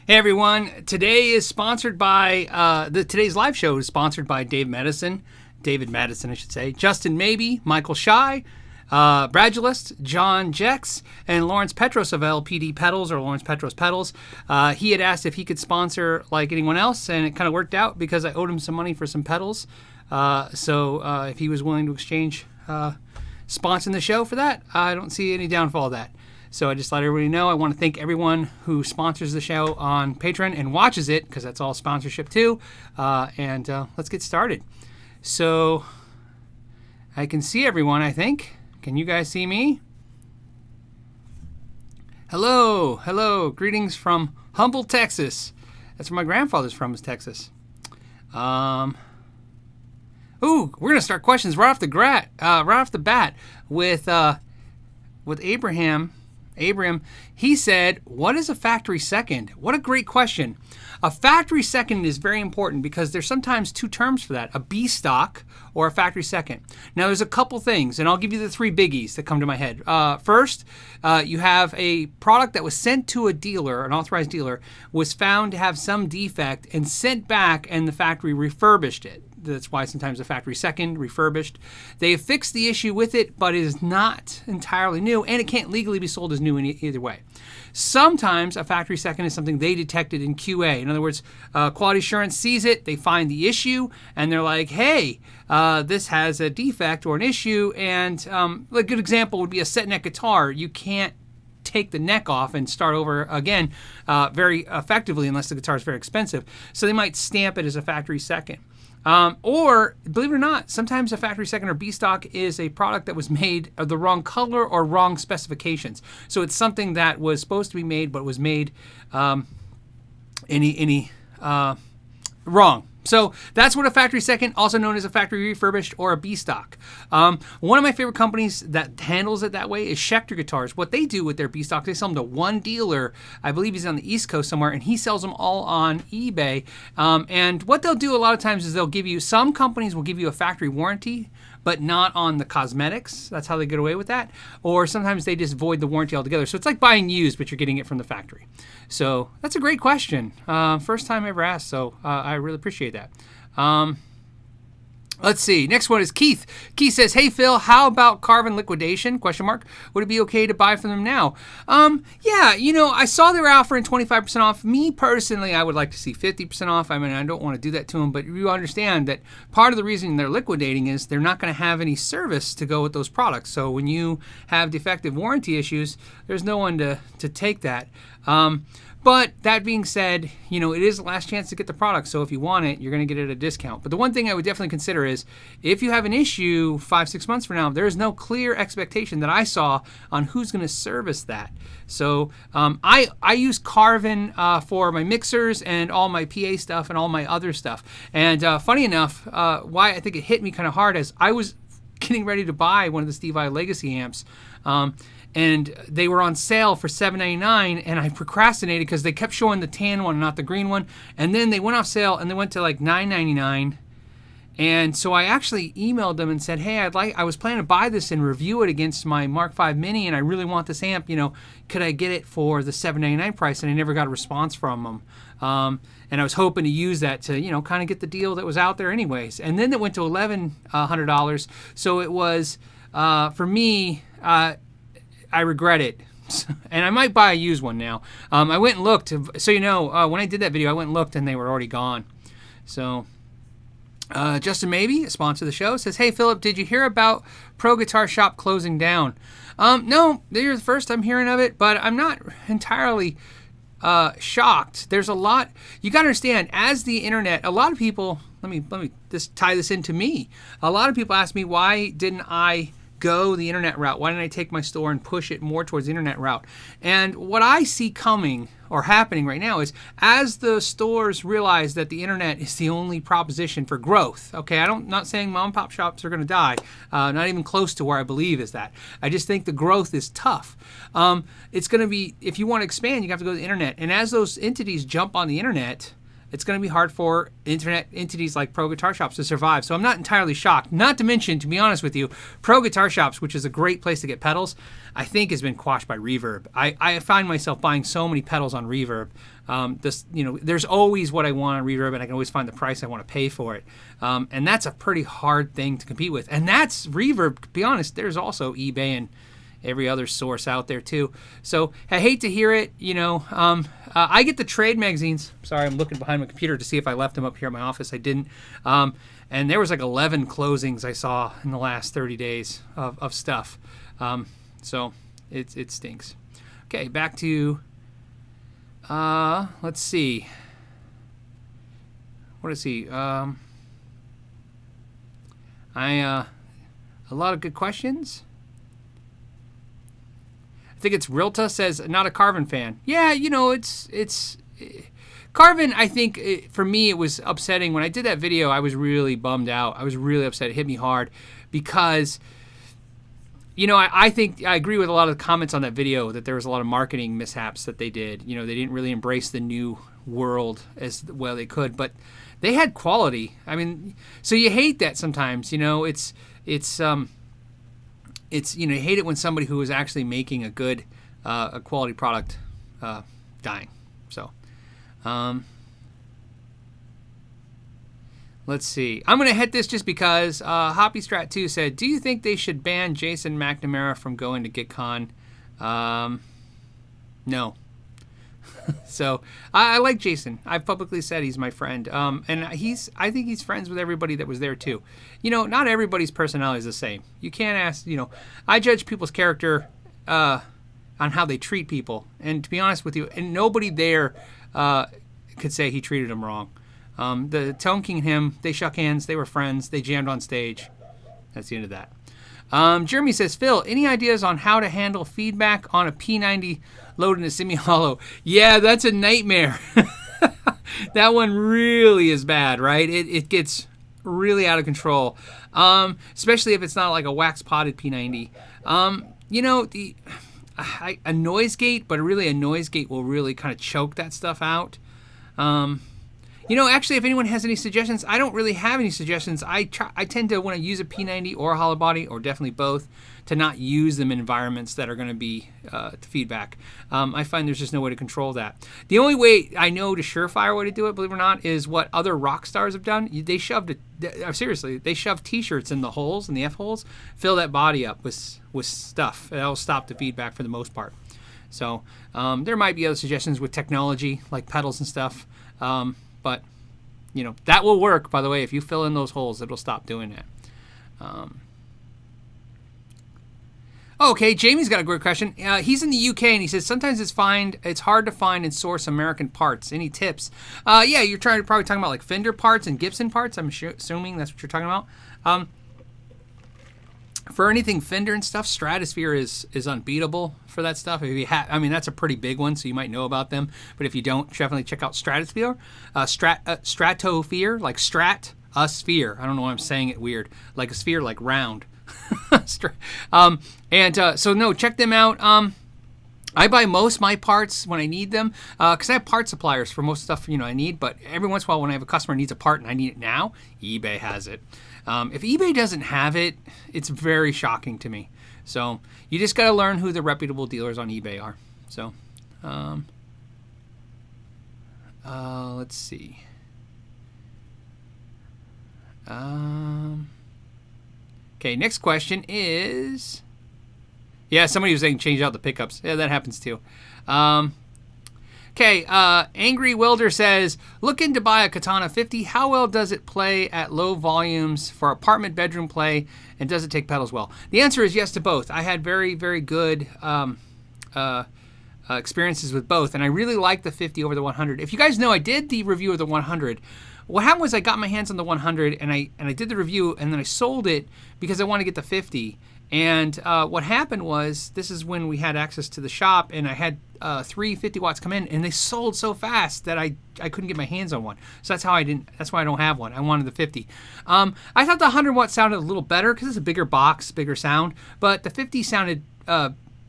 Hey everyone, today is sponsored by, today's live show is sponsored by David Madison, I should say, Justin Maybe, Michael Shy, Bradulist, John Jex, and Lawrence Petros of LPD Pedals, or Lawrence Petros Pedals. He had asked if he could sponsor like anyone else, and it kind of worked out because I owed him some money for some pedals. So if he was willing to exchange sponsoring the show for that, I don't see any downfall of that. So I just let everybody know. I want to thank everyone who sponsors the show on Patreon and watches it, because that's all sponsorship too. And let's get started. So I can see everyone, I think. Can you guys see me? Hello. Greetings from Humble, Texas. That's where my grandfather's from, is Texas. Ooh, we're gonna start questions right off the bat with Abraham. He said, what is a factory second? What a great question. A factory second is very important because there's sometimes two terms for that, a B stock or a factory second. Now there's a couple things, and I'll give you the three biggies that come to my head. First, you have a product that was sent to a dealer, an authorized dealer, was found to have some defect and sent back, and the factory refurbished it. That's why sometimes a factory second, refurbished. They have fixed the issue with it, but it is not entirely new, and it can't legally be sold as new in either way. Sometimes a factory second is something they detected in QA. In other words, quality assurance sees it, they find the issue, and they're like, hey, this has a defect or an issue. And a good example would be a set neck guitar. You can't take the neck off and start over again very effectively unless the guitar is very expensive. So they might stamp it as a factory second. Or, believe it or not, sometimes a factory second or B stock is a product that was made of the wrong color or wrong specifications. So it's something that was supposed to be made but was made wrong. So that's what a factory second, also known as a factory refurbished or a B stock. One of my favorite companies that handles it that way is Schecter Guitars. What they do with their B stocks, they sell them to one dealer. I believe he's on the East Coast somewhere, and he sells them all on eBay. And what they'll do a lot of times is they'll give you, some companies will give you a factory warranty, but not on the cosmetics. That's how they get away with that. Or sometimes they just void the warranty altogether. So it's like buying used, but you're getting it from the factory. So that's a great question. First time ever asked, so I really appreciate that. Let's see. Next one is Keith. Keith says, hey, Phil, how about Carvin liquidation? Question mark. Would it be okay to buy from them now? Yeah, I saw they were offering 25% off. Me, personally, I would like to see 50% off. I mean, I don't want to do that to them, but you understand that part of the reason they're liquidating is they're not going to have any service to go with those products. So when you have defective warranty issues, there's no one to take that. But that being said, it is the last chance to get the product. So if you want it, you're going to get it at a discount. But the one thing I would definitely consider is if you have an issue 5-6 months from now, there is no clear expectation that I saw on who's going to service that. So I use Carvin for my mixers and all my PA stuff and all my other stuff. And funny enough, why I think it hit me kind of hard is I was getting ready to buy one of the Steve Vai Legacy amps. And they were on sale for $7.99, and I procrastinated because they kept showing the tan one, not the green one. And then they went off sale, and they went to like $9.99. And so I actually emailed them and said, hey, I was planning to buy this and review it against my Mark V Mini, and I really want this amp. Could I get it for the $7.99 price? And I never got a response from them. And I was hoping to use that to, kind of get the deal that was out there anyways. And then it went to $1,100. So it was, for me, I regret it. And I might buy a used one now. I went and looked. So when I did that video, I went and looked, and they were already gone. So Justin Maybe, a sponsor of the show, says, hey, Philip, did you hear about Pro Guitar Shop closing down? No, you're the first I'm hearing of it, but I'm not entirely shocked. There's a lot. You got to understand, as the internet, a lot of people, let me just tie this into me. A lot of people ask me, why didn't I go the internet route? Why didn't I take my store and push it more towards the internet route? And what I see coming or happening right now is as the stores realize that the internet is the only proposition for growth. Okay, I'm not saying mom and pop shops are going to die, not even close to where I believe is that. I just think the growth is tough. It's going to be, if you want to expand, you have to go to the internet. And as those entities jump on the internet, it's going to be hard for internet entities like Pro Guitar Shops to survive. So I'm not entirely shocked. Not to mention, to be honest with you, Pro Guitar Shops, which is a great place to get pedals, I think has been quashed by Reverb. I find myself buying so many pedals on Reverb. There's always what I want on Reverb, and I can always find the price I want to pay for it. And that's a pretty hard thing to compete with. And that's Reverb. To be honest, there's also eBay and every other source out there too. So I hate to hear it. I get the trade magazines. Sorry, I'm looking behind my computer to see if I left them up here at my office. I didn't. And there was like 11 closings I saw in the last 30 days of stuff. So it stinks. Okay, back to, let's see. What is he? A lot of good questions. I think it's Rilta says, not a Carvin fan. Yeah, it's Carvin, I think, for me, it was upsetting. When I did that video, I was really bummed out. I was really upset. It hit me hard because, I think I agree with a lot of the comments on that video that there was a lot of marketing mishaps that they did. They didn't really embrace the new world as well they could, but they had quality. I mean, so you hate that sometimes, you hate it when somebody who is actually making a good, a quality product, dying. So, let's see. I'm going to hit this just because Hoppy Strat 2 said, do you think they should ban Jason McNamara from going to GitCon? No. So I like Jason. I've publicly said he's my friend. And I think he's friends with everybody that was there too. Not everybody's personality is the same. You can't ask, I judge people's character on how they treat people. And to be honest with you, and nobody there could say he treated him wrong. The Tone King and him, they shook hands, they were friends, they jammed on stage. That's the end of that. Jeremy says, Phil, any ideas on how to handle feedback on a P90 loaded in a semi-hollow? Yeah, that's a nightmare. That one really is bad, right? It gets really out of control, especially if it's not like a wax-potted P90. A noise gate, but really a noise gate will really kind of choke that stuff out. Actually, if anyone has any suggestions, I don't really have any suggestions. I tend to want to use a P90 or a hollow body, or definitely both, to not use them in environments that are going to be feedback. I find there's just no way to control that. The only way I know to surefire way to do it, believe it or not, is what other rock stars have done. They shoved they shoved T-shirts in the holes, in the F holes, fill that body up with stuff. That'll stop the feedback for the most part. So there might be other suggestions with technology, like pedals and stuff. But, that will work, by the way. If you fill in those holes, it'll stop doing that. Okay, Jamie's got a great question. He's in the UK, and he says, sometimes it's hard to find and source American parts. Any tips? Yeah, you're probably talking about like Fender parts and Gibson parts. I'm assuming that's what you're talking about. For anything Fender and stuff, Stratosphere is unbeatable for that stuff. If you that's a pretty big one, so you might know about them. But if you don't, definitely check out Stratosphere. Stratosphere, like Strat, a sphere. I don't know why I'm saying it weird. Like a sphere, like round. So no, check them out. I buy most my parts when I need them because I have part suppliers for most stuff I need. But every once in a while, when I have a customer who needs a part and I need it now, eBay has it. If eBay doesn't have it, it's very shocking to me. So you just got to learn who the reputable dealers on eBay are. So let's see. Okay, next question is... Yeah, somebody was saying change out the pickups. Yeah, that happens too. Okay, Angry Welder says, looking to buy a Katana 50. How well does it play at low volumes for apartment bedroom play, and does it take pedals well? The answer is yes to both. I had very, very good experiences with both, and I really like the 50 over the 100. If you guys know, I did the review of the 100. What happened was I got my hands on the 100, and I did the review, and then I sold it because I wanted to get the 50. And what happened was, this is when we had access to the shop, and I had 3 50 watts come in, and they sold so fast that I couldn't get my hands on one. So that's why I don't have one. I wanted the 50. I thought the 100 watt sounded a little better because it's a bigger box, bigger sound, but the 50 sounded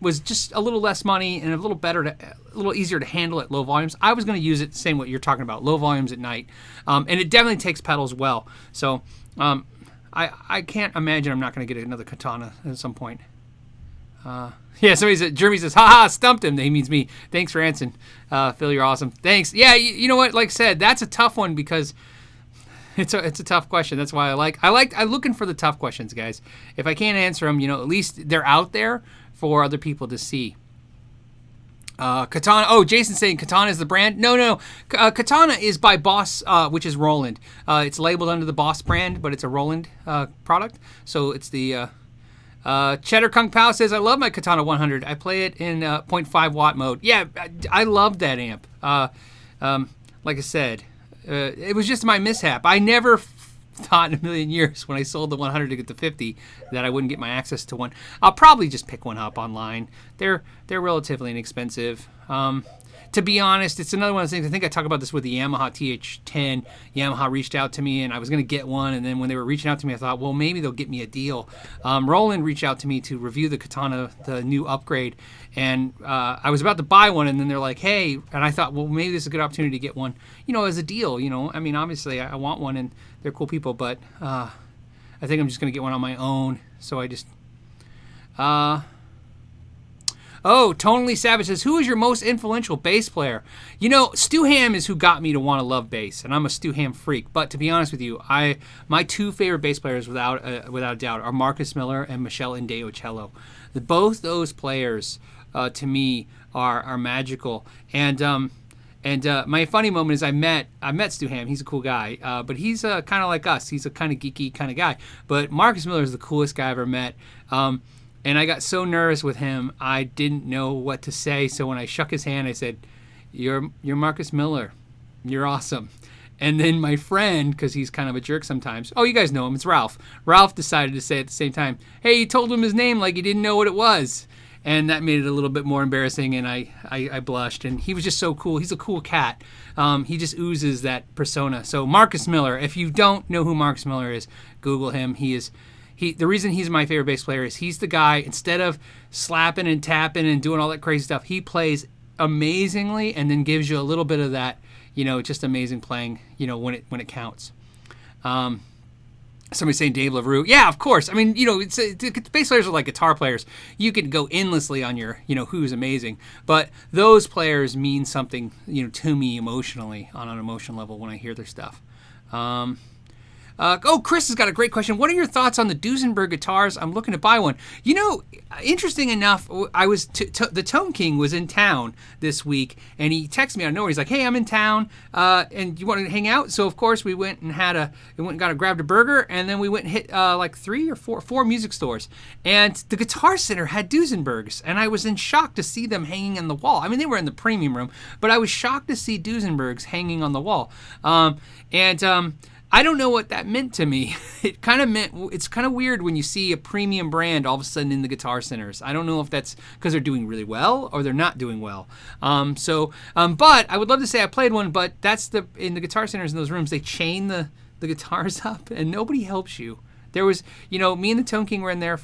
was just a little less money and a little easier to handle at low volumes, I was going to use it same what you're talking about, low volumes at night, and it definitely takes pedals well. So I can't imagine I'm not going to get another Katana at some point. Yeah, Jeremy says, haha, stumped him. He means me. Thanks for answering. Phil, you're awesome. Thanks. Yeah, you know what? Like I said, that's a tough one because it's a tough question. That's why I'm looking for the tough questions, guys. If I can't answer them, at least they're out there for other people to see. Katana. Oh, Jason's saying Katana is the brand. No. Katana is by Boss, which is Roland. It's labeled under the Boss brand, but it's a Roland product. So it's the Cheddar Kung Pao says, I love my Katana 100. I play it in 0.5 watt mode. Yeah, I love that amp. Like I said, it was just my mishap. I never thought in a million years when I sold the 100 to get the 50 that I wouldn't get my access to one. I'll probably just pick one up online. They're relatively inexpensive. To be honest, it's another one of those things. I think I talked about this with the Yamaha TH10. Yamaha reached out to me, and I was going to get one. And then when they were reaching out to me, I thought, well, maybe they'll get me a deal. Roland reached out to me to review the Katana, the new upgrade. And I was about to buy one, and then they're like, hey. And I thought, well, maybe this is a good opportunity to get one, as a deal. I mean, obviously, I want one, and they're cool people. But I think I'm just going to get one on my own. So I just... Oh, Tonally Savage says, who is your most influential bass player? Stu Ham is who got me to want to love bass, and I'm a Stu Ham freak. But to be honest with you, my two favorite bass players, without a doubt, are Marcus Miller and Michelle Indeocello. Both those players, to me, are magical. And my funny moment is I met Stu Ham. He's a cool guy, but he's kind of like us. He's a kind of geeky kind of guy. But Marcus Miller is the coolest guy I ever met. And I got so nervous with him, I didn't know what to say. So when I shook his hand, I said, "You're Marcus Miller. You're awesome." And then my friend, because he's kind of a jerk sometimes. Oh, you guys know him. It's Ralph. Ralph decided to say at the same time, "Hey, you told him his name like you didn't know what it was." And that made it a little bit more embarrassing, and I blushed. And he was just so cool. He's a cool cat. He just oozes that persona. So Marcus Miller, if you don't know who Marcus Miller is, Google him. The reason he's my favorite bass player is he's the guy, instead of slapping and tapping and doing all that crazy stuff, he plays amazingly and then gives you a little bit of that, just amazing playing, when it counts. Somebody's saying Dave LaRue. Yeah, of course. I mean, bass players are like guitar players. You can go endlessly on your, who's amazing. But those players mean something, to me emotionally, on an emotional level when I hear their stuff. Chris has got a great question. What are your thoughts on the Dusenberg guitars? I'm looking to buy one. Interesting enough, I was the Tone King was in town this week, and he texted me out of nowhere. He's like, "Hey, I'm in town, and you want to hang out?" So of course we went and grabbed a burger, and then we went and hit like four music stores, and the Guitar Center had Dusenbergs, and I was in shock to see them hanging on the wall. I mean, they were in the premium room, but I was shocked to see Dusenbergs hanging on the wall, I don't know what that meant to me. It kind of meant, it's kind of weird when you see a premium brand all of a sudden in the Guitar Centers. I don't know if that's because they're doing really well or they're not doing well. But I would love to say I played one, but in the Guitar Centers in those rooms, they chain the guitars up and nobody helps you. There was, me and the Tone King were in there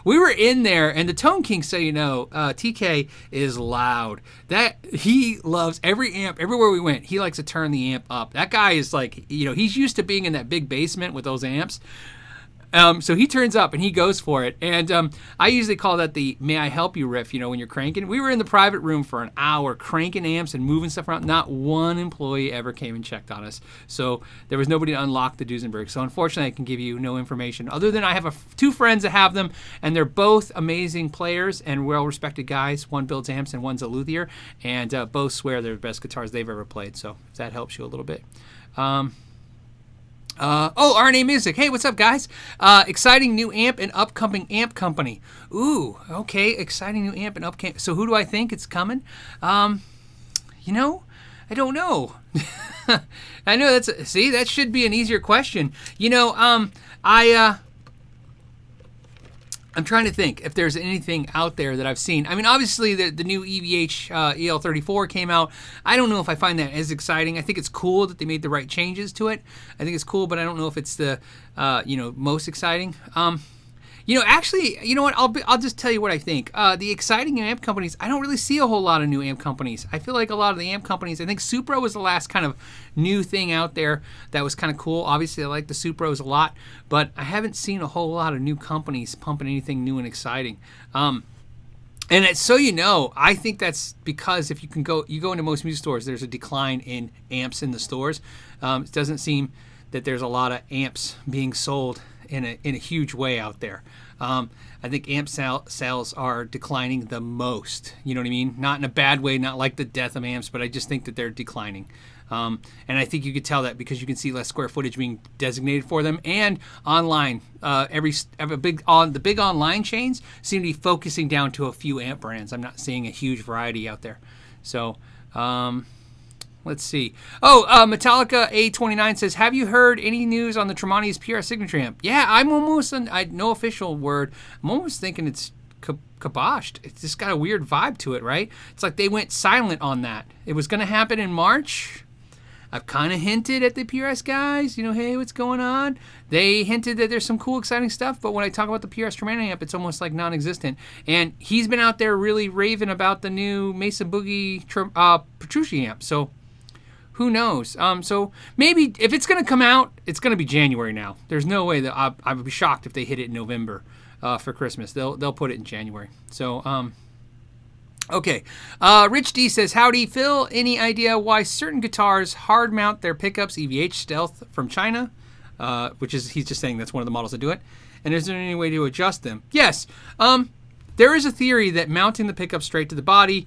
we were in there, and the Tone King, so TK is loud. That he loves every amp, everywhere we went, he likes to turn the amp up. That guy is like, he's used to being in that big basement with those amps. So he turns up and he goes for it. And I usually call that the "may I help you" riff, when you're cranking. We were in the private room for an hour cranking amps and moving stuff around. Not one employee ever came and checked on us. So there was nobody to unlock the Dusenberg. So unfortunately, I can give you no information other than I have two friends that have them, and they're both amazing players and well-respected guys. One builds amps and one's a luthier, and both swear they're the best guitars they've ever played. So if that helps you a little bit. RNA Music. Hey, what's up, guys? Exciting new amp and upcoming amp company. Ooh, okay, exciting new amp and upcoming. So who do I think it's coming? I don't know. I know that should be an easier question. I'm trying to think if there's anything out there that I've seen. I mean, obviously the new EVH EL34 came out. I don't know if I find that as exciting. I think it's cool that they made the right changes to it. I think it's cool, but I don't know if it's the most exciting. Actually, you know what? I'll just tell you what I think. The exciting amp companies, I don't really see a whole lot of new amp companies. I feel like a lot of the amp companies, I think Supro was the last kind of new thing out there that was kind of cool. Obviously, I like the Supros a lot, but I haven't seen a whole lot of new companies pumping anything new and exciting. And so I think that's because if you go into most music stores, there's a decline in amps in the stores. It doesn't seem that there's a lot of amps being sold in a huge way out there. I think amp sales are declining the most. You know what I mean? Not in a bad way, not like the death of amps, but I just think that they're declining. And I think you could tell that because you can see less square footage being designated for them, and online. The big online chains seem to be focusing down to a few amp brands. I'm not seeing a huge variety out there. So let's see. Metallica A29 says, have you heard any news on the Tremonti's PRS signature amp? Yeah, I'm almost no official word. I'm almost thinking it's kiboshed. It's just got a weird vibe to it, right? It's like they went silent on that. It was going to happen in March. I've kind of hinted at the PRS guys, hey, what's going on? They hinted that there's some cool, exciting stuff, but when I talk about the PRS Tremonti amp, it's almost like non-existent. And he's been out there really raving about the new Mesa Boogie Petrucci amp, so who knows? So maybe if it's going to come out, it's going to be January now. There's no way that I would be shocked if they hit it in November for Christmas. They'll put it in January. So, okay. Rich D says, howdy, Phil. Any idea why certain guitars hard mount their pickups EVH Stealth from China? He's just saying that's one of the models that do it. And is there any way to adjust them? Yes. There is a theory that mounting the pickup straight to the body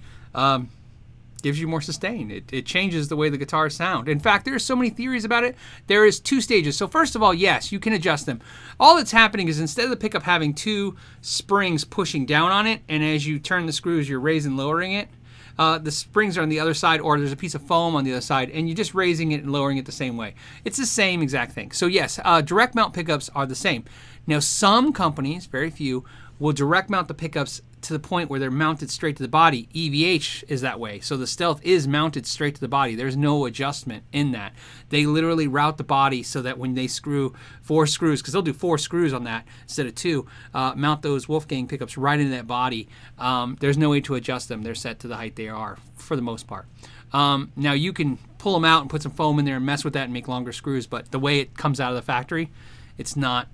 gives you more sustain. It changes the way the guitars sound. In fact, there are so many theories about it. There is 2 stages. So first of all, yes, you can adjust them. All that's happening is instead of the pickup having 2 springs pushing down on it, and as you turn the screws, you're raising and lowering it, the springs are on the other side, or there's a piece of foam on the other side, and you're just raising it and lowering it the same way. It's the same exact thing. So yes, direct mount pickups are the same. Now, some companies, very few, will direct mount the pickups to the point where they're mounted straight to the body. EVH is that way. So the Stealth is mounted straight to the body. There's no adjustment in that. They literally route the body so that when they screw 4 screws, because they'll do 4 screws on that instead of 2, mount those Wolfgang pickups right into that body. There's no way to adjust them. They're set to the height they are for the most part. Now you can pull them out and put some foam in there and mess with that and make longer screws, but the way it comes out of the factory, it's not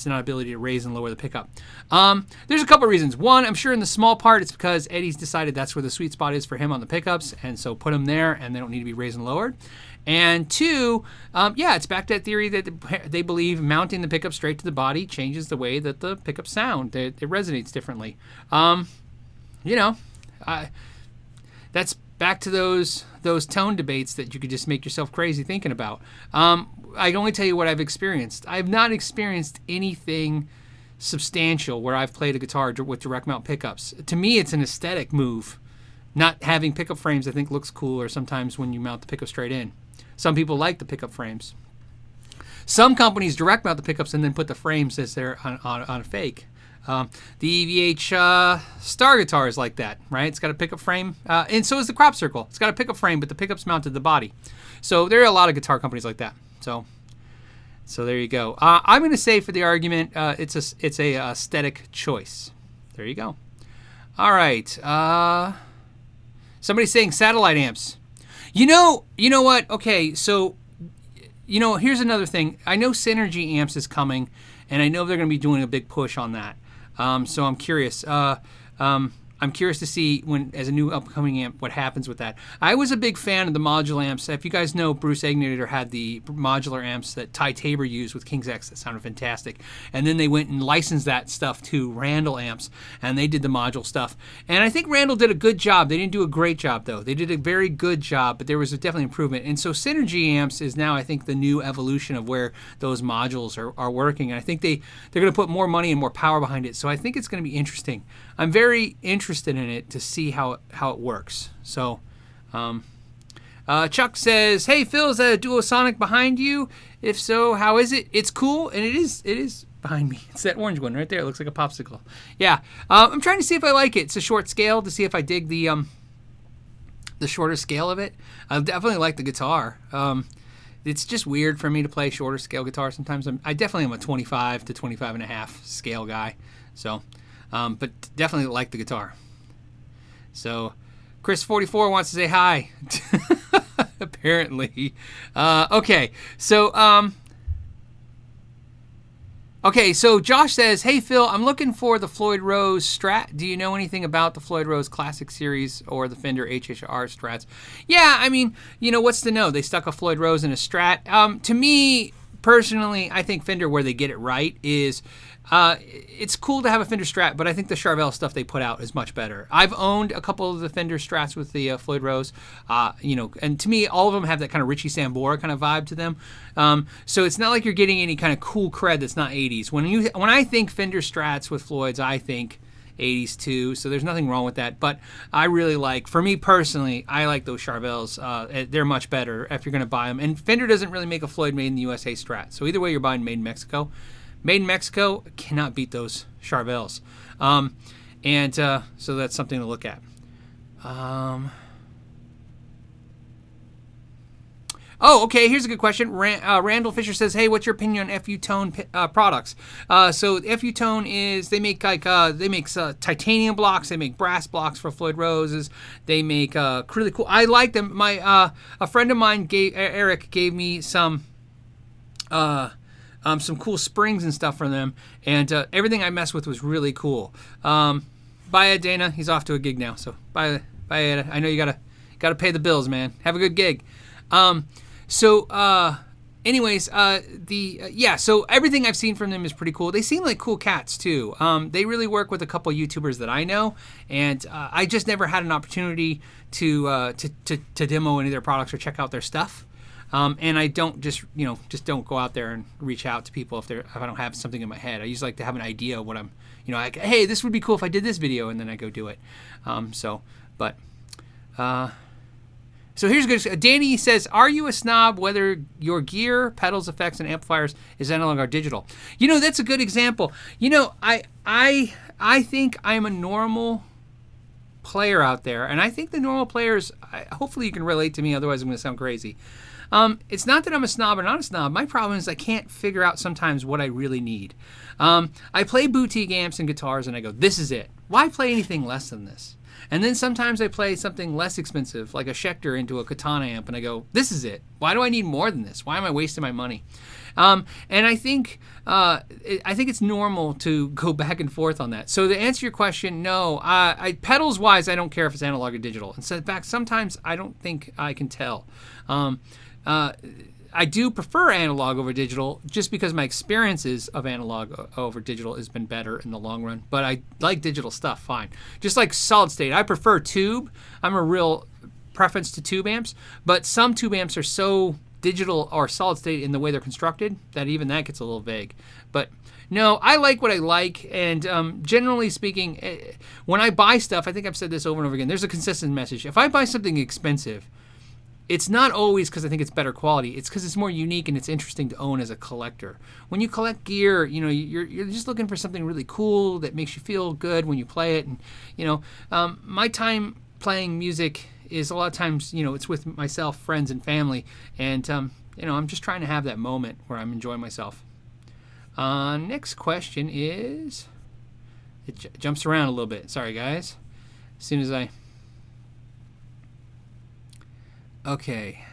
ability to raise and lower the pickup. There's a couple reasons. One, I'm sure in the small part, it's because Eddie's decided that's where the sweet spot is for him on the pickups, and so put them there, and they don't need to be raised and lowered. And 2, it's back to that theory that they believe mounting the pickup straight to the body changes the way that the pickups sound. It resonates differently. That's back to those tone debates that you could just make yourself crazy thinking about. I can only tell you what I've experienced. I've not experienced anything substantial where I've played a guitar with direct mount pickups. To me, it's an aesthetic move. Not having pickup frames, I think, looks cooler sometimes when you mount the pickup straight in. Some people like the pickup frames. Some companies direct mount the pickups and then put the frames as they're on a fake. The EVH Star guitar is like that, right? It's got a pickup frame, and so is the Crop Circle. It's got a pickup frame, but the pickup's mounted to the body. So there are a lot of guitar companies like that. So there you go. I'm going to say for the argument, it's a aesthetic choice. There you go. All right. Somebody's saying satellite amps. You know what? Okay, so here's another thing. I know Synergy amps is coming, and I know they're going to be doing a big push on that. So I'm curious. I'm curious to see as a new upcoming amp, what happens with that. I was a big fan of the modular amps. If you guys know, Bruce Egnator had the modular amps that Ty Tabor used with King's X that sounded fantastic. And then they went and licensed that stuff to Randall amps, and they did the module stuff. And I think Randall did a good job. They didn't do a great job, though. They did a very good job, but there was definitely improvement. And so Synergy amps is now, I think, the new evolution of where those modules are working. And I think they're going to put more money and more power behind it. So I think it's going to be interesting. I'm very interested in it to see how it works. So, Chuck says, "Hey Phil, is that a Duosonic behind you? If so, how is it? It's cool, and it is behind me. It's that orange one right there. It looks like a popsicle. Yeah, I'm trying to see if I like it. It's a short scale to see if I dig the shorter scale of it. I definitely like the guitar. it's just weird for me to play shorter scale guitar. Sometimes I definitely am a 25 to 25 and a half scale guy. So, but definitely like the guitar. So, Chris44 wants to say hi. Apparently. Okay. So, okay, so Josh says, hey, Phil, I'm looking for the Floyd Rose Strat. Do you know anything about the Floyd Rose Classic Series or the Fender HHR Strats? Yeah, I mean, you know, what's to know? They stuck a Floyd Rose in a Strat. To me, personally, I think Fender, where they get it right, is it's cool to have a Fender Strat, but I think the Charvel stuff they put out is much better. I've owned a couple of the Fender Strats with the Floyd Rose, you know, and to me, all of them have that kind of Richie Sambora kind of vibe to them. So it's not like you're getting any kind of cool cred that's not 80s. When I think Fender Strats with Floyds, I think 80s too, so there's nothing wrong with that. But I really like, for me personally, I like those Charvels. They're much better if you're going to buy them. And Fender doesn't really make a Floyd made in the USA Strat. So either way, you're buying made in Mexico. Made in Mexico cannot beat those Charvels. So that's something to look at. Oh, okay, here's a good question. Randall Fisher says, hey, what's your opinion on FU Tone products? So FU Tone is, they make titanium blocks, they make brass blocks for Floyd Roses, they make really cool, I like them. A friend of mine, Eric, gave me some cool springs and stuff from them, and everything I messed with was really cool. Bye, Ed Dana. He's off to a gig now, so bye, Ed. I know you gotta pay the bills, man. Have a good gig. So everything I've seen from them is pretty cool. They seem like cool cats too. They really work with a couple YouTubers that I know, and I just never had an opportunity to demo any of their products or check out their stuff. And I don't just don't go out there and reach out to people if I don't have something in my head. I usually like to have an idea of what I'm, like, hey, this would be cool if I did this video, and then I go do it. So here's good. Danny says, are you a snob whether your gear, pedals, effects, and amplifiers is analog or digital? That's a good example. I think I'm a normal player out there, and I think the normal players, hopefully you can relate to me, otherwise I'm going to sound crazy. It's not that I'm a snob or not a snob. My problem is I can't figure out sometimes what I really need. I play boutique amps and guitars, and I go, this is it. Why play anything less than this? And then sometimes I play something less expensive, like a Schecter, into a Katana amp, and I go, this is it. Why do I need more than this? Why am I wasting my money? And I think it's normal to go back and forth on that. So to answer your question, no. Pedals wise, I don't care if it's analog or digital. And so in fact, sometimes I don't think I can tell. I do prefer analog over digital just because my experiences of analog over digital has been better in the long run. But I like digital stuff fine. Just like solid state. I prefer tube. I'm a real preference to tube amps. But some tube amps are so digital or solid state in the way they're constructed that even that gets a little vague. But no, I like what I like. And generally speaking, when I buy stuff, I think I've said this over and over again, there's a consistent message. If I buy something expensive, it's not always because I think it's better quality. It's because it's more unique and it's interesting to own as a collector. When you collect gear, you're just looking for something really cool that makes you feel good when you play it. And my time playing music is a lot of times, it's with myself, friends, and family. And I'm just trying to have that moment where I'm enjoying myself. Next question is, it jumps around a little bit. Sorry, guys. As soon as I. Okay.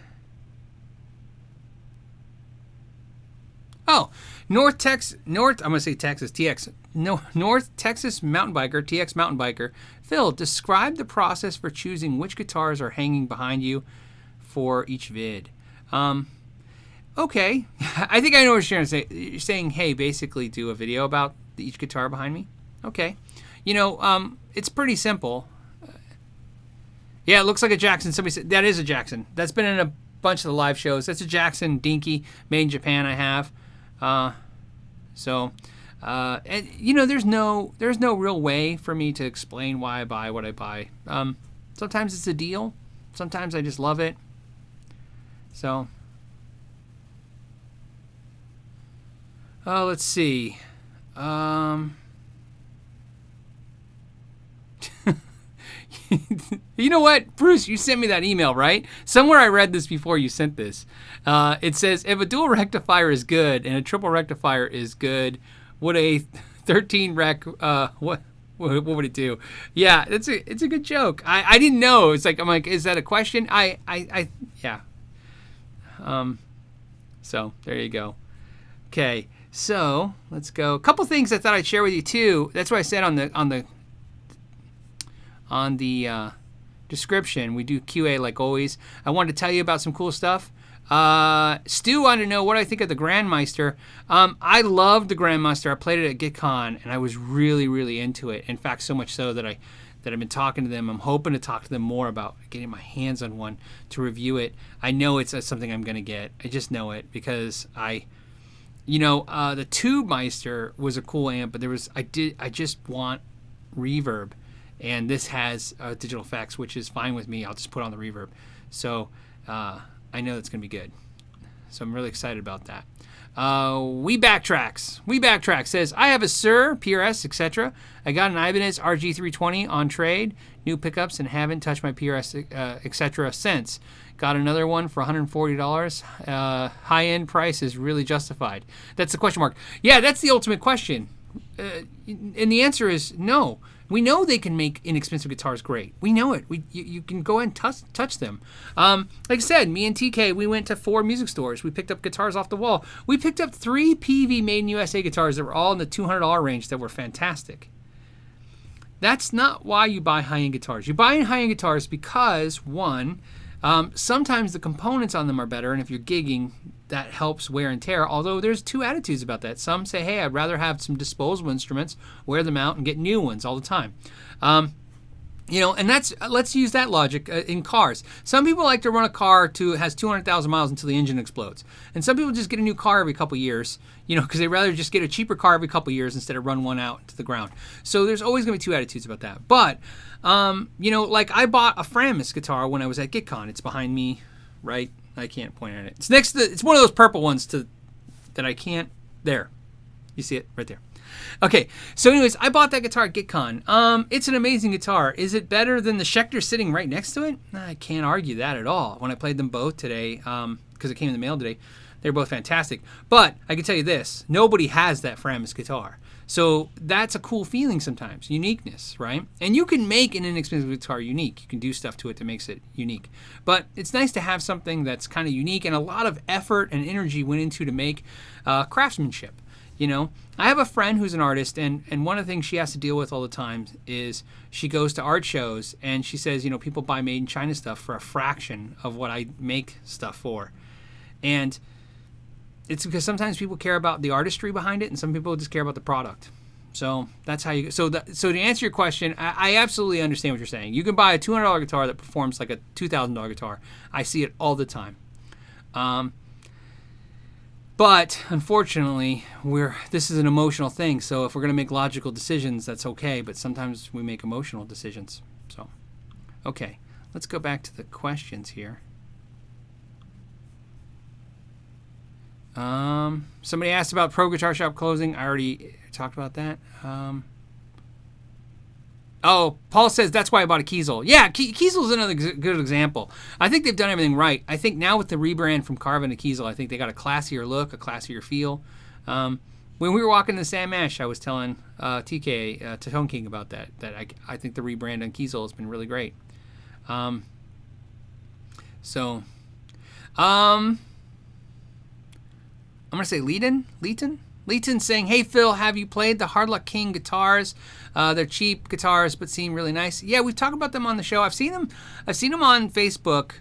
Oh, I'm going to say Texas, TX. No, North Texas mountain biker, TX mountain biker. Phil, describe the process for choosing which guitars are hanging behind you for each vid. Okay. I think I know what you're trying to say. You're saying, hey, basically do a video about each guitar behind me. Okay. It's pretty simple. Yeah, it looks like a Jackson. Somebody said that is a Jackson. That's been in a bunch of the live shows. That's a Jackson Dinky, made in Japan. I have. There's no real way for me to explain why I buy what I buy. Sometimes it's a deal. Sometimes I just love it. So, let's see. You know what, Bruce? You sent me that email, right? Somewhere I read this before you sent this. It says, if a dual rectifier is good and a triple rectifier is good, would a 13 rec, what would it do? Yeah, it's a good joke. I didn't know. I'm like, is that a question? Yeah. So there you go. Okay, so let's go. A couple things I thought I'd share with you too. That's what I said on the description. We do QA like always. I wanted to tell you about some cool stuff. Stu wanted to know what I think of the Grandmeister. I loved the Grandmeister. I played it at GitCon, and I was really, really into it. In fact, so much so that I've been talking to them. I'm hoping to talk to them more about getting my hands on one to review it. I know it's something I'm going to get. I just know it because the Tubemeister was a cool amp, but I just want reverb, and this has digital effects, which is fine with me. I'll just put on the reverb. So I know it's going to be good. So I'm really excited about that. We Backtracks says, I have a Sir, PRS, etc. I got an Ibanez RG320 on trade, new pickups, and haven't touched my PRS, etc. since. Got another one for $140. High-end price is really justified. That's the question mark. Yeah, that's the ultimate question. And the answer is no. We know they can make inexpensive guitars great. We know it. You can go and touch them. Like I said, me and TK, we went to 4 music stores. We picked up guitars off the wall. We picked up 3 PV made in USA guitars that were all in the $200 range that were fantastic. That's not why you buy high-end guitars. You buy high-end guitars because, one, sometimes the components on them are better, and if you're gigging, that helps wear and tear, although there's 2 attitudes about that. Some say, hey, I'd rather have some disposable instruments, wear them out, and get new ones all the time. And let's use that logic in cars. Some people like to run a car has 200,000 miles until the engine explodes. And some people just get a new car every couple years, because they'd rather just get a cheaper car every couple years instead of run one out to the ground. So there's always going to be 2 attitudes about that. But, like I bought a Framus guitar when I was at GitCon. It's behind me, right? I can't point at it. It's next to it's one of those purple ones that I can't. There. You see it right there. Okay. So anyways, I bought that guitar at GitCon. It's an amazing guitar. Is it better than the Schecter sitting right next to it? I can't argue that at all. When I played them both today, because it came in the mail today, they're both fantastic. But I can tell you this, nobody has that Framus guitar. So that's a cool feeling sometimes, uniqueness, right? And you can make an inexpensive guitar unique. You can do stuff to it that makes it unique. But it's nice to have something that's kind of unique, and a lot of effort and energy went into to make craftsmanship. I have a friend who's an artist, and one of the things she has to deal with all the time is she goes to art shows, and she says, people buy made in China stuff for a fraction of what I make stuff for. And it's because sometimes people care about the artistry behind it, and some people just care about the product. So that's how you. So to answer your question, I absolutely understand what you're saying. You can buy a $200 guitar that performs like a $2,000 guitar. I see it all the time. But unfortunately, this is an emotional thing. So if we're going to make logical decisions, that's okay. But sometimes we make emotional decisions. So, okay, let's go back to the questions here. Somebody asked about Pro Guitar Shop closing. I already talked about that. Paul says that's why I bought a Kiesel. Yeah, Kiesel's another good example. I think they've done everything right. I think now with the rebrand from Carvin to Kiesel, I think they got a classier look, a classier feel. When we were walking to Sam Ash, I was telling TK, to Tone King about that I think the rebrand on Kiesel has been really great. I'm going to say Leighton saying, hey, Phil, have you played the Hard Luck King guitars? They're cheap guitars, but seem really nice. Yeah, we've talked about them on the show. I've seen them on Facebook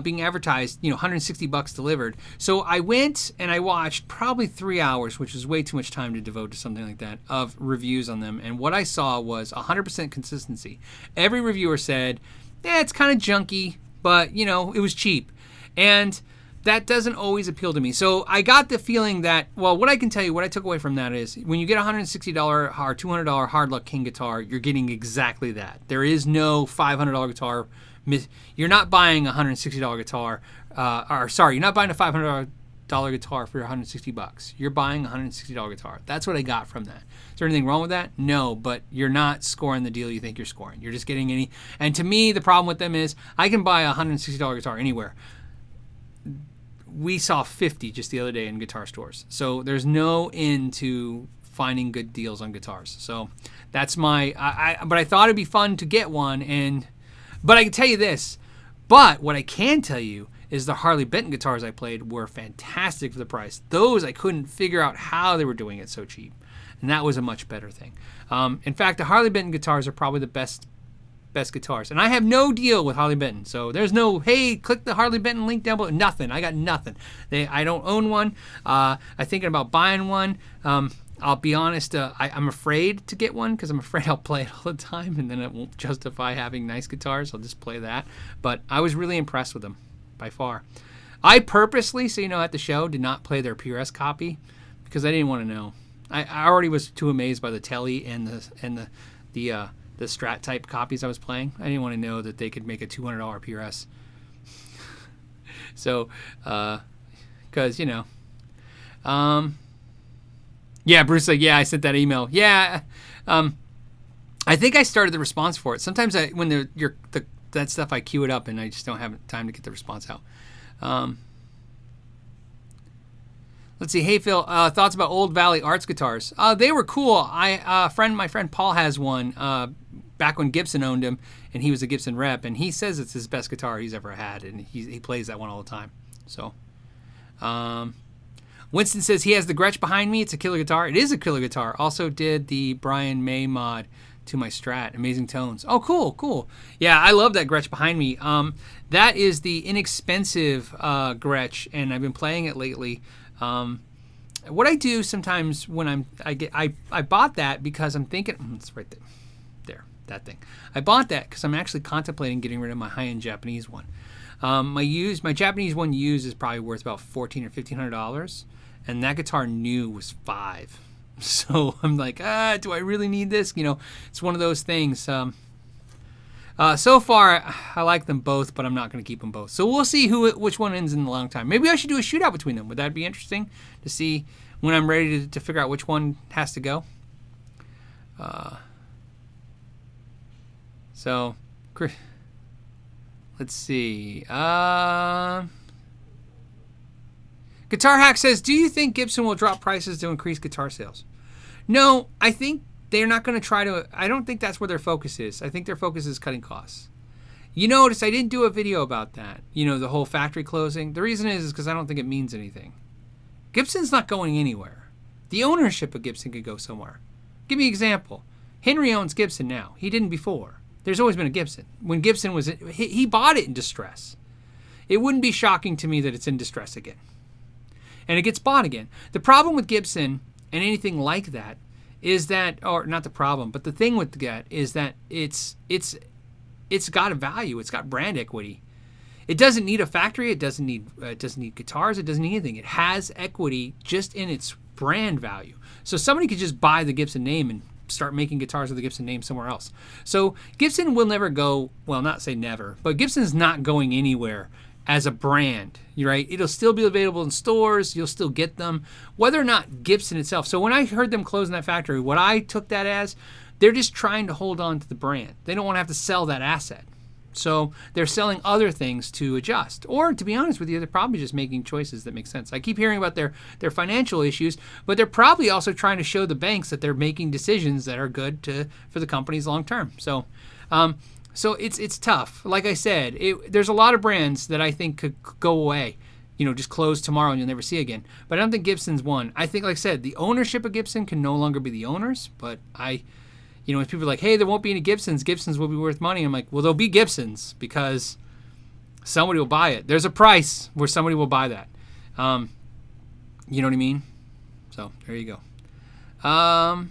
being advertised, $160 delivered. So I went and I watched probably 3 hours, which is way too much time to devote to something like that, of reviews on them. And what I saw was 100% consistency. Every reviewer said, it's kind of junky, but, it was cheap. And that doesn't always appeal to me. So I got the feeling that, what I can tell you, what I took away from that is when you get a $160 or $200 Hard Luck King guitar, you're getting exactly that. There is no $500 guitar. You're not buying a $160 guitar. You're not buying a $500 guitar for $160. You're buying a $160 guitar. That's what I got from that. Is there anything wrong with that? No, but you're not scoring the deal you think you're scoring. You're just getting any. And to me, the problem with them is I can buy a $160 guitar anywhere. We saw 50 just the other day in guitar stores. So there's no end to finding good deals on guitars. So that's my. But I thought it'd be fun to get one, but I can tell you this. But what I can tell you is the Harley Benton guitars I played were fantastic for the price. Those I couldn't figure out how they were doing it so cheap, and that was a much better thing. In fact, the Harley Benton guitars are probably the best guitars, and I have no deal with Harley Benton, so there's no, hey, click the Harley Benton link down below. Nothing. I got nothing. I don't own one. I'm thinking about buying one. I'll be honest, I'm afraid to get one because I'm afraid I'll play it all the time and then it won't justify having nice guitars. I'll just play that. But I was really impressed with them by far. I purposely, so you know, at the show did not play their PRS copy because I didn't want to know. I already was too amazed by the Telly and the Strat type copies I was playing. I didn't want to know that they could make a $200 PRS. So, because, you know. Yeah, Bruce, like, yeah, I sent that email. Yeah, I think I started the response for it. Sometimes when that stuff, I queue it up and I just don't have time to get the response out. Let's see. Hey, Phil, thoughts about Old Valley Arts guitars? They were cool. My friend Paul has one back when Gibson owned him, and he was a Gibson rep, and he says it's his best guitar he's ever had, and he plays that one all the time. So, Winston says he has the Gretsch behind me. It's a killer guitar. It is a killer guitar. Also did the Brian May mod to my Strat. Amazing tones. Oh, cool. Yeah, I love that Gretsch behind me. That is the inexpensive Gretsch, and I've been playing it lately. What I do sometimes when I bought that because I'm thinking, it's right there, that thing. I bought that because I'm actually contemplating getting rid of my high-end Japanese one. My Japanese one used is probably worth about $1,400 or $1,500, and that guitar new was $500. So I'm like, do I really need this? You know, it's one of those things. So far, I like them both, but I'm not going to keep them both. So we'll see which one ends in a long time. Maybe I should do a shootout between them. Would that be interesting to see when I'm ready to figure out which one has to go? So, let's see. Guitar Hack says, do you think Gibson will drop prices to increase guitar sales? No, I think they're not going to try to. I don't think that's where their focus is. I think their focus is cutting costs. You notice I didn't do a video about that. You know, the whole factory closing. The reason is because I don't think it means anything. Gibson's not going anywhere. The ownership of Gibson could go somewhere. Give me an example. Henry owns Gibson now. He didn't before. There's always been a Gibson. When Gibson was, he bought it in distress. It wouldn't be shocking to me that it's in distress again. And it gets bought again. The problem with Gibson and anything like that is that, or not the problem, but the thing with that is that it's got a value. It's got brand equity. It doesn't need a factory. It doesn't need guitars. It doesn't need anything. It has equity just in its brand value. So somebody could just buy the Gibson name and start making guitars with the Gibson name somewhere else. So Gibson will never go, well, not say never, but Gibson's not going anywhere as a brand, right? It'll still be available in stores. You'll still get them, whether or not Gibson itself. So when I heard them closing that factory, what I took that as, they're just trying to hold on to the brand. They don't want to have to sell that asset. So they're selling other things to adjust. Or to be honest with you, they're probably just making choices that make sense. I keep hearing about their financial issues, but they're probably also trying to show the banks that they're making decisions that are good for the companies long term. So it's tough. Like I said, there's a lot of brands that I think could go away, you know, just close tomorrow and you'll never see again. But I don't think Gibson's one. I think, like I said, the ownership of Gibson can no longer be the owners. But you know, when people are like, hey, there won't be any Gibsons. Gibsons will be worth money. I'm like, well, there'll be Gibsons because somebody will buy it. There's a price where somebody will buy that. You know what I mean? So there you go.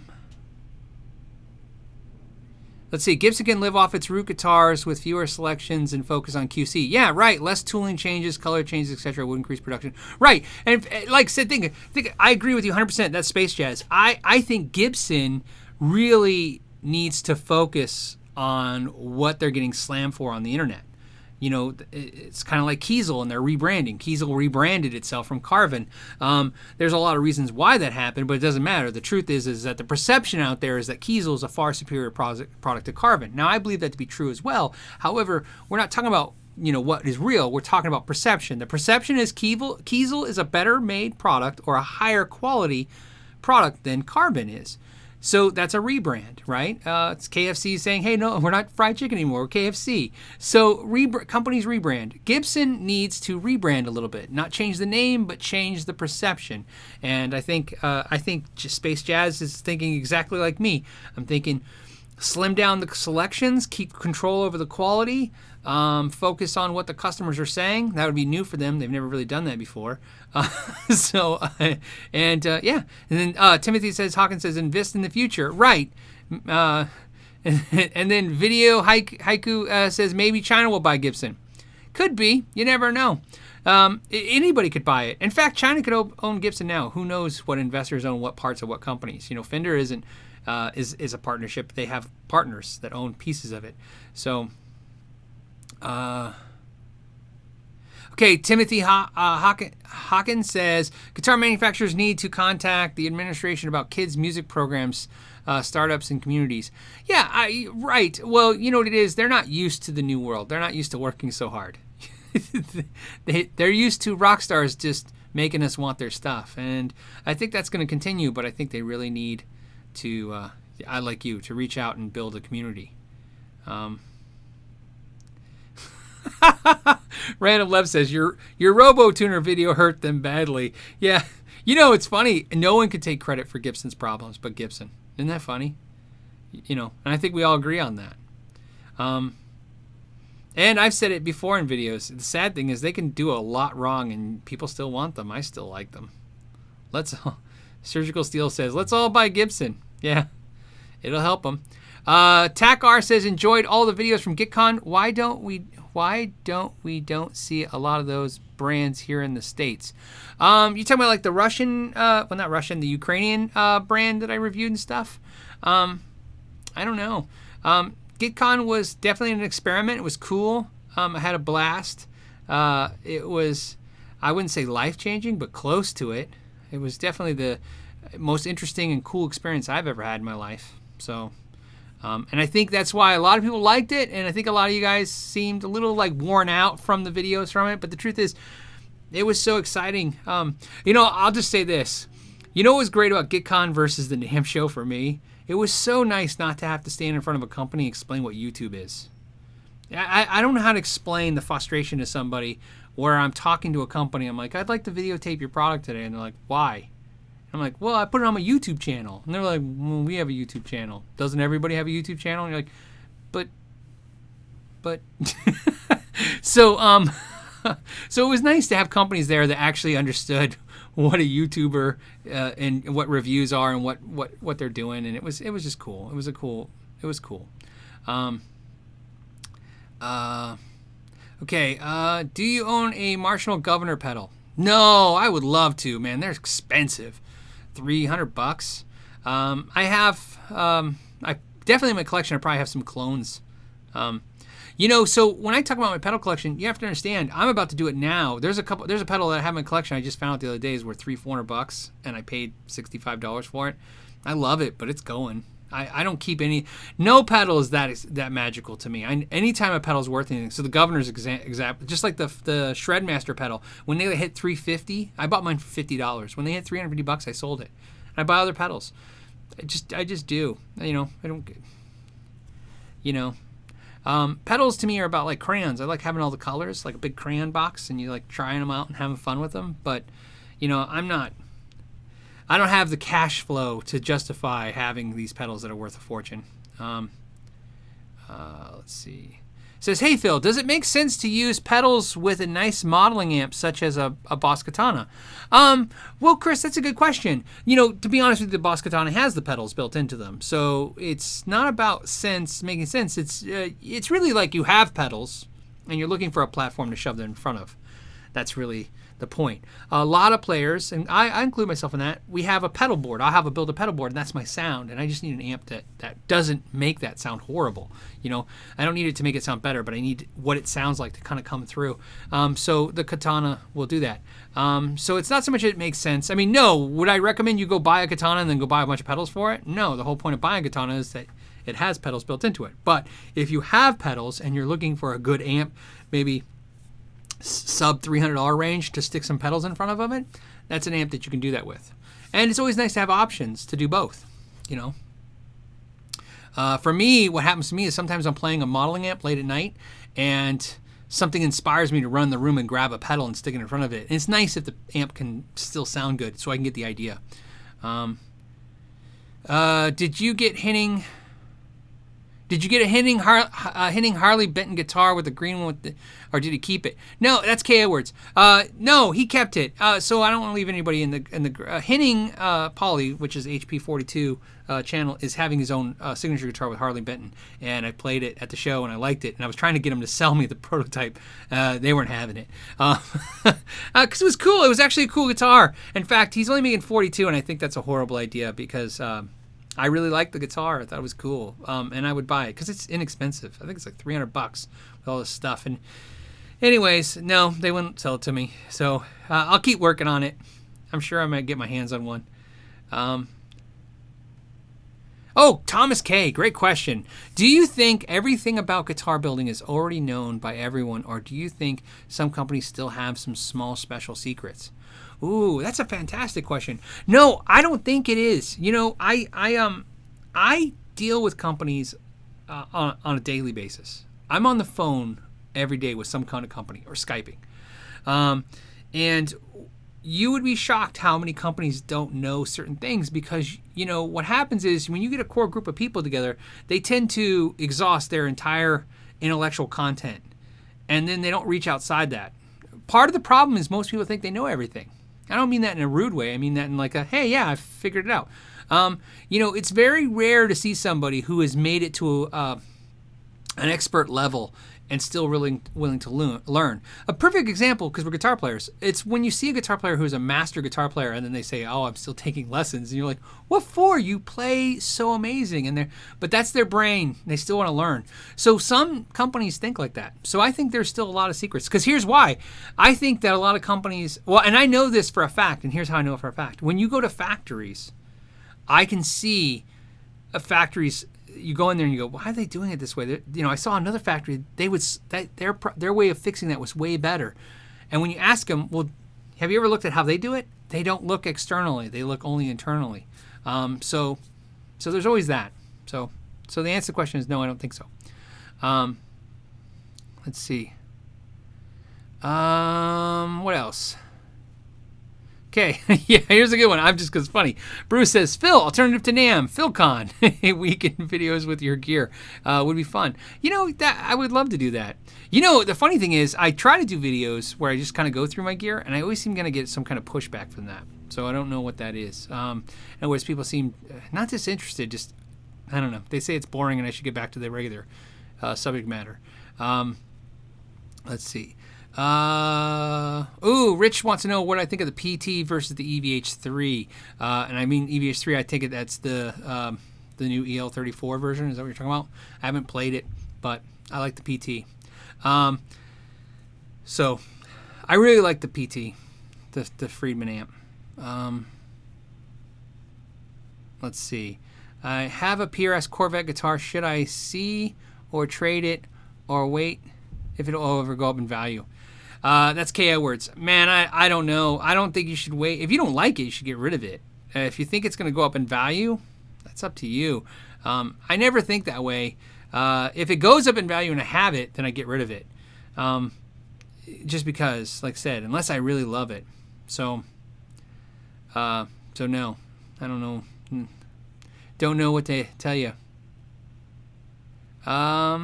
Let's see. Gibson can live off its root guitars with fewer selections and focus on QC. Yeah, right. Less tooling changes, color changes, etc. would increase production. Right. And like I said, think I agree with you 100%. That's space jazz. I think Gibson really needs to focus on what they're getting slammed for on the internet. it's kind of like Kiesel and their rebranding. Kiesel rebranded itself from Carvin. There's a lot of reasons why that happened, but it doesn't matter. The truth is that the perception out there is that Kiesel is a far superior product to Carvin. Now, I believe that to be true as well. However, we're not talking about what is real. We're talking about perception. The perception is Kiesel is a better made product or a higher quality product than Carvin is. So that's a rebrand, right? It's KFC saying, hey, no, we're not fried chicken anymore. We're KFC. So companies rebrand. Gibson needs to rebrand a little bit, not change the name, but change the perception. And I think Space Jazz is thinking exactly like me. I'm thinking slim down the selections, keep control over the quality, focus on what the customers are saying. That would be new for them. They've never really done that before. And then Timothy says, Hawkins says, invest in the future. Right. And then Video Haiku says, maybe China will buy Gibson. Could be. You never know. Anybody could buy it. In fact, China could own Gibson now. Who knows what investors own what parts of what companies. Fender isn't is a partnership. They have partners that own pieces of it. So, okay, Timothy Hawkins says, guitar manufacturers need to contact the administration about kids' music programs, startups, and communities. Yeah, right. Well, you know what it is? They're not used to the new world. They're not used to working so hard. They're used to rock stars just making us want their stuff. And I think that's going to continue, but I think they really need to, like you, to reach out and build a community. Random Love says, your Robo-Tuner video hurt them badly. Yeah, it's funny. No one could take credit for Gibson's problems but Gibson. Isn't that funny? And I think we all agree on that. And I've said it before in videos. The sad thing is they can do a lot wrong and people still want them. I still like them. Surgical Steel says, let's all buy Gibson. Yeah, it'll help them. TACR says, enjoyed all the videos from GitCon. Why don't we see a lot of those brands here in the States? You talking about like the Russian, not Russian, the Ukrainian brand that I reviewed and stuff? I don't know. GitCon was definitely an experiment. It was cool. I had a blast. It was, I wouldn't say life-changing, but close to it. It was definitely the most interesting and cool experience I've ever had in my life. So, and I think that's why a lot of people liked it, and I think a lot of you guys seemed a little like worn out from the videos from it. But the truth is, it was so exciting. I'll just say this. What was great about GitCon versus the NAMM show for me? It was so nice not to have to stand in front of a company and explain what YouTube is. I don't know how to explain the frustration to somebody where I'm talking to a company. I'm like, I'd like to videotape your product today. And they're like, why? And I'm like, well, I put it on my YouTube channel. And they're like, well, we have a YouTube channel. Doesn't everybody have a YouTube channel? And you're like, but. So it was nice to have companies there that actually understood what a YouTuber and what reviews are and what they're doing. And it was just cool. It was cool. Okay, do you own a Marshall Governor pedal? No, I would love to, man. They're expensive. $300. I have, I definitely in my collection, I probably have some clones. So when I talk about my pedal collection, you have to understand, I'm about to do it now. There's a pedal that I have in my collection I just found out the other day is worth $300-400, and I paid $65 for it. I love it, but it's going. I don't keep any. No pedal is that magical to me. Anytime a pedal is worth anything. So the Governor's example, just like the Shredmaster pedal, when they hit $350, I bought mine for $50. When they hit $350, I sold it. And I buy other pedals. I just do. I don't. Pedals to me are about like crayons. I like having all the colors, like a big crayon box, and you like trying them out and having fun with them. But I don't have the cash flow to justify having these pedals that are worth a fortune. Let's see. It says, hey, Phil, does it make sense to use pedals with a nice modeling amp such as a Boss Katana? Well, Chris, that's a good question. To be honest with you, the Boss Katana has the pedals built into them. So it's not about making sense. It's really like you have pedals and you're looking for a platform to shove them in front of. That's really the point. A lot of players, and I include myself in that, we have a pedal board. I'll have a build a pedal board, and that's my sound. And I just need an amp that doesn't make that sound horrible. You know, I don't need it to make it sound better, but I need what it sounds like to kind of come through. So the Katana will do that. So it's not so much it makes sense. I mean, no, would I recommend you go buy a Katana and then go buy a bunch of pedals for it? No, the whole point of buying a Katana is that it has pedals built into it. But if you have pedals and you're looking for a good amp, maybe sub $300 range to stick some pedals in front of it, that's an amp that you can do that with. And it's always nice to have options to do both, you know. For me, what happens to me is sometimes I'm playing a modeling amp late at night and something inspires me to run the room and grab a pedal and stick it in front of it. And it's nice if the amp can still sound good so I can get the idea. Did you get Henning... Did you get a Henning Harley Benton guitar with the green one, or did he keep it? No, that's K.O. words. No, he kept it. So I don't want to leave anybody in the Henning Polly, which is HP42 channel, is having his own signature guitar with Harley Benton, and I played it at the show and I liked it, and I was trying to get him to sell me the prototype. They weren't having it because it was cool. It was actually a cool guitar. In fact, he's only making 42, and I think that's a horrible idea because. I really liked the guitar. I thought it was cool, and I would buy it because it's inexpensive. I think it's like $300 with all this stuff. And anyways, no, they wouldn't sell it to me. So I'll keep working on it. I'm sure I might get my hands on one. Oh, Thomas K, great question. Do you think everything about guitar building is already known by everyone, or do you think some companies still have some small special secrets? Ooh, that's a fantastic question. No, I don't think it is. You know, I deal with companies on a daily basis. I'm on the phone every day with some kind of company or Skyping. And you would be shocked how many companies don't know certain things because, you know, what happens is when you get a core group of people together, they tend to exhaust their entire intellectual content. And then they don't reach outside that. Part of the problem is most people think they know everything. I don't mean that in a rude way. I mean that in like a, hey, yeah, I figured it out. You know, it's very rare to see somebody who has made it to an expert level and still really willing to learn. A perfect example, because we're guitar players, it's when you see a guitar player who's a master guitar player and then they say, oh, I'm still taking lessons. And you're like, what for? You play so amazing. But that's their brain. They still want to learn. So some companies think like that. So I think there's still a lot of secrets. Because here's why. I think that a lot of companies, well, and I know this for a fact, and here's how I know it for a fact. When you go to factories, I can see factories. You go in there and you go, why are they doing it this way? You know, I saw another factory. Their way of fixing that was way better. And when you ask them, well, have you ever looked at how they do it? They don't look externally. They look only internally. So there's always that. So the answer to the question is no, I don't think so. Let's see. What else? Okay, yeah, here's a good one. I'm just because it's funny. Bruce says, Phil, alternative to NAMM, PhilCon, weekend videos with your gear would be fun. You know, that I would love to do that. You know, the funny thing is, I try to do videos where I just kind of go through my gear, and I always seem going to get some kind of pushback from that. So I don't know what that is. In other words, people seem not disinterested, just, I don't know. They say it's boring and I should get back to the regular subject matter. Let's see. Rich wants to know what I think of the PT versus the EVH3. And I mean EVH3, I take it that's the new EL34 version. Is that what you're talking about? I haven't played it, but I like the PT. So I really like the PT, the Friedman amp. Let's see. I have a PRS Corvette guitar. Should I see or trade it or wait if it'll ever go up in value? That's KO words. Man, I don't know. I don't think you should wait. If you don't like it, you should get rid of it. If you think it's going to go up in value, that's up to you. I never think that way. If it goes up in value and I have it, then I get rid of it. Just because, like I said, unless I really love it. So no. I don't know. Don't know what to tell you. I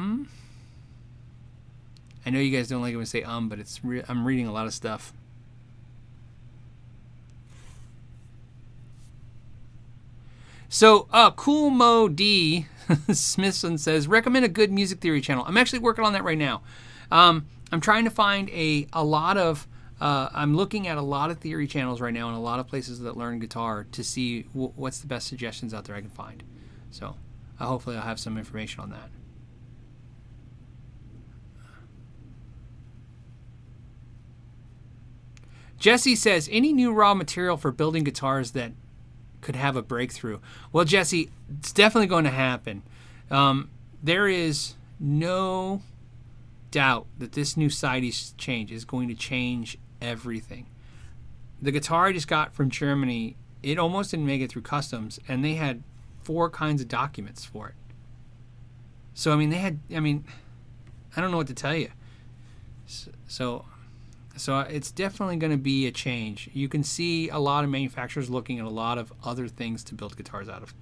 know you guys don't like it when I say but it's I'm reading a lot of stuff. So, Cool Mo D Smithson says, recommend a good music theory channel. I'm actually working on that right now. I'm trying to find a lot of I'm looking at a lot of theory channels right now and a lot of places that learn guitar to see what's the best suggestions out there I can find. So hopefully I'll have some information on that. Jesse says, any new raw material for building guitars that could have a breakthrough? Well, Jesse, it's definitely going to happen. There is no doubt that this new CITES change is going to change everything. The guitar I just got from Germany, it almost didn't make it through customs, and they had 4 kinds of documents for it. So, I mean, I don't know what to tell you. So it's definitely going to be a change. You can see a lot of manufacturers looking at a lot of other things to build guitars out of.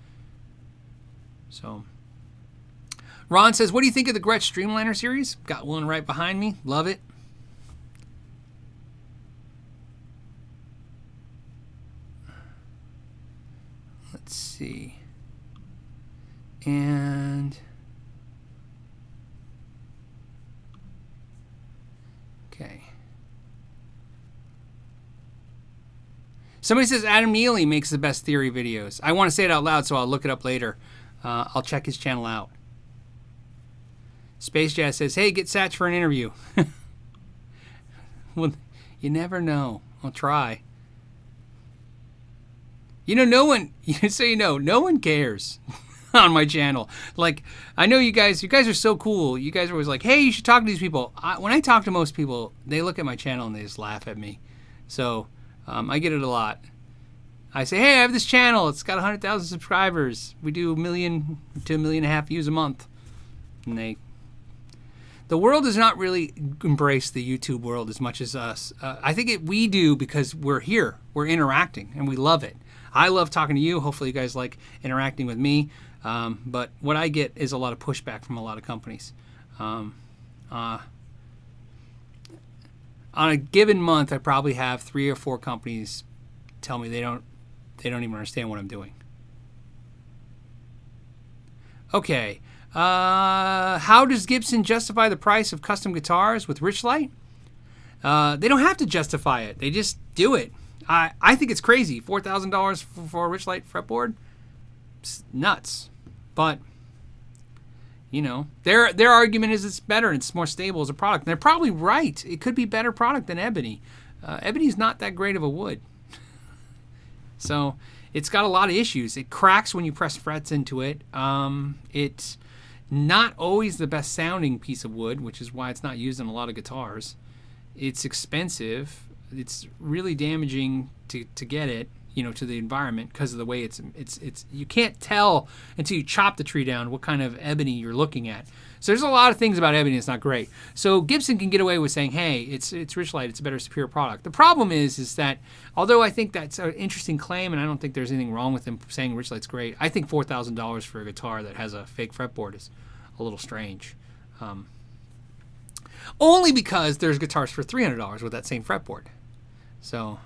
So, Ron says, what do you think of the Gretsch Streamliner series? Got one right behind me. Love it. Let's see. And okay. Somebody says Adam Neely makes the best theory videos. I want to say it out loud, so I'll look it up later. I'll check his channel out. Space Jazz says, hey, get Satch for an interview. Well, you never know. I'll try. You know, no one, so you know, no one cares on my channel. Like, I know you guys are so cool. You guys are always like, hey, you should talk to these people. When I talk to most people, they look at my channel and they just laugh at me. So I get it a lot. I say, hey, I have this channel. It's got 100,000 subscribers. We do 1 million to 1.5 million views a month. And the world does not really embrace the YouTube world as much as us. I think we do because we're here. We're interacting, and we love it. I love talking to you. Hopefully you guys like interacting with me. But what I get is a lot of pushback from a lot of companies. On a given month, I probably have 3 or 4 companies tell me they don't even understand what I'm doing. Okay. How does Gibson justify the price of custom guitars with Richlight? They don't have to justify it. They just do it. I think it's crazy. $4,000 for a Richlight fretboard? It's nuts. But, you know, their argument is it's better and it's more stable as a product. And they're probably right. It could be a better product than Ebony. Ebony's not that great of a wood. So it's got a lot of issues. It cracks when you press frets into it. It's not always the best sounding piece of wood, which is why it's not used in a lot of guitars. It's expensive. It's really damaging to get it, you know, to the environment because of the way it's you can't tell until you chop the tree down what kind of ebony you're looking at. So there's a lot of things about ebony that's not great. So Gibson can get away with saying, hey, it's Richlight, it's a better, superior product. The problem is that although I think that's an interesting claim and I don't think there's anything wrong with him saying Richlight's great, I think $4,000 for a guitar that has a fake fretboard is a little strange. Only because there's guitars for $300 with that same fretboard. So,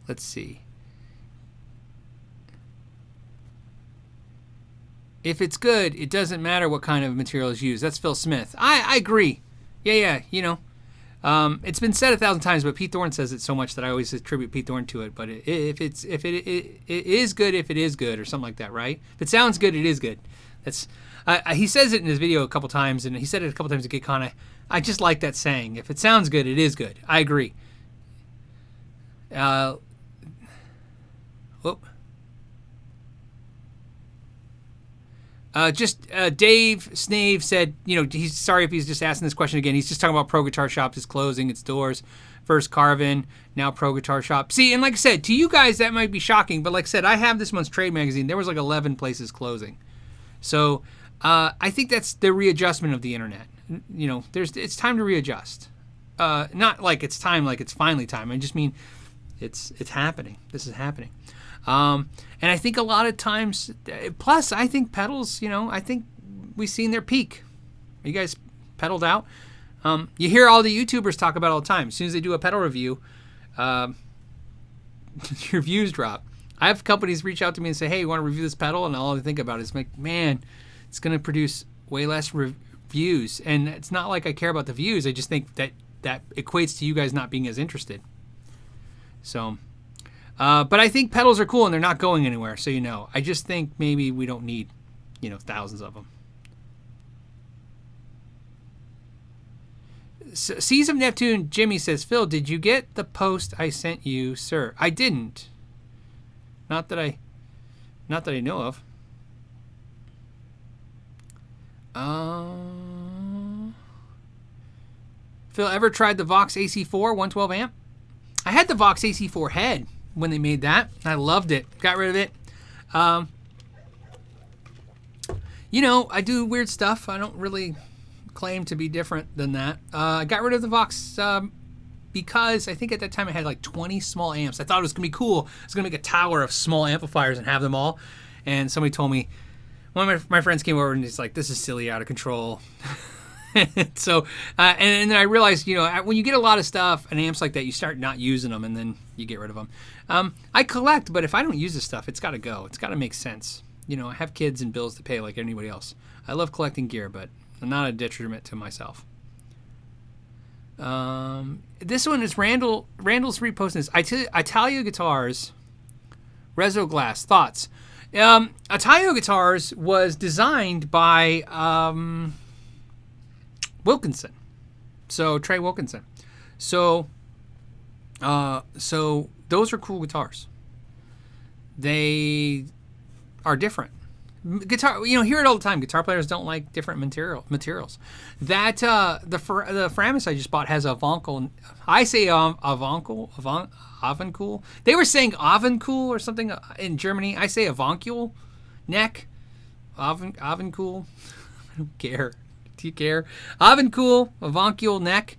let's see. If it's good, it doesn't matter what kind of material is used. That's Phil Smith. I agree. Yeah, you know. It's been said 1,000 times, but Pete Thorne says it so much that I always attribute Pete Thorne to it. But it is good if it is good, or something like that, right? If it sounds good, it is good. That's he says it in his video a couple times, and he said it a couple times at GCong. I just like that saying. If it sounds good, it is good. I agree. Dave Snave said, you know, he's sorry if he's just asking this question again. He's just talking about Pro Guitar Shop is closing its doors. First Carvin, now Pro Guitar Shop. See, and like I said, to you guys that might be shocking, but like I said, I have this month's trade magazine. There was like 11 places closing. So I think that's the readjustment of the internet. You know, it's time to readjust. Not like it's time, like it's finally time. I just mean it's happening. This is happening. And I think a lot of times, plus I think pedals, you know, I think we've seen their peak. You guys pedaled out. You hear all the YouTubers talk about it all the time. As soon as they do a pedal review, your views drop. I have companies reach out to me and say, hey, you want to review this pedal? And all I think about is like, man, it's going to produce way less views, and it's not like I care about the views. I just think that equates to you guys not being as interested. So, but I think pedals are cool and they're not going anywhere. So I just think maybe we don't need thousands of them. So, Seas of Neptune Jimmy says, Phil, did you get the post I sent you, sir? I didn't. Not that I know of. Phil, ever tried the Vox AC4 112 amp? I had the Vox AC4 head when they made that. I loved it. Got rid of it. I do weird stuff. I don't really claim to be different than that. I got rid of the Vox because I think at that time I had like 20 small amps. I thought it was going to be cool. I was going to make a tower of small amplifiers and have them all. And somebody told me, one of my friends came over and he's like, this is silly, out of control. So, and then I realized, when you get a lot of stuff and amps like that, you start not using them and then you get rid of them. I collect, but if I don't use this stuff, it's got to go. It's got to make sense. I have kids and bills to pay like anybody else. I love collecting gear, but I'm not a detriment to myself. This one is Randall's reposting this. Addario Guitars, Reso Glass, thoughts. Addario Guitars was designed by Wilkinson. So Trey Wilkinson. So those are cool guitars. They are different. Guitar, hear it all the time. Guitar players don't like different materials. That the Framus I just bought has a Vonkel. I say Avoncool. They were saying Avoncool or something in Germany. I say Avoncool neck. Avoncool. I don't care. Do you care? Avoncool, Avoncool neck,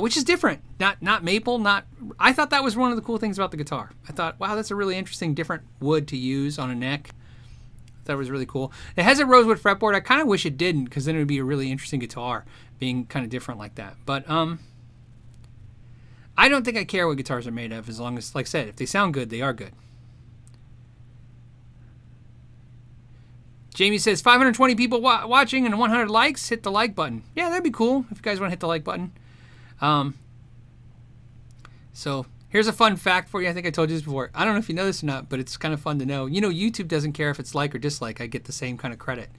which is different. Not maple. I thought that was one of the cool things about the guitar. I thought, wow, that's a really interesting, different wood to use on a neck. That was really cool. It has a rosewood fretboard. I kind of wish it didn't, because then it would be a really interesting guitar, being kind of different like that. But I don't think I care what guitars are made of, as long as, like I said, if they sound good, they are good. Jamie says 520 people watching and 100 likes. Hit the like button. Yeah, that'd be cool if you guys want to hit the like button. So here's a fun fact for you. I think I told you this before. I don't know if you know this or not, but it's kind of fun to know. YouTube doesn't care if it's like or dislike. I get the same kind of credit.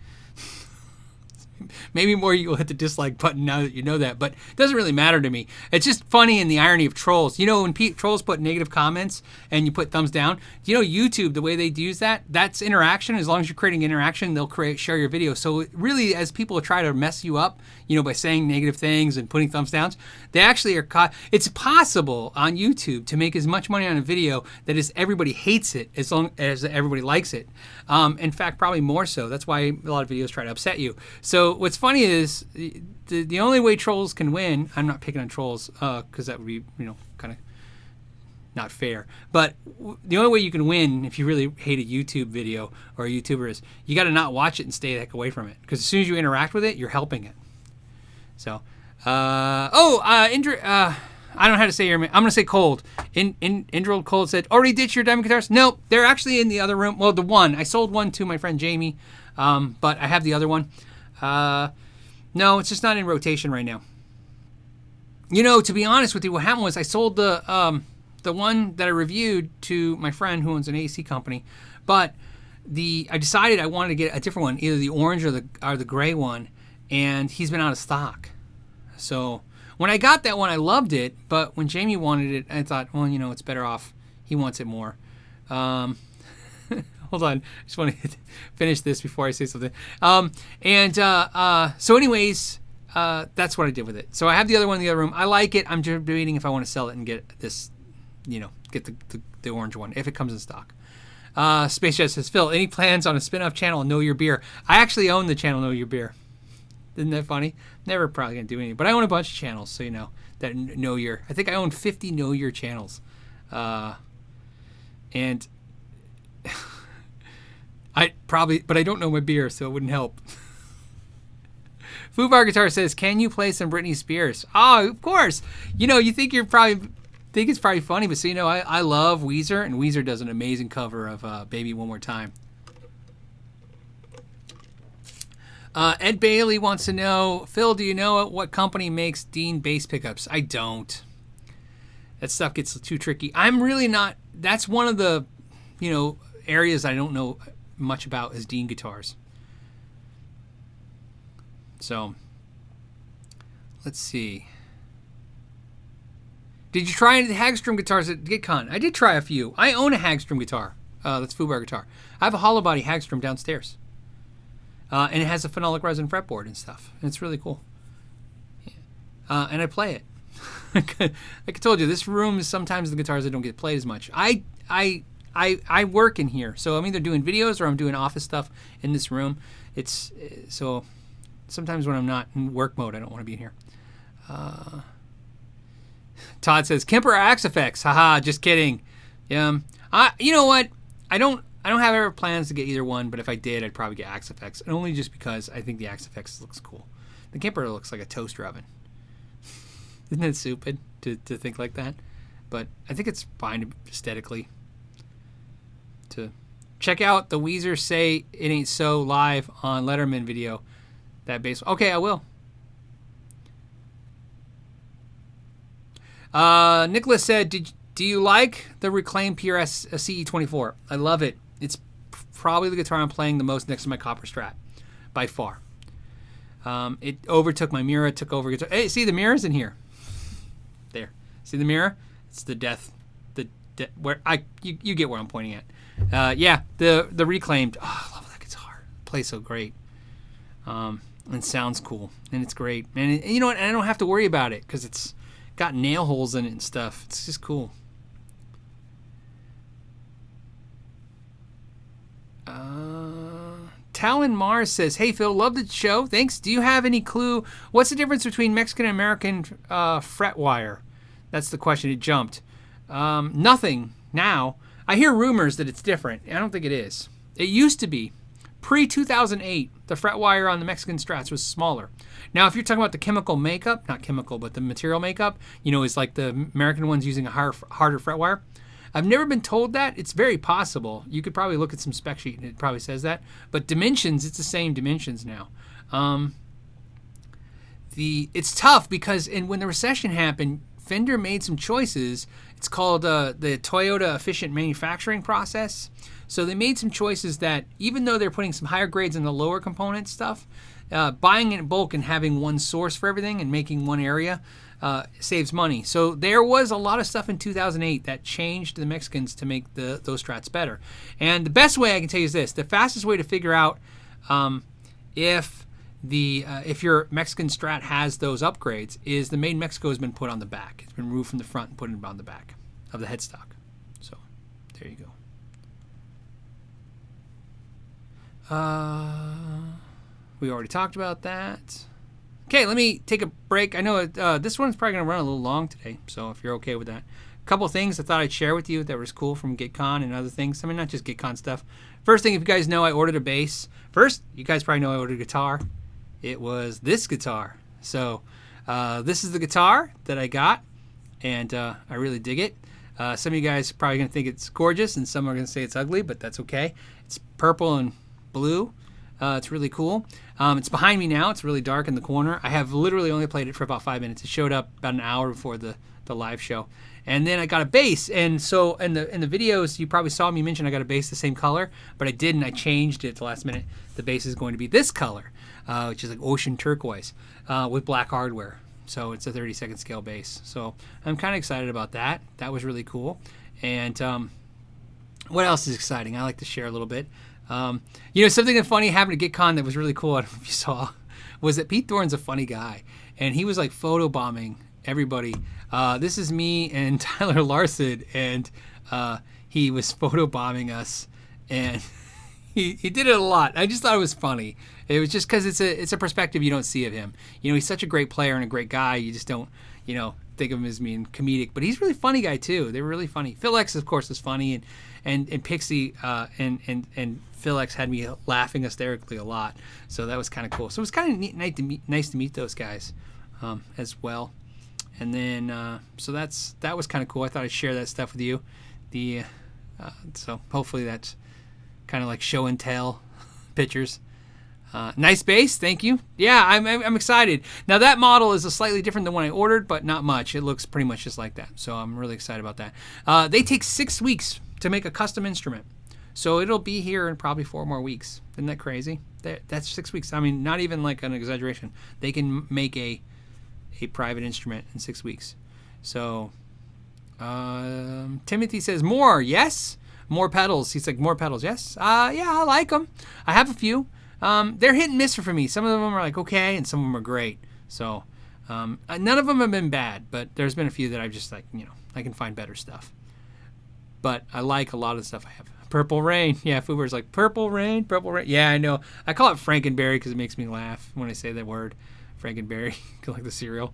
Maybe more you will hit the dislike button now that you know that, but it doesn't really matter to me. It's just funny in the irony of trolls. When trolls put negative comments and you put thumbs down, YouTube, the way they use that's interaction. As long as you're creating interaction, they'll share your video. So really, as people try to mess you up, by saying negative things and putting thumbs downs, they actually are caught. It's possible on YouTube to make as much money on a video that is everybody hates it as long as everybody likes it. In fact, probably more so. That's why a lot of videos try to upset you. So what's funny is the only way trolls can win, I'm not picking on trolls because that would be, kind of not fair. But the only way you can win if you really hate a YouTube video or a YouTuber is you got to not watch it and stay the heck away from it. Because as soon as you interact with it, you're helping it. So, I don't know how to say your name. I'm going to say Cold. Indril Cold said, already ditched your diamond guitars? Nope, they're actually in the other room. Well, the one. I sold one to my friend Jamie, but I have the other one. No, it's just not in rotation right now. To be honest with you, what happened was I sold the one that I reviewed to my friend who owns an AC company, but I decided I wanted to get a different one, either the orange or the gray one, and he's been out of stock. So when I got that one, I loved it, but when Jamie wanted it, I thought, well, it's better off. He wants it more. Hold on. I just want to finish this before I say something. So anyways, that's what I did with it. So I have the other one in the other room. I like it. I'm debating if I want to sell it and get this, get the orange one, if it comes in stock. Space Jet says, Phil, any plans on a spin-off channel, Know Your Beer? I actually own the channel Know Your Beer. Isn't that funny? Never probably going to do anything. But I own a bunch of channels, so that Know Your. I think I own 50 Know Your channels. And but I don't know my beer, so it wouldn't help. Foobar Guitar says, can you play some Britney Spears? Oh, of course. You think it's probably funny, but I love Weezer, and Weezer does an amazing cover of Baby One More Time. Ed Bailey wants to know, Phil, do you know what company makes Dean bass pickups? I don't. That stuff gets too tricky. I'm really not. That's one of the, areas I don't know much about is Dean guitars. So, let's see. Did you try any of the Hagstrom guitars at GitCon? I did try a few. I own a Hagstrom guitar. That's Fubar guitar. I have a hollow body Hagstrom downstairs. And it has a phenolic resin fretboard and stuff. And it's really cool. Yeah. And I play it. Like I told you, this room is sometimes the guitars that don't get played as much. I work in here, so I'm either doing videos or I'm doing office stuff in this room. It's so sometimes when I'm not in work mode, I don't want to be in here. Todd says Kemper Axe Effects. Haha, just kidding. Yeah. You know what? I don't have ever plans to get either one, but if I did, I'd probably get Axe Effects, and only just because I think the Axe Effects looks cool. The Kemper looks like a toaster oven. Isn't it stupid to think like that? But I think it's fine aesthetically. To check out the Weezer Say It Ain't So live on Letterman video. That bass. Okay, I will. Nicholas said, do you like the Reclaim PRS CE24? I love it. It's probably the guitar I'm playing the most next to my copper Strat, by far. It overtook my Mira, took over guitar. Hey, see the mirror's in here. There. See the mirror? It's the death. Where you get where I'm pointing at. Yeah, the Reclaimed. Oh, I love that guitar. It plays so great. And sounds cool. And it's great. And you know what? And I don't have to worry about it because it's got nail holes in it and stuff. It's just cool. Talon Mars says, hey Phil, love the show. Thanks. Do you have any clue what's the difference between Mexican and American fret wire? That's the question. It jumped. Nothing now. I hear rumors that it's different. I don't think it is. It used to be. Pre-2008, the fret wire on the Mexican Strats was smaller. Now, if you're talking about the chemical makeup, not chemical, but the material makeup, it's like the American ones using a harder fret wire. I've never been told that. It's very possible. You could probably look at some spec sheet and it probably says that. But dimensions, it's the same dimensions now. It's tough because when the recession happened, Fender made some choices. It's called the Toyota Efficient Manufacturing Process. So they made some choices that even though they're putting some higher grades in the lower component stuff, buying it in bulk and having one source for everything and making one area saves money. So there was a lot of stuff in 2008 that changed the Mexicans to make those Strats better. And the best way I can tell you is this. The fastest way to figure out if your Mexican Strat has those upgrades is the Made in Mexico has been put on the back. It's been removed from the front and put on the back of the headstock. So there you go. We already talked about that. Okay, let me take a break. I know this one's probably going to run a little long today, so if you're okay with that. A couple things I thought I'd share with you that was cool from GitCon and other things. I mean, not just GitCon stuff. First thing, if you guys know, I ordered a bass. First, you guys probably know I ordered a guitar. It was this guitar. So this is the guitar that I got, and I really dig it. Some of you guys are probably going to think it's gorgeous, and some are going to say it's ugly, but that's okay. It's purple and blue. It's really cool. It's behind me now. It's really dark in the corner. I have literally only played it for about 5 minutes. It showed up about an hour before the live show. And then I got a bass. And so in the videos, you probably saw me mention I got a bass the same color, but I didn't. I changed it at the last minute. The bass is going to be this color, which is like ocean turquoise with black hardware. So it's a 32nd scale bass. So I'm kind of excited about that. That was really cool. And what else is exciting? I like to share a little bit. Something funny happened to GitCon that was really cool. I don't know if you saw, was that Pete Thorne's a funny guy, and he was like photobombing everybody. This is me and Tyler Larson, and he was photobombing us, and he did it a lot. I just thought it was funny. It was just because it's a perspective you don't see of him. He's such a great player and a great guy. You just don't think of him as being comedic, but he's a really funny guy too. They were really funny. Phil X, of course, was funny, and Pixie and Phil X had me laughing hysterically a lot. So that was kind of cool. So it was kind of nice to meet those guys as well. And then so that was kind of cool. I thought I'd share that stuff with you. So hopefully that's kind of like show and tell pictures. Nice bass, thank you. Yeah, I'm excited. Now that model is slightly different than one I ordered, but not much. It looks pretty much just like that, so I'm really excited about that. They take 6 weeks to make a custom instrument, so it'll be here in probably 4 more weeks. Isn't that crazy? That's 6 weeks. I mean, not even like an exaggeration. They can make a private instrument in 6 weeks. So Timothy says more. Yes, more pedals. He's like, more pedals. Yes. Yeah, I like them. I have a few. They're hit and miss for me. Some of them are like okay, and some of them are great. So none of them have been bad, but there's been a few that I've just like, I can find better stuff. But I like a lot of the stuff I have. Purple Rain. Yeah, Fuber's like, Purple Rain, Purple Rain. Yeah, I know. I call it Frankenberry because it makes me laugh when I say that word. Frankenberry, like the cereal.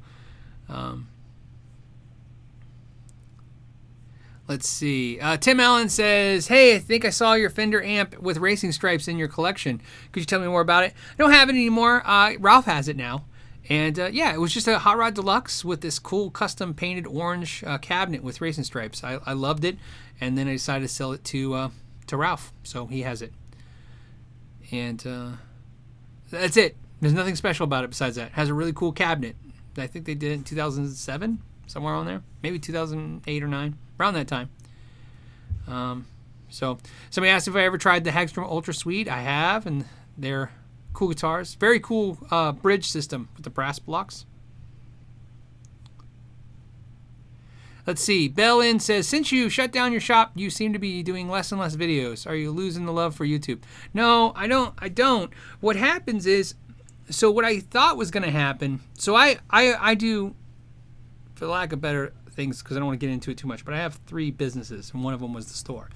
Let's see. Tim Allen says, hey, I think I saw your Fender amp with racing stripes in your collection. Could you tell me more about it? I don't have it anymore. Ralph has it now. And yeah, it was just a Hot Rod Deluxe with this cool custom painted orange cabinet with racing stripes. I loved it. And then I decided to sell it to Ralph. So he has it. And that's it. There's nothing special about it besides that. It has a really cool cabinet. I think they did it in 2007, somewhere on there. Maybe 2008 or 9, around that time. So somebody asked if I ever tried the Hagstrom Ultra Suite. I have, and they're cool guitars. Very cool bridge system with the brass blocks. Let's see. Bell In says, since you shut down your shop, you seem to be doing less and less videos. Are you losing the love for YouTube? No, I don't. What happens is, so what I thought was going to happen, so I do, for lack of better things, because I don't want to get into it too much, but I have 3 businesses, and one of them was the store.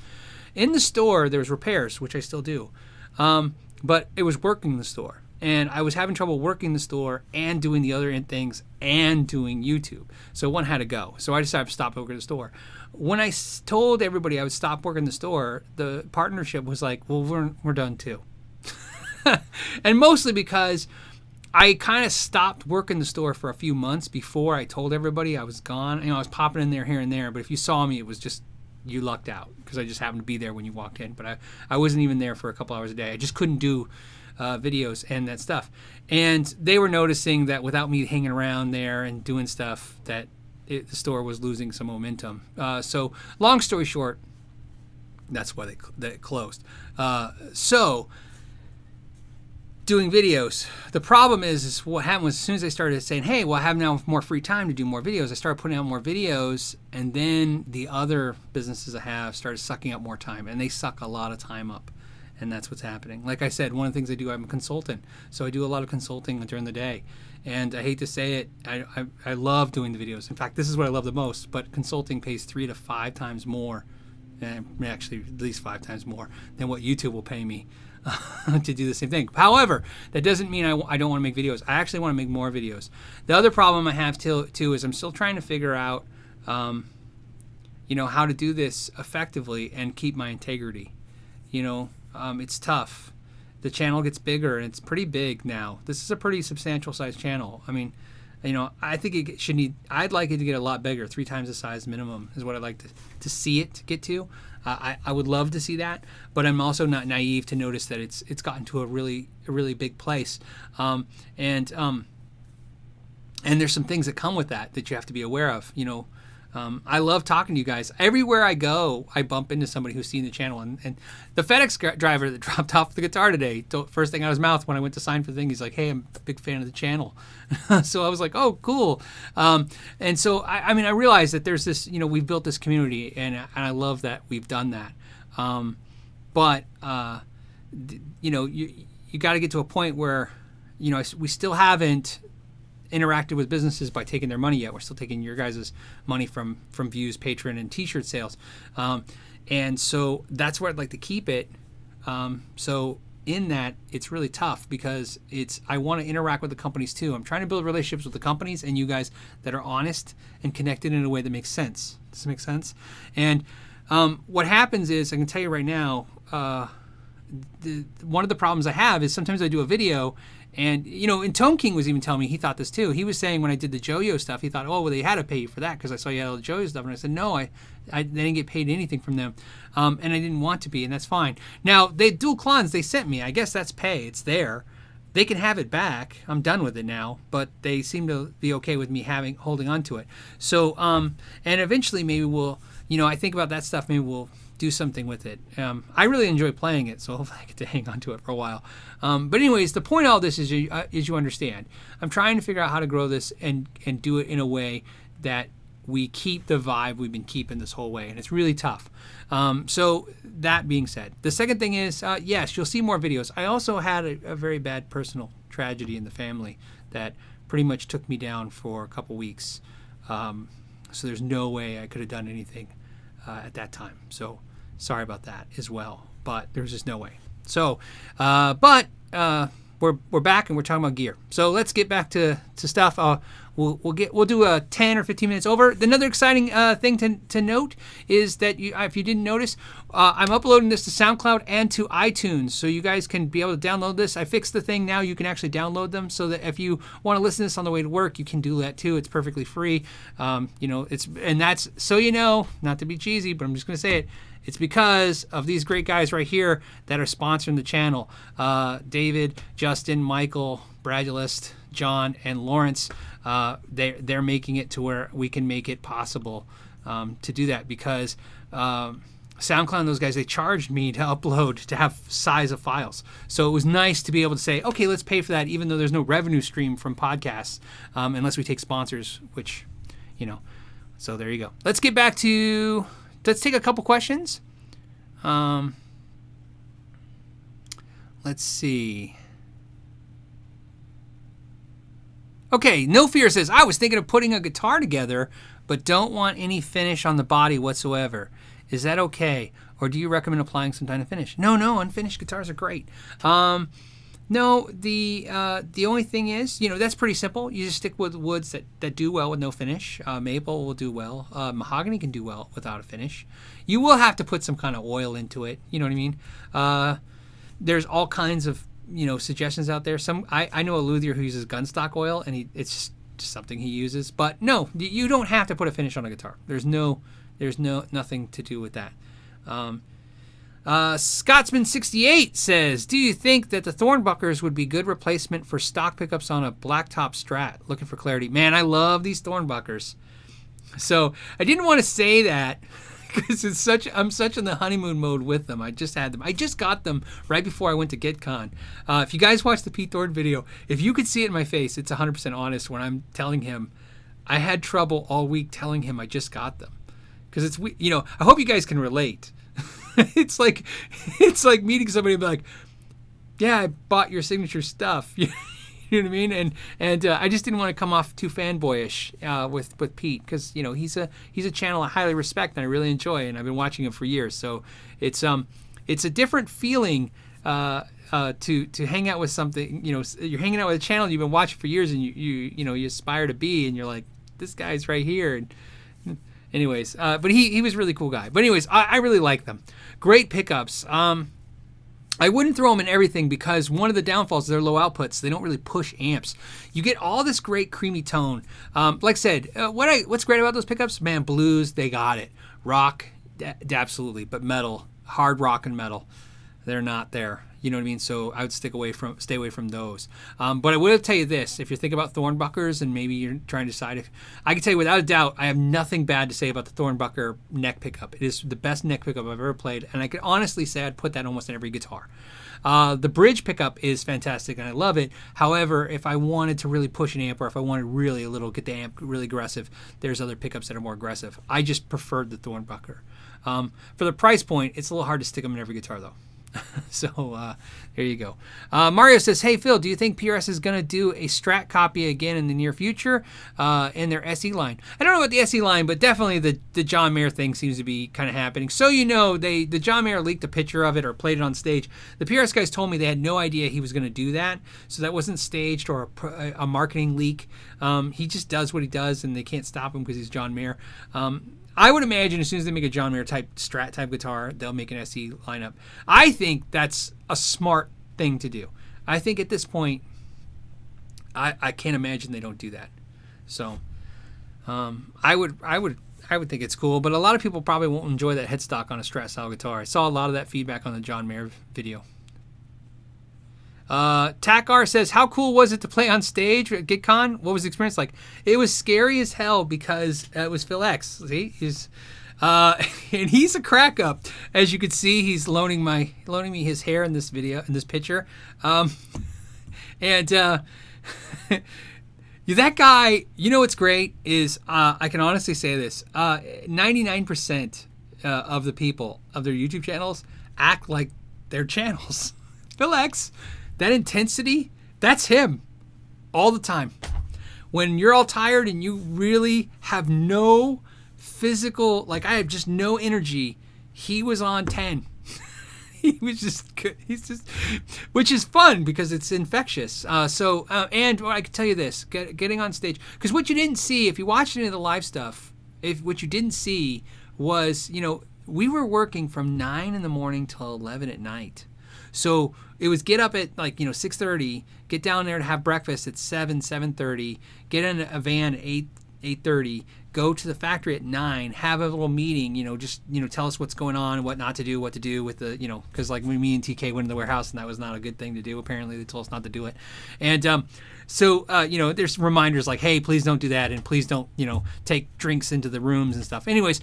In the store, there was repairs, which I still do, but it was working the store. And I was having trouble working the store and doing the other things and doing YouTube. So one had to go. So I decided to stop working the store. When I told everybody I would stop working the store, the partnership was like, well, we're done too. And mostly because I kind of stopped working the store for a few months before I told everybody I was gone. I was popping in there here and there, but if you saw me, it was just, you lucked out because I just happened to be there when you walked in. But I wasn't even there for a couple hours a day. I just couldn't do videos and that stuff. And they were noticing that without me hanging around there and doing stuff, that the store was losing some momentum. So long story short, that's why they closed. So doing videos. The problem is what happened was as soon as I started saying, hey, well, I have now more free time to do more videos, I started putting out more videos, and then the other businesses I have started sucking up more time, and they suck a lot of time up. And that's what's happening. Like I said, one of the things I do, I'm a consultant. So I do a lot of consulting during the day. And I hate to say it, I love doing the videos. In fact, this is what I love the most. But consulting pays 3 to 5 times more, and actually at least 5 times more, than what YouTube will pay me to do the same thing. However, that doesn't mean I don't want to make videos. I actually want to make more videos. The other problem I have too is I'm still trying to figure out how to do this effectively and keep my integrity. It's tough. The channel gets bigger, and it's pretty big now. This is a pretty substantial size channel. I mean, I think I'd like it to get a lot bigger, 3 times the size minimum is what I'd like to see it get to. I would love to see that, but I'm also not naive to notice that it's gotten to a really big place. And there's some things that come with that you have to be aware of. I love talking to you guys. Everywhere I go, I bump into somebody who's seen the channel. And the FedEx driver that dropped off the guitar today, first thing out of his mouth when I went to sign for the thing, he's like, hey, I'm a big fan of the channel. So I was like, oh, cool. And so, I realized that there's this, we've built this community, and I love that we've done that. But you got to get to a point where, we still haven't interacted with businesses by taking their money yet. We're still taking your guys' money from views, Patreon, and T-shirt sales, and so that's where I'd like to keep it. So in that, it's really tough because I want to interact with the companies too. I'm trying to build relationships with the companies and you guys that are honest and connected in a way that makes sense. Does it make sense? And what happens is, I can tell you right now, one of the problems I have is sometimes I do a video. And, and Tone King was even telling me, he thought this too. He was saying when I did the Joyo stuff, he thought, oh, well, they had to pay you for that because I saw you had all the Joyo stuff. And I said, no, they didn't get paid anything from them. And I didn't want to be, and that's fine. Now, they dual clones they sent me. I guess that's pay. It's there. They can have it back. I'm done with it now, but they seem to be okay with me holding on to it. So, and eventually maybe we'll, I think about that stuff. Maybe we'll do something with it. I really enjoy playing it, so hopefully I get to hang on to it for a while. But anyways, the point of all this is you understand. I'm trying to figure out how to grow this and do it in a way that we keep the vibe we've been keeping this whole way, and it's really tough. So that being said, the second thing is, yes, you'll see more videos. I also had a very bad personal tragedy in the family that pretty much took me down for a couple weeks. So there's no way I could have done anything at that time. So sorry about that as well, but there's just no way. So, but we're back and we're talking about gear. So let's get back to stuff. We'll do a 10 or 15 minutes over. Another exciting thing to note is that if you didn't notice, I'm uploading this to SoundCloud and to iTunes, so you guys can be able to download this. I fixed the thing now; you can actually download them, so that if you want to listen to this on the way to work, you can do that too. It's perfectly free. That's so not to be cheesy, but I'm just going to say it. It's because of these great guys right here that are sponsoring the channel. David, Justin, Michael, Bradulist, John, and Lawrence. They're making it to where we can make it possible to do that, because SoundCloud and those guys, they charged me to upload, to have size of files. So it was nice to be able to say, okay, let's pay for that, even though there's no revenue stream from podcasts, unless we take sponsors, which, so there you go. Let's take a couple questions. Let's see. Okay, No Fear says, I was thinking of putting a guitar together, but don't want any finish on the body whatsoever. Is that okay? Or do you recommend applying some kind of finish? No, unfinished guitars are great. No, the only thing is, that's pretty simple. You just stick with woods that do well with no finish. Maple will do well. Mahogany can do well without a finish. You will have to put some kind of oil into it. You know what I mean? There's all kinds of suggestions out there. I know a luthier who uses gunstock oil, and it's just something he uses. But no, you don't have to put a finish on a guitar. There's nothing to do with that. Scotsman68 says, do you think that the Thornbuckers would be good replacement for stock pickups on a blacktop Strat? Looking for clarity. Man, I love these Thornbuckers. So I didn't want to say that because I'm such in the honeymoon mode with them. I just had them. I just got them right before I went to GitCon. If you guys watch the Pete Thorne video, if you could see it in my face, it's 100% honest when I'm telling him I had trouble all week telling him I just got them. Because it's, I hope you guys can relate. It's like meeting somebody and be like, yeah, I bought your signature stuff. You know what I mean? And I just didn't want to come off too fanboyish with Pete, because he's a channel I highly respect and I really enjoy, and I've been watching him for years. So it's a different feeling to hang out with something. You're hanging out with a channel you've been watching for years, and you aspire to be, and you're like, this guy's right here. And anyways, but he was a really cool guy. But anyways, I really like them. Great pickups. I wouldn't throw them in everything, because one of the downfalls is they're low outputs. They don't really push amps. You get all this great creamy tone. Like I said, what's great about those pickups? Man, blues, they got it. Rock, absolutely. But metal, hard rock and metal, they're not there. You know what I mean? So I would stay away from those. But I will tell you this: if you're thinking about Thornbuckers and maybe you're trying to decide, if I can tell you without a doubt, I have nothing bad to say about the Thornbucker neck pickup. It is the best neck pickup I've ever played, and I could honestly say I'd put that almost in every guitar. The bridge pickup is fantastic, and I love it. However, if I wanted to really push an amp, or if I wanted really get the amp really aggressive, there's other pickups that are more aggressive. I just preferred the Thornbucker. For the price point, it's a little hard to stick them in every guitar, though. So there you go. Mario says, hey Phil, do you think PRS is going to do a Strat copy again in the near future in their SE line? I don't know about the SE line, but definitely the John Mayer thing seems to be kind of happening. So the John Mayer leaked a picture of it or played it on stage. The PRS guys told me they had no idea he was going to do that, so that wasn't staged or a marketing leak. He just does what he does, and they can't stop him because he's John Mayer. I would imagine as soon as they make a John Mayer type Strat type guitar, they'll make an SE lineup. I think that's a smart thing to do. I think at this point, I can't imagine they don't do that. So I would think it's cool, but a lot of people probably won't enjoy that headstock on a Strat style guitar. I saw a lot of that feedback on the John Mayer video. Takar says, how cool was it to play on stage at GitCon? What was the experience like? It was scary as hell because it was Phil X. See, and he's a crack up. As you can see, he's loaning me his hair in this video, in this picture. That guy, you know what's great is, I can honestly say this, 99% of the people of their YouTube channels act like their channels. Phil X, that intensity, that's him all the time. When you're all tired and you really have no physical, like I have just no energy, he was on 10. He was just good. He's just, which is fun because it's infectious. And I can tell you this, getting on stage, because what you didn't see, if you watched any of the live stuff, what you didn't see was, we were working from 9 in the morning till 11 at night. So it was get up at 6:30, get down there to have breakfast at 7:30, get in a van at 8:30, go to the factory at 9, have a little meeting, just tell us what's going on and what not to do, what to do with the, because like when me and TK went in the warehouse and that was not a good thing to do. Apparently they told us not to do it. And there's reminders like, hey, please don't do that, and please don't, take drinks into the rooms and stuff. Anyways,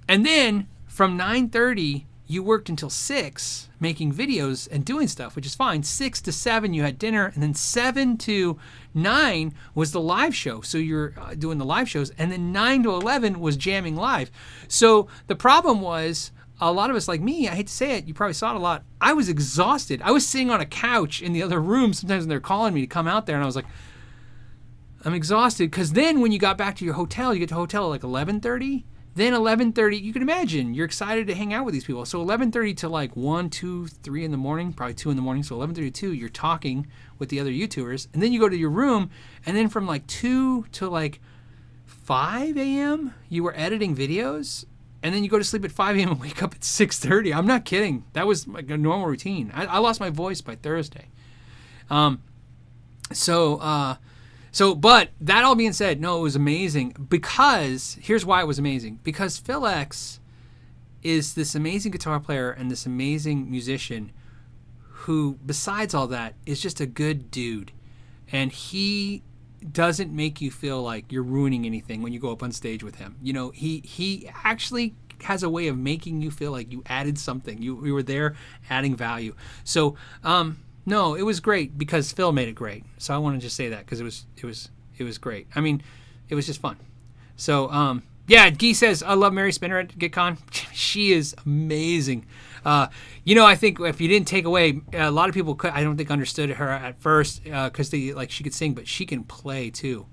and then from 9:30 you worked until 6 making videos and doing stuff, which is fine. 6 to 7 you had dinner, and then 7 to 9 was the live show. So you're doing the live shows, and then 9 to 11 was jamming live. So the problem was, a lot of us, like me, I hate to say it, you probably saw it a lot, I was exhausted. I was sitting on a couch in the other room sometimes when they're calling me to come out there, and I was like, I'm exhausted. Because then when you got back to your hotel, you get to hotel at like 11:30. Then 11:30, you can imagine, you're excited to hang out with these people. So 11:30 to like 1, 2, 3 in the morning, probably 2 in the morning. So 11:30 to 2, you're talking with the other YouTubers. And then you go to your room, and then from like 2 to like 5 a.m., you were editing videos. And then you go to sleep at 5 a.m. and wake up at 6:30. I'm not kidding. That was like a normal routine. I lost my voice by Thursday. But that all being said, no, it was amazing because, here's why it was amazing. Because Phil X is this amazing guitar player and this amazing musician who, besides all that, is just a good dude. And he doesn't make you feel like you're ruining anything when you go up on stage with him. He actually has a way of making you feel like you added something. You were there adding value. So, no, it was great because Phil made it great. So I want to just say that because it was great. I mean, it was just fun. So Guy says, I love Mary Spinner at GitCon. She is amazing. I think if you didn't take away, a lot of people I don't think understood her at first because she could sing, but she can play too.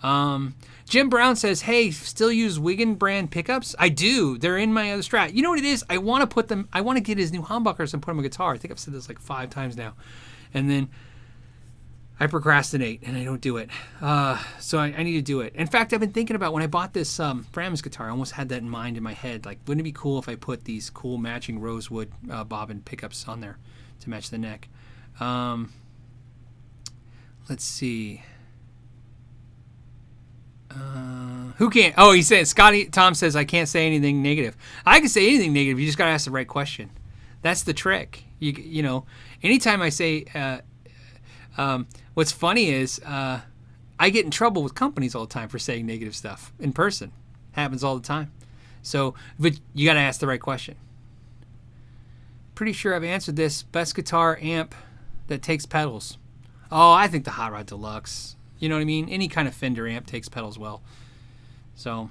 Jim Brown says, hey, still use Wigan brand pickups? I do. They're in my other Strat. You know what it is? I want to get his new humbuckers and put them on guitar. I think I've said this like 5 times now. And then I procrastinate and I don't do it. So I need to do it. In fact, I've been thinking about when I bought this Framus guitar, I almost had that in mind in my head. Like, wouldn't it be cool if I put these cool matching rosewood bobbin pickups on there to match the neck? Let's see. Who can't? Oh, he said, Tom says, I can't say anything negative. I can say anything negative. You just got to ask the right question. That's the trick. Anytime I say, what's funny is, I get in trouble with companies all the time for saying negative stuff in person. Happens all the time. So, but you got to ask the right question. Pretty sure I've answered this. Best guitar amp that takes pedals. Oh, I think the Hot Rod Deluxe. You know what I mean? Any kind of Fender amp takes pedals well. So,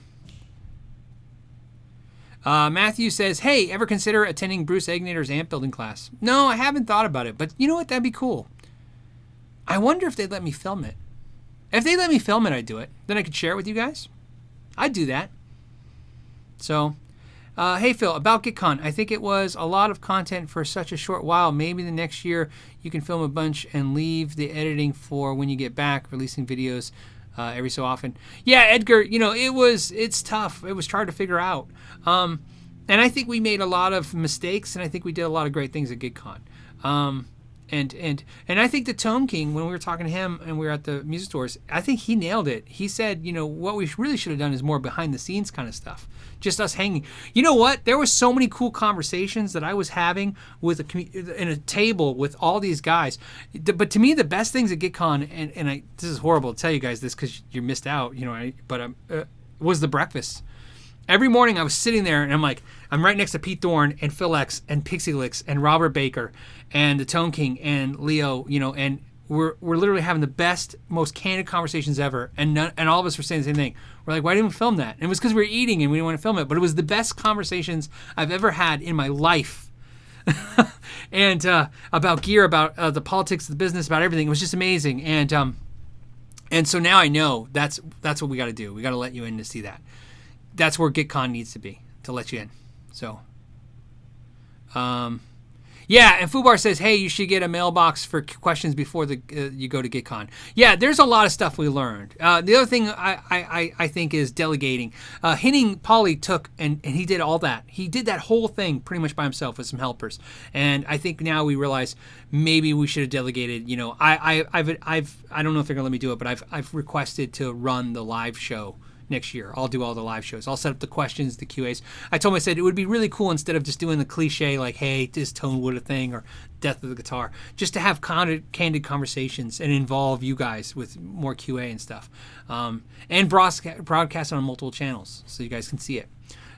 Matthew says, hey, ever consider attending Bruce Egnator's amp building class? No, I haven't thought about it, but you know what? That'd be cool. I wonder if they'd let me film it. If they let me film it, I'd do it. Then I could share it with you guys. I'd do that. So, hey, Phil, about GitCon. I think it was a lot of content for such a short while. Maybe the next year you can film a bunch and leave the editing for when you get back, releasing videos every so often. Yeah, Edgar, it's tough. It was hard to figure out. And I think we made a lot of mistakes, and I think we did a lot of great things at GitCon. And I think the Tone King, when we were talking to him and we were at the music stores, I think he nailed it. He said, what we really should have done is more behind the scenes kind of stuff. Just us hanging. You know what? There was so many cool conversations that I was having with in a table with all these guys. But to me, the best things at GitCon, and this is horrible to tell you guys this because you missed out, was the breakfast. Every morning I was sitting there and I'm right next to Pete Thorne and Phil X and Pixie Licks and Robert Baker and the Tone King and Leo, and we're literally having the best, most candid conversations ever. And all of us were saying the same thing. We're like, why didn't we film that? And it was because we were eating and we didn't want to film it. But it was the best conversations I've ever had in my life. And about gear, about the politics of the business, about everything. It was just amazing. And so now I know that's what we got to do. We got to let you in to see that. That's where GitCon needs to be, to let you in. So, yeah, and Fubar says, hey, you should get a mailbox for questions before you go to GitCon. Yeah, there's a lot of stuff we learned. The other thing I think is delegating. Henning Polly took, and he did all that. He did that whole thing pretty much by himself with some helpers. And I think now we realize maybe we should have delegated. I don't know if they're going to let me do it, but I've requested to run the live show next year. I'll do all the live shows. I'll set up the questions, the QAs. I told him, I said, it would be really cool instead of just doing the cliche like, hey, this Tonewood a thing or death of the guitar, just to have candid conversations and involve you guys with more QA and stuff. And broadcast on multiple channels so you guys can see it.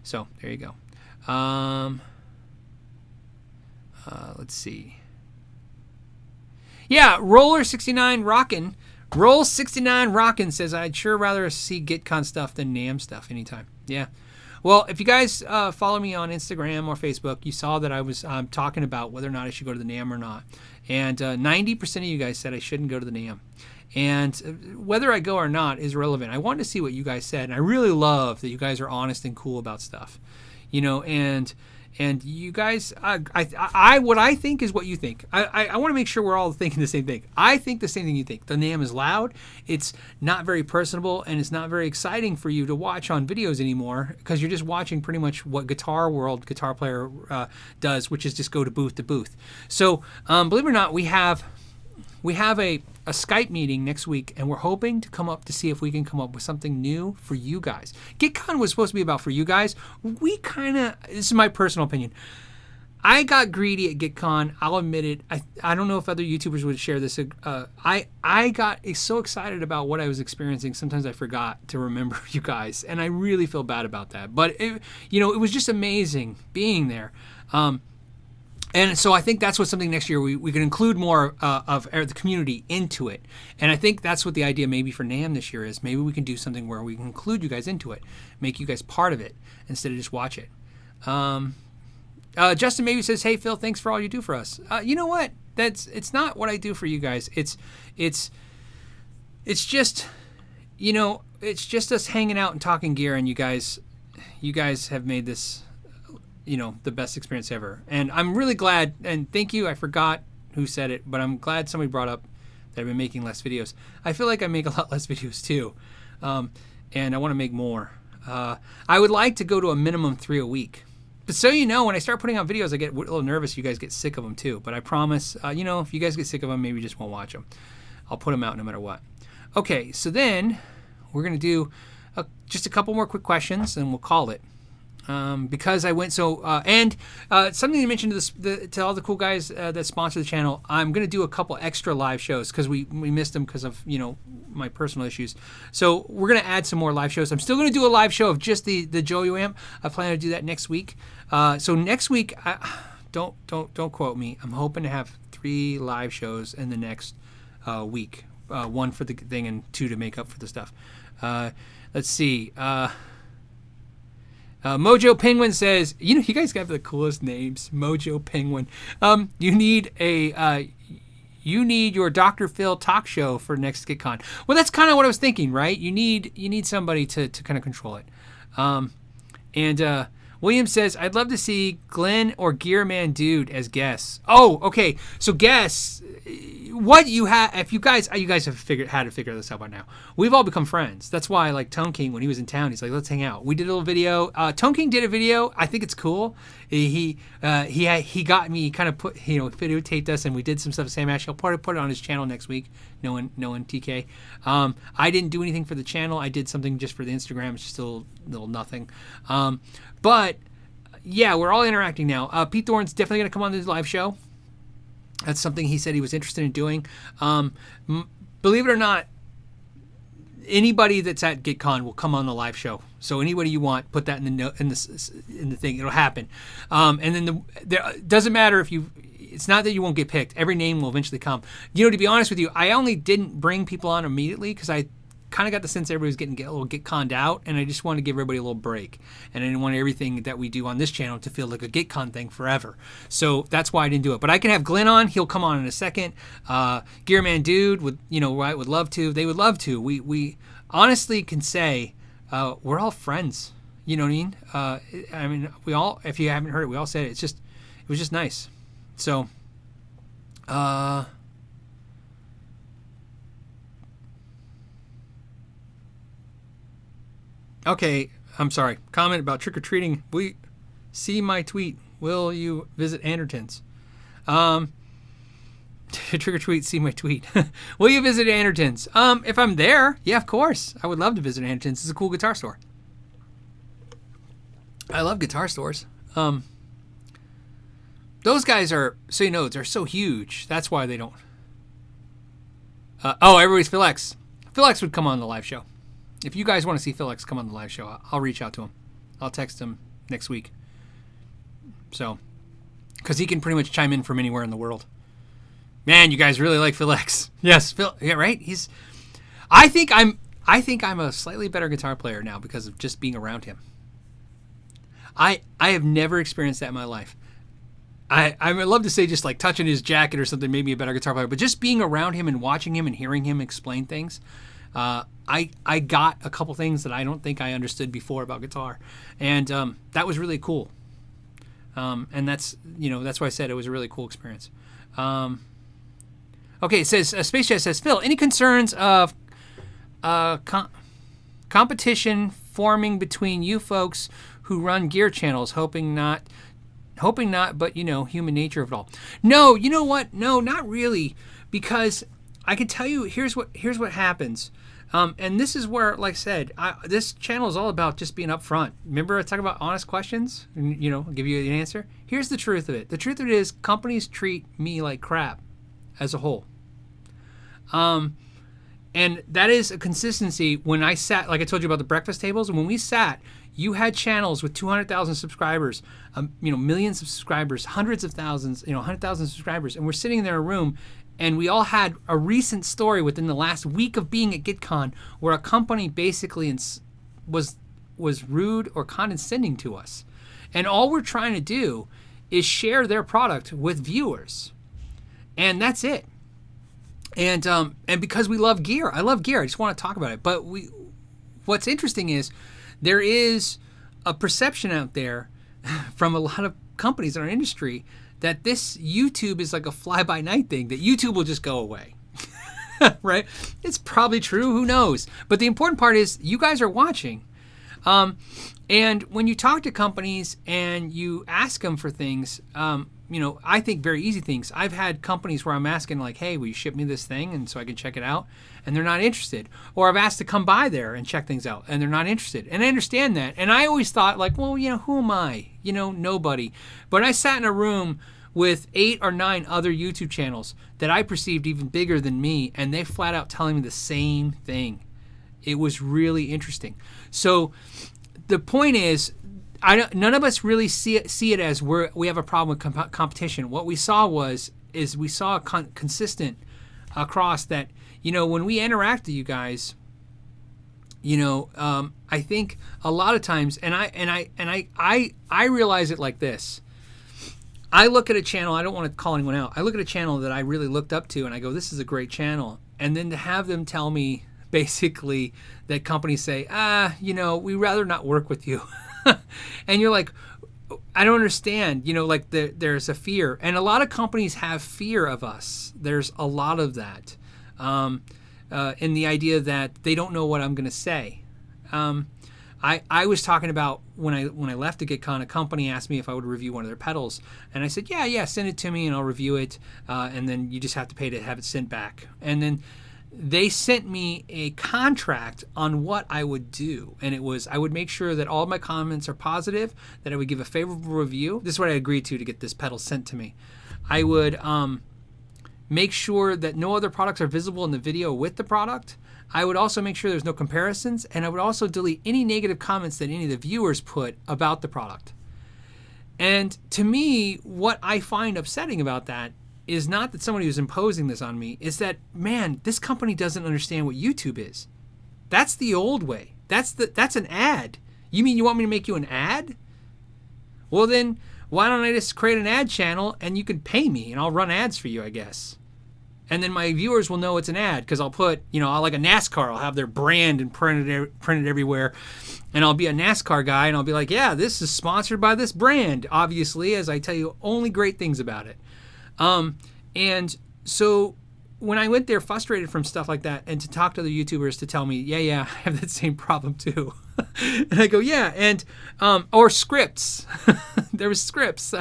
So there you go. Let's see. Yeah, Roller69 Rockin'. Roll69 Rockin' says, I'd sure rather see GitCon stuff than NAMM stuff anytime. Yeah. Well, if you guys follow me on Instagram or Facebook, you saw that I was talking about whether or not I should go to the NAMM or not. And 90% of you guys said I shouldn't go to the NAMM. And whether I go or not is relevant. I wanted to see what you guys said. And I really love that you guys are honest and cool about stuff. And you guys, what I think is what you think. I want to make sure we're all thinking the same thing. I think the same thing you think. The NAMM is loud. It's not very personable, and it's not very exciting for you to watch on videos anymore because you're just watching pretty much what Guitar Player does, which is just go to booth to booth. So believe it or not, we have a Skype meeting next week, and we're hoping to come up to see if we can come up with something new for you guys. GitCon was supposed to be about for you guys. This is my personal opinion. I got greedy at GitCon. I'll admit it. I don't know if other YouTubers would share this. I got so excited about what I was experiencing. Sometimes I forgot to remember you guys, and I really feel bad about that. But it was just amazing being there. And so I think that's what something next year we can include more of the community into it. And I think that's what the idea maybe for NAMM this year is. Maybe we can do something where we can include you guys into it, make you guys part of it instead of just watch it. Justin maybe says, hey, Phil, thanks for all you do for us. You know what? It's not what I do for you guys. It's just, it's just us hanging out and talking gear, and you guys have made this the best experience ever. And I'm really glad, and thank you. I forgot who said it, but I'm glad somebody brought up that I've been making less videos. I feel like I make a lot less videos too. And I want to make more. I would like to go to a minimum 3 a week. But so when I start putting out videos, I get a little nervous. You guys get sick of them too. But I promise, if you guys get sick of them, maybe you just won't watch them. I'll put them out no matter what. Okay, so then we're going to do just a couple more quick questions, and we'll call it. Because I went something you mentioned to all the cool guys that sponsor the channel. I'm going to do a couple extra live shows because we missed them because of my personal issues. So we're going to add some more live shows. I'm still going to do a live show of just the Joyo amp. I plan to do that next week. So next week, don't quote me. I'm hoping to have 3 live shows in the next week. 1 for the thing and 2 to make up for the stuff. Let's see. Mojo Penguin says, you guys have the coolest names. Mojo Penguin. You need your Dr. Phil talk show for next GitCon. Well, that's kind of what I was thinking, right? You need somebody to kind of control it. And William says, I'd love to see Glenn or Gearman Dude as guests. Oh, okay. So guests, what you have, if you guys have had to figure this out by now. We've all become friends. That's why, like, Tone King, when he was in town, he's like, let's hang out. We did a little video. Tone King did a video. I think it's cool. He got me, kind of videotaped us, and we did some stuff. Sam Ash, he'll put it on his channel next week. No one TK. I didn't do anything for the channel. I did something just for the Instagram. It's just a little nothing. But yeah, we're all interacting now. Pete Thorne's definitely going to come on this live show. That's something he said he was interested in doing. Believe it or not, anybody that's at GitCon will come on the live show. So anybody you want, put that in the thing. It'll happen. And then it doesn't matter if you. It's not that you won't get picked. Every name will eventually come. You know, to be honest with you, I only didn't bring people on immediately because I kind of got the sense everybody was getting a little GitConned out, and I just wanted to give everybody a little break. And I didn't want everything that we do on this channel to feel like a GitCon thing forever. So that's why I didn't do it. But I can have Glenn on. He'll come on in a second. Gearman Dude would love to. They would love to. We honestly can say we're all friends. You know what I mean? We all, if you haven't heard it, we all said it. It was just nice. So, okay, I'm sorry. Comment about trick-or-treating. We see my tweet. Will you visit Anderton's? Trick-or-treat, see my tweet. Will you visit Anderton's? If I'm there, yeah, of course. I would love to visit Anderton's. It's a cool guitar store. I love guitar stores. Those guys are, so you know, they're so huge. That's why they don't. Everybody's Phil X. Phil X would come on the live show. If you guys want to see Phil X come on the live show, I'll reach out to him. I'll text him next week. So, because he can pretty much chime in from anywhere in the world. Man, you guys really like Phil X. Yes, Phil. Yeah, right. I think I'm a slightly better guitar player now because of just being around him. I have never experienced that in my life. I would love to say just like touching his jacket or something made me a better guitar player, but just being around him and watching him and hearing him explain things, I got a couple things that I don't think I understood before about guitar, and that was really cool. And that's why I said it was a really cool experience. Okay, it says Space Jet says, Phil, any concerns of competition forming between you folks who run gear channels? Hoping not, but human nature of it all. No, you know what? No, not really, because I can tell you here's what happens. And this is where, like I said, this channel is all about just being upfront. Remember I talk about honest questions and I'll give you an answer. Here's the truth of it. The truth of it is companies treat me like crap as a whole. And that is a consistency. When I sat, like I told you about the breakfast tables, when we sat, you had channels with 200,000 subscribers, millions of subscribers, hundreds of thousands, 100,000 subscribers, and we're sitting there in a room, and we all had a recent story within the last week of being at GitCon where a company basically was rude or condescending to us, and all we're trying to do is share their product with viewers, and that's it. And because we love gear, I love gear. I just want to talk about it. But what's interesting is there is a perception out there from a lot of companies in our industry that this YouTube is like a fly-by-night thing, that YouTube will just go away. Right? It's probably true. Who knows? But the important part is you guys are watching. And when you talk to companies and you ask them for things, I think very easy things. I've had companies where I'm asking like, hey, will you ship me this thing and so I can check it out? And they're not interested. Or I've asked to come by there and check things out and they're not interested. And I understand that. And I always thought like, well, who am I? Nobody. But I sat in a room with 8 or 9 other YouTube channels that I perceived even bigger than me, and they flat out telling me the same thing. It was really interesting. So the point is, none of us really see it as we have a problem with competition. What we saw is we saw consistent across that. When we interact with you guys, I think a lot of times, and I realize it like this. I look at a channel. I don't want to call anyone out. I look at a channel that I really looked up to, and I go, "This is a great channel." And then to have them tell me basically that companies say, we'd rather not work with you. And you're like, I don't understand. Like there's a fear, and a lot of companies have fear of us. There's a lot of that, in the idea that they don't know what I'm going to say. I was talking about when I left the GitCon, a company asked me if I would review one of their pedals, and I said, yeah, send it to me and I'll review it, and then you just have to pay to have it sent back. And then they sent me a contract on what I would do, and it was I would make sure that all my comments are positive, that I would give a favorable review. This is what I agreed to get this pedal sent to me. I would make sure that no other products are visible in the video with the product. I would also make sure there's no comparisons, and I would also delete any negative comments that any of the viewers put about the product. And to me, what I find upsetting about that is not that somebody was imposing this on me, is that, man, this company doesn't understand what YouTube is. That's the old way. That's an ad. You mean you want me to make you an ad? Well, then why don't I just create an ad channel and you can pay me and I'll run ads for you, I guess. And then my viewers will know it's an ad because I'll put, like a NASCAR, I'll have their brand and printed everywhere. And I'll be a NASCAR guy and I'll be like, yeah, this is sponsored by this brand, obviously, as I tell you only great things about it. And so when I went there frustrated from stuff like that, and to talk to the YouTubers to tell me, yeah, I have that same problem too. And I go, yeah. And, or scripts, there was scripts.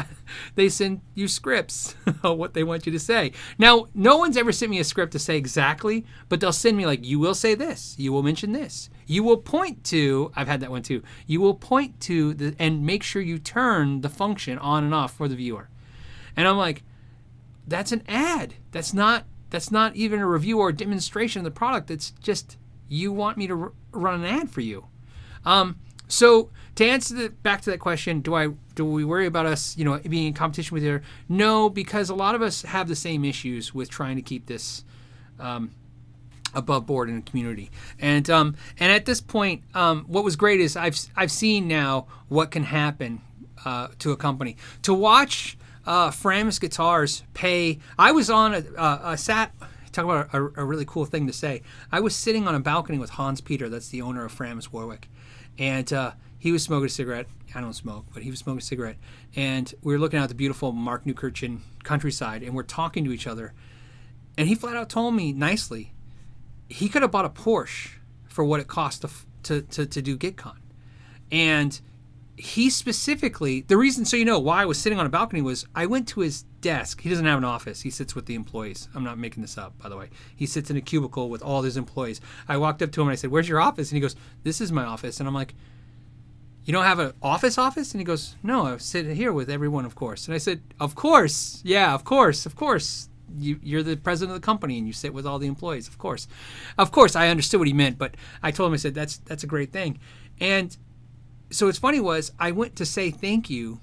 They send you scripts of what they want you to say. Now, no one's ever sent me a script to say exactly, but they'll send me like, you will say this, you will mention this, you will point to, I've had that one too. You will point to and make sure you turn the function on and off for the viewer. And I'm like, that's an ad. That's not even a review or a demonstration of the product. It's just you want me to run an ad for you. So to answer back to that question, do we worry about us, being in competition with each other? No, because a lot of us have the same issues with trying to keep this above board in the community. And at this point, what was great is I've seen now what can happen to a company. To watch Framus guitars pay. I was on talk about a really cool thing to say. I was sitting on a balcony with Hans Peter, that's the owner of Framus Warwick, and he was smoking a cigarette. I don't smoke, but he was smoking a cigarette, and we were looking out the beautiful Mark Newkirchen countryside, and we're talking to each other, and he flat out told me nicely he could have bought a Porsche for what it cost to do GitCon, and he specifically, the reason, so why I was sitting on a balcony was I went to his desk. He doesn't have an office. He sits with the employees. I'm not making this up, by the way. He sits in a cubicle with all his employees. I walked up to him and I said, where's your office? And he goes, this is my office. And I'm like, you don't have an office? And he goes, no, I sit here with everyone, of course. And I said, of course. Yeah, of course. You're the president of the company and you sit with all the employees. Of course. I understood what he meant, but I told him, I said, that's a great thing. And so what's funny was I went to say thank you,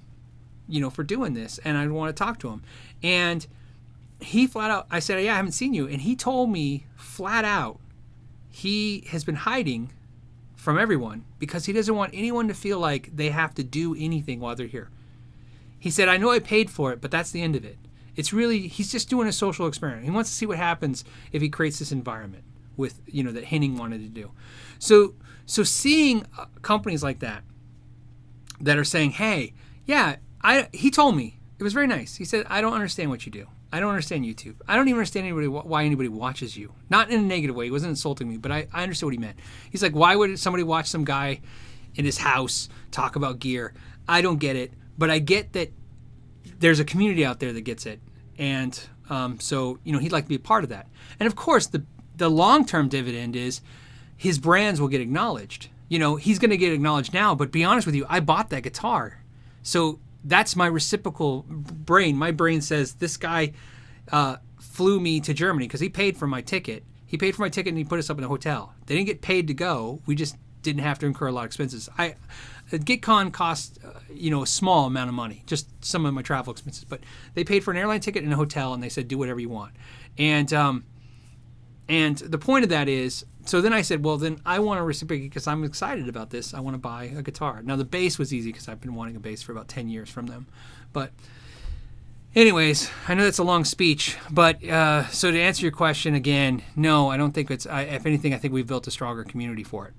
for doing this, and I want to talk to him. And he flat out, I said, yeah, I haven't seen you. And he told me flat out he has been hiding from everyone because he doesn't want anyone to feel like they have to do anything while they're here. He said, I know I paid for it, but that's the end of it. It's really, he's just doing a social experiment. He wants to see what happens if he creates this environment with, that Henning wanted to do. So seeing companies like that are saying, hey, yeah, he told me, it was very nice. He said, I don't understand what you do. I don't understand YouTube. I don't even understand why anybody watches you. Not in a negative way. He wasn't insulting me, but I understood what he meant. He's like, why would somebody watch some guy in his house talk about gear? I don't get it, but I get that there's a community out there that gets it. And so, he'd like to be a part of that. And of course, the long-term dividend is his brands will get acknowledged. He's going to get acknowledged now, but be honest with you, I bought that guitar. So that's my reciprocal brain. My brain says this guy flew me to Germany because he paid for my ticket. He paid for my ticket and he put us up in a hotel. They didn't get paid to go. We just didn't have to incur a lot of expenses. GitCon cost, a small amount of money, just some of my travel expenses, but they paid for an airline ticket and a hotel and they said, do whatever you want. And the point of that is, so then I said, well, then I want to reciprocate because I'm excited about this. I want to buy a guitar. Now, the bass was easy because I've been wanting a bass for about 10 years from them. But anyways, I know that's a long speech. But so to answer your question again, no, I don't think it's, if anything, I think we've built a stronger community for it.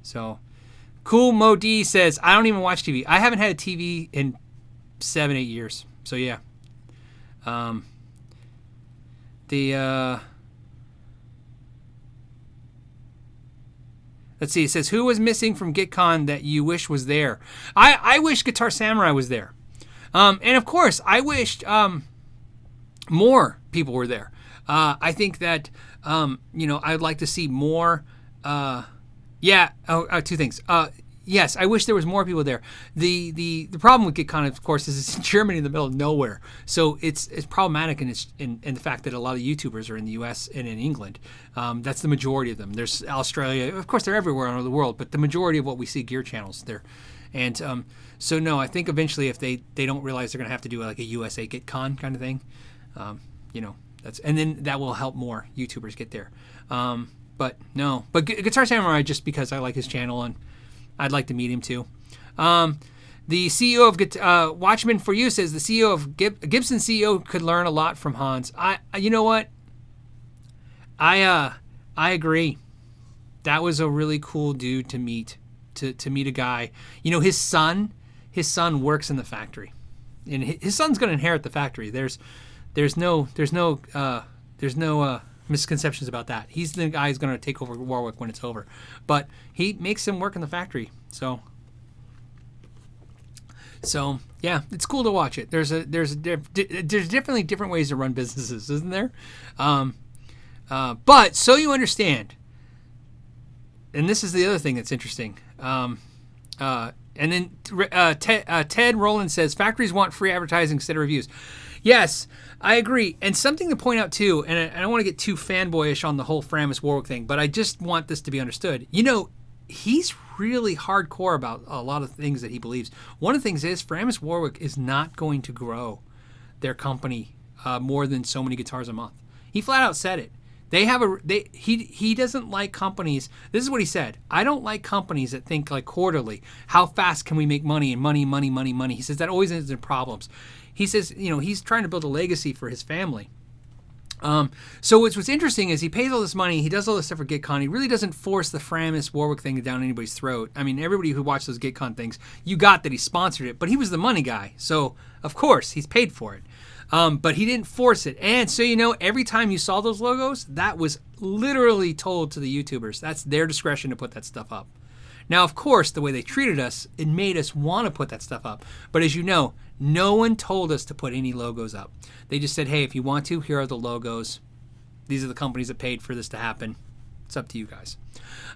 So Cool Mo D says, I don't even watch TV. I haven't had a TV in 7-8 years. So yeah. Let's see. It says, who was missing from GitCon that you wish was there? I wish Guitar Samurai was there. And of course, I wished more people were there. I think that, I'd like to see more. Two things. Yes, I wish there was more people there. The problem with GitCon, of course, is it's in Germany in the middle of nowhere. So it's problematic in the fact that a lot of YouTubers are in the U.S. and in England. That's the majority of them. There's Australia. Of course, they're everywhere all over the world, but the majority of what we see gear channels there. And so, no, I think eventually if they don't realize they're going to have to do like a USA GitCon kind of thing, and then that will help more YouTubers get there. But no. But Guitar Samurai, just because I like his channel and I'd like to meet him too. The CEO of Watchman for You says the CEO of Gibson CEO could learn a lot from Hans. You know what? I agree. That was a really cool dude to meet. To meet a guy. His son works in the factory, and his son's going to inherit the factory. There's no misconceptions about that. He's the guy who's going to take over Warwick when it's over, but he makes him work in the factory. So yeah, it's cool to watch it. There's definitely different ways to run businesses, isn't there? But so you understand, and this is the other thing that's interesting. And then Ted Roland says factories want free advertising instead of reviews. Yes, I agree. And something to point out too, and I don't want to get too fanboyish on the whole Framus Warwick thing, but I just want this to be understood. He's really hardcore about a lot of things that he believes. One of the things is Framus Warwick is not going to grow their company more than so many guitars a month. He flat out said it. He doesn't like companies. This is what he said. I don't like companies that think like quarterly. How fast can we make money and money? He says that always ends in problems. He says, he's trying to build a legacy for his family. So what's interesting is he pays all this money. He does all this stuff for GitCon. He really doesn't force the Framus Warwick thing down anybody's throat. I mean, everybody who watched those GitCon things, you got that he sponsored it, but he was the money guy. So of course he's paid for it. But he didn't force it. And so, every time you saw those logos, that was literally told to the YouTubers. That's their discretion to put that stuff up. Now, of course, the way they treated us, it made us want to put that stuff up. But as you know, no one told us to put any logos up. They just said, hey, if you want to, here are the logos. These are the companies that paid for this to happen. It's up to you guys.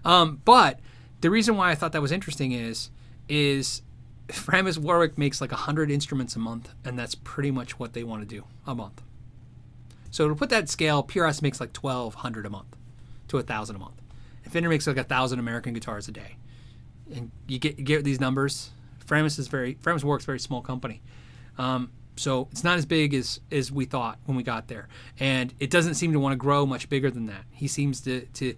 But the reason why I thought that was interesting is Framus Warwick makes like 100 instruments a month, and that's pretty much what they want to do a month. So to put that in scale, PRS makes like 1,200 a month to 1,000 a month. And Fender makes like 1,000 American guitars a day. And you get these numbers. Framus Warwick's a very small company. So it's not as big as we thought when we got there. And it doesn't seem to want to grow much bigger than that. He seems to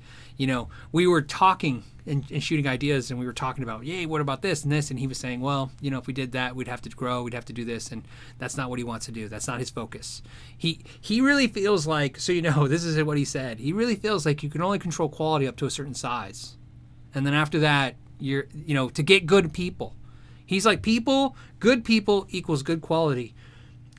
we were talking and shooting ideas, and we were talking about, yay, what about this and this? And he was saying, well, if we did that, we'd have to grow, we'd have to do this, and that's not what he wants to do. That's not his focus. He really feels like, this is what he said. He really feels like you can only control quality up to a certain size. And then after that, you're, to get good people. He's like, good people equals good quality.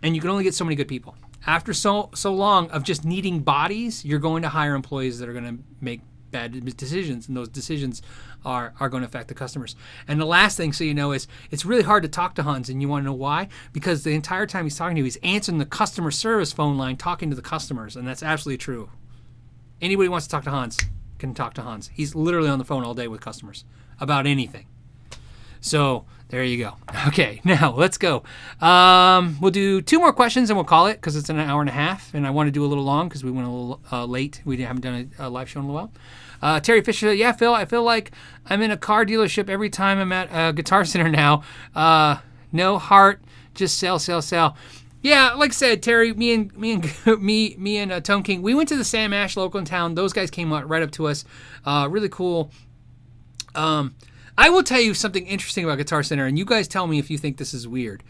And you can only get so many good people. After so long of just needing bodies, you're going to hire employees that are going to make bad decisions, and those decisions are going to affect the customers. And the last thing, is it's really hard to talk to Hans, and you want to know why? Because the entire time he's talking to you, he's answering the customer service phone line, talking to the customers, and that's absolutely true. Anybody who wants to talk to Hans can talk to Hans. He's literally on the phone all day with customers about anything. So there you go. Okay, now let's go. We'll do 2 more questions and we'll call it because it's an hour and a half, and I want to do a little long because we went a little late. We haven't done a live show in a while. Terry Fisher, yeah, Phil, I feel like I'm in a car dealership every time I'm at a Guitar Center now. No heart, just sell. Yeah, like I said, Terry, me and Tone King, we went to the Sam Ash local in town. Those guys came right up to us. Really cool. I will tell you something interesting about Guitar Center, and you guys tell me if you think this is weird.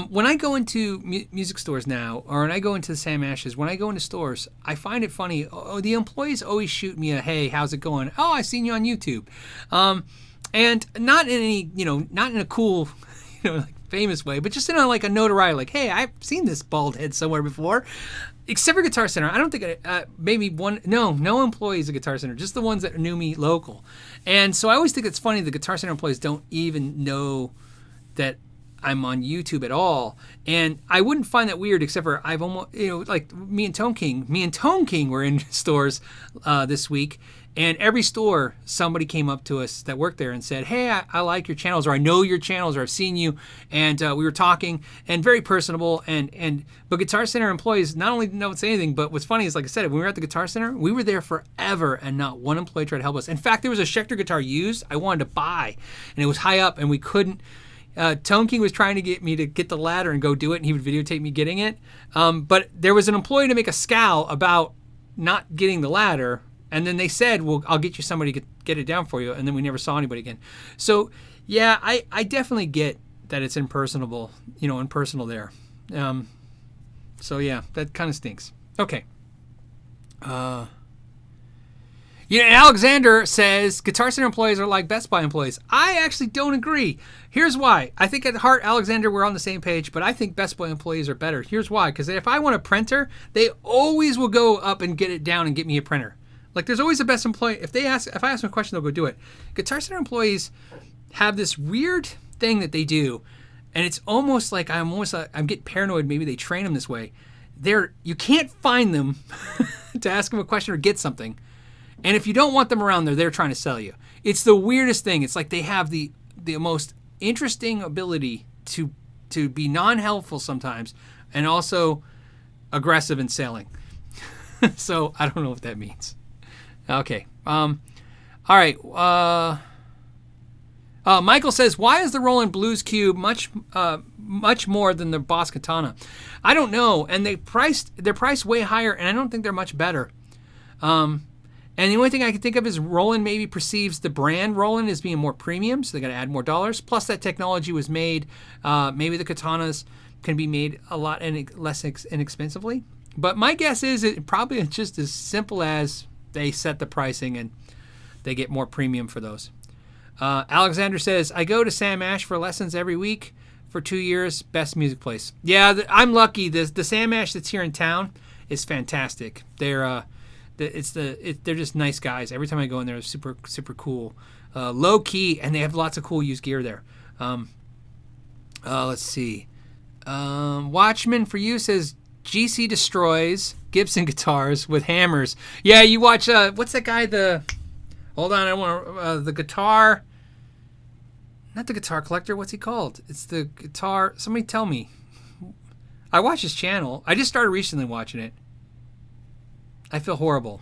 When I go into music stores now, or when I go into the Sam Ashes, when I go into stores, I find it funny. The employees always shoot me a, hey, how's it going? Oh, I've seen you on YouTube. And not in any, not in a cool, like famous way, but just in like a notoriety, like, hey, I've seen this bald head somewhere before. Except for Guitar Center, I don't think maybe no employees at Guitar Center, just the ones that knew me local. And so I always think it's funny the Guitar Center employees don't even know that I'm on YouTube at all. And I wouldn't find that weird, except for I've almost, like me and Tone King were in stores this week. And every store, somebody came up to us that worked there and said, hey, I like your channels, or I know your channels, or I've seen you. And we were talking, and very personable. But Guitar Center employees not only don't say anything, but what's funny is, like I said, when we were at the Guitar Center, we were there forever, and not one employee tried to help us. In fact, there was a Spectre guitar used I wanted to buy, and it was high up, and we couldn't. Tone King was trying to get me to get the ladder and go do it, and he would videotape me getting it. But there was an employee to make a scowl about not getting the ladder. And then they said, well, I'll get you somebody to get it down for you. And then we never saw anybody again. So, yeah, I definitely get that it's impersonal there. So, yeah, that kind of stinks. Okay. Alexander says Guitar Center employees are like Best Buy employees. I actually don't agree. Here's why. I think at heart, Alexander, we're on the same page, but I think Best Buy employees are better. Here's why. Because if I want a printer, they always will go up and get it down and get me a printer. Like, there's always the best employee. If I ask them a question, they'll go do it. Guitar Center employees have this weird thing that they do, and it's almost like I'm getting paranoid. Maybe they train them this way. You can't find them to ask them a question or get something, and if you don't want them around, they're trying to sell you. It's the weirdest thing. It's like they have the most interesting ability to be non-helpful sometimes, and also aggressive in selling. So I don't know what that means. Okay. All right. Michael says, why is the Roland Blues Cube much more than the Boss Katana? I don't know. And they're priced way higher, and I don't think they're much better. And the only thing I can think of is Roland maybe perceives the brand Roland as being more premium, so they got to add more dollars. Plus, that technology was made. Maybe the katanas can be made a lot less inexpensively. But my guess is it probably just as simple as they set the pricing and they get more premium for those. Alexander says, I go to Sam Ash for lessons every week for 2 years. Best music place. Yeah, I'm lucky. The Sam Ash that's here in town is fantastic. They're just nice guys. Every time I go in there, they're super, super cool. Low key, and they have lots of cool used gear there. Let's see. Watchman for you says, GC destroys Gibson guitars with hammers. Yeah, you watch, what's that guy, hold on, I want the guitar, not the Guitar Collector, what's he called? It's the guitar, somebody tell me. I watch his channel. I just started recently watching it. I feel horrible.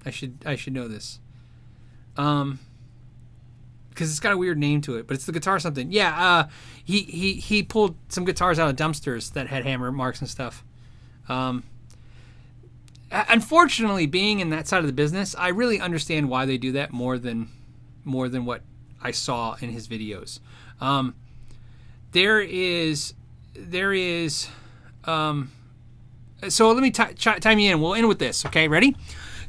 I should know this. Because it's got a weird name to it, but it's the guitar something. Yeah, he pulled some guitars out of dumpsters that had hammer marks and stuff. Unfortunately, being in that side of the business, I really understand why they do that more than what I saw in his videos. So let me time you in. We'll end with this. Okay, ready?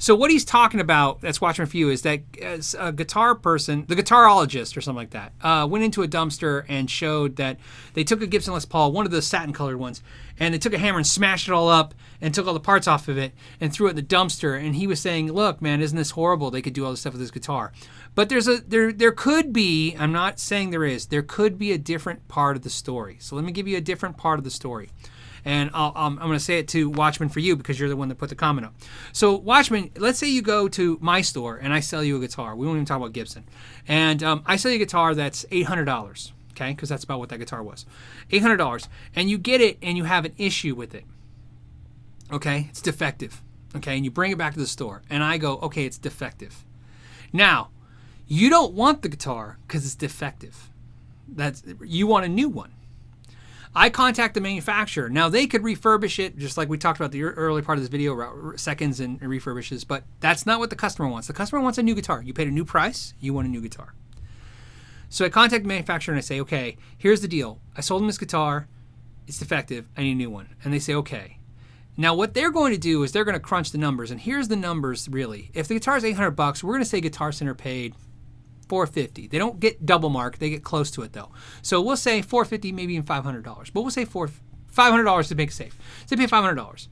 So what he's talking about, that's watching for you, is that as a guitar person, the guitarologist or something like that, went into a dumpster and showed that they took a Gibson Les Paul, one of the satin-colored ones, and they took a hammer and smashed it all up and took all the parts off of it and threw it in the dumpster. And he was saying, look, man, isn't this horrible? They could do all this stuff with this guitar. But there could be, I'm not saying there is, there could be a different part of the story. So let me give you a different part of the story. And I'm going to say it to Watchman for you because you're the one that put the comment up. So Watchman, let's say you go to my store and I sell you a guitar. We won't even talk about Gibson. And I sell you a guitar that's $800, okay? Because that's about what that guitar was. $800. And you get it and you have an issue with it, okay? It's defective, okay? And you bring it back to the store. And I go, okay, it's defective. Now, you don't want the guitar because it's defective. You want a new one. I contact the manufacturer. Now, they could refurbish it, just like we talked about the early part of this video, seconds and refurbishes, but that's not what the customer wants. The customer wants a new guitar. You paid a new price, you want a new guitar. So I contact the manufacturer and I say, okay, here's the deal. I sold them this guitar. It's defective. I need a new one. And they say, okay. Now, what they're going to do is they're going to crunch the numbers, and here's the numbers, really. If the guitar is $800, we're going to say Guitar Center paid $450. They don't get double mark. They get close to it though. So we'll say $450, maybe even $500. But we'll say $500 to make it safe. So they pay $500.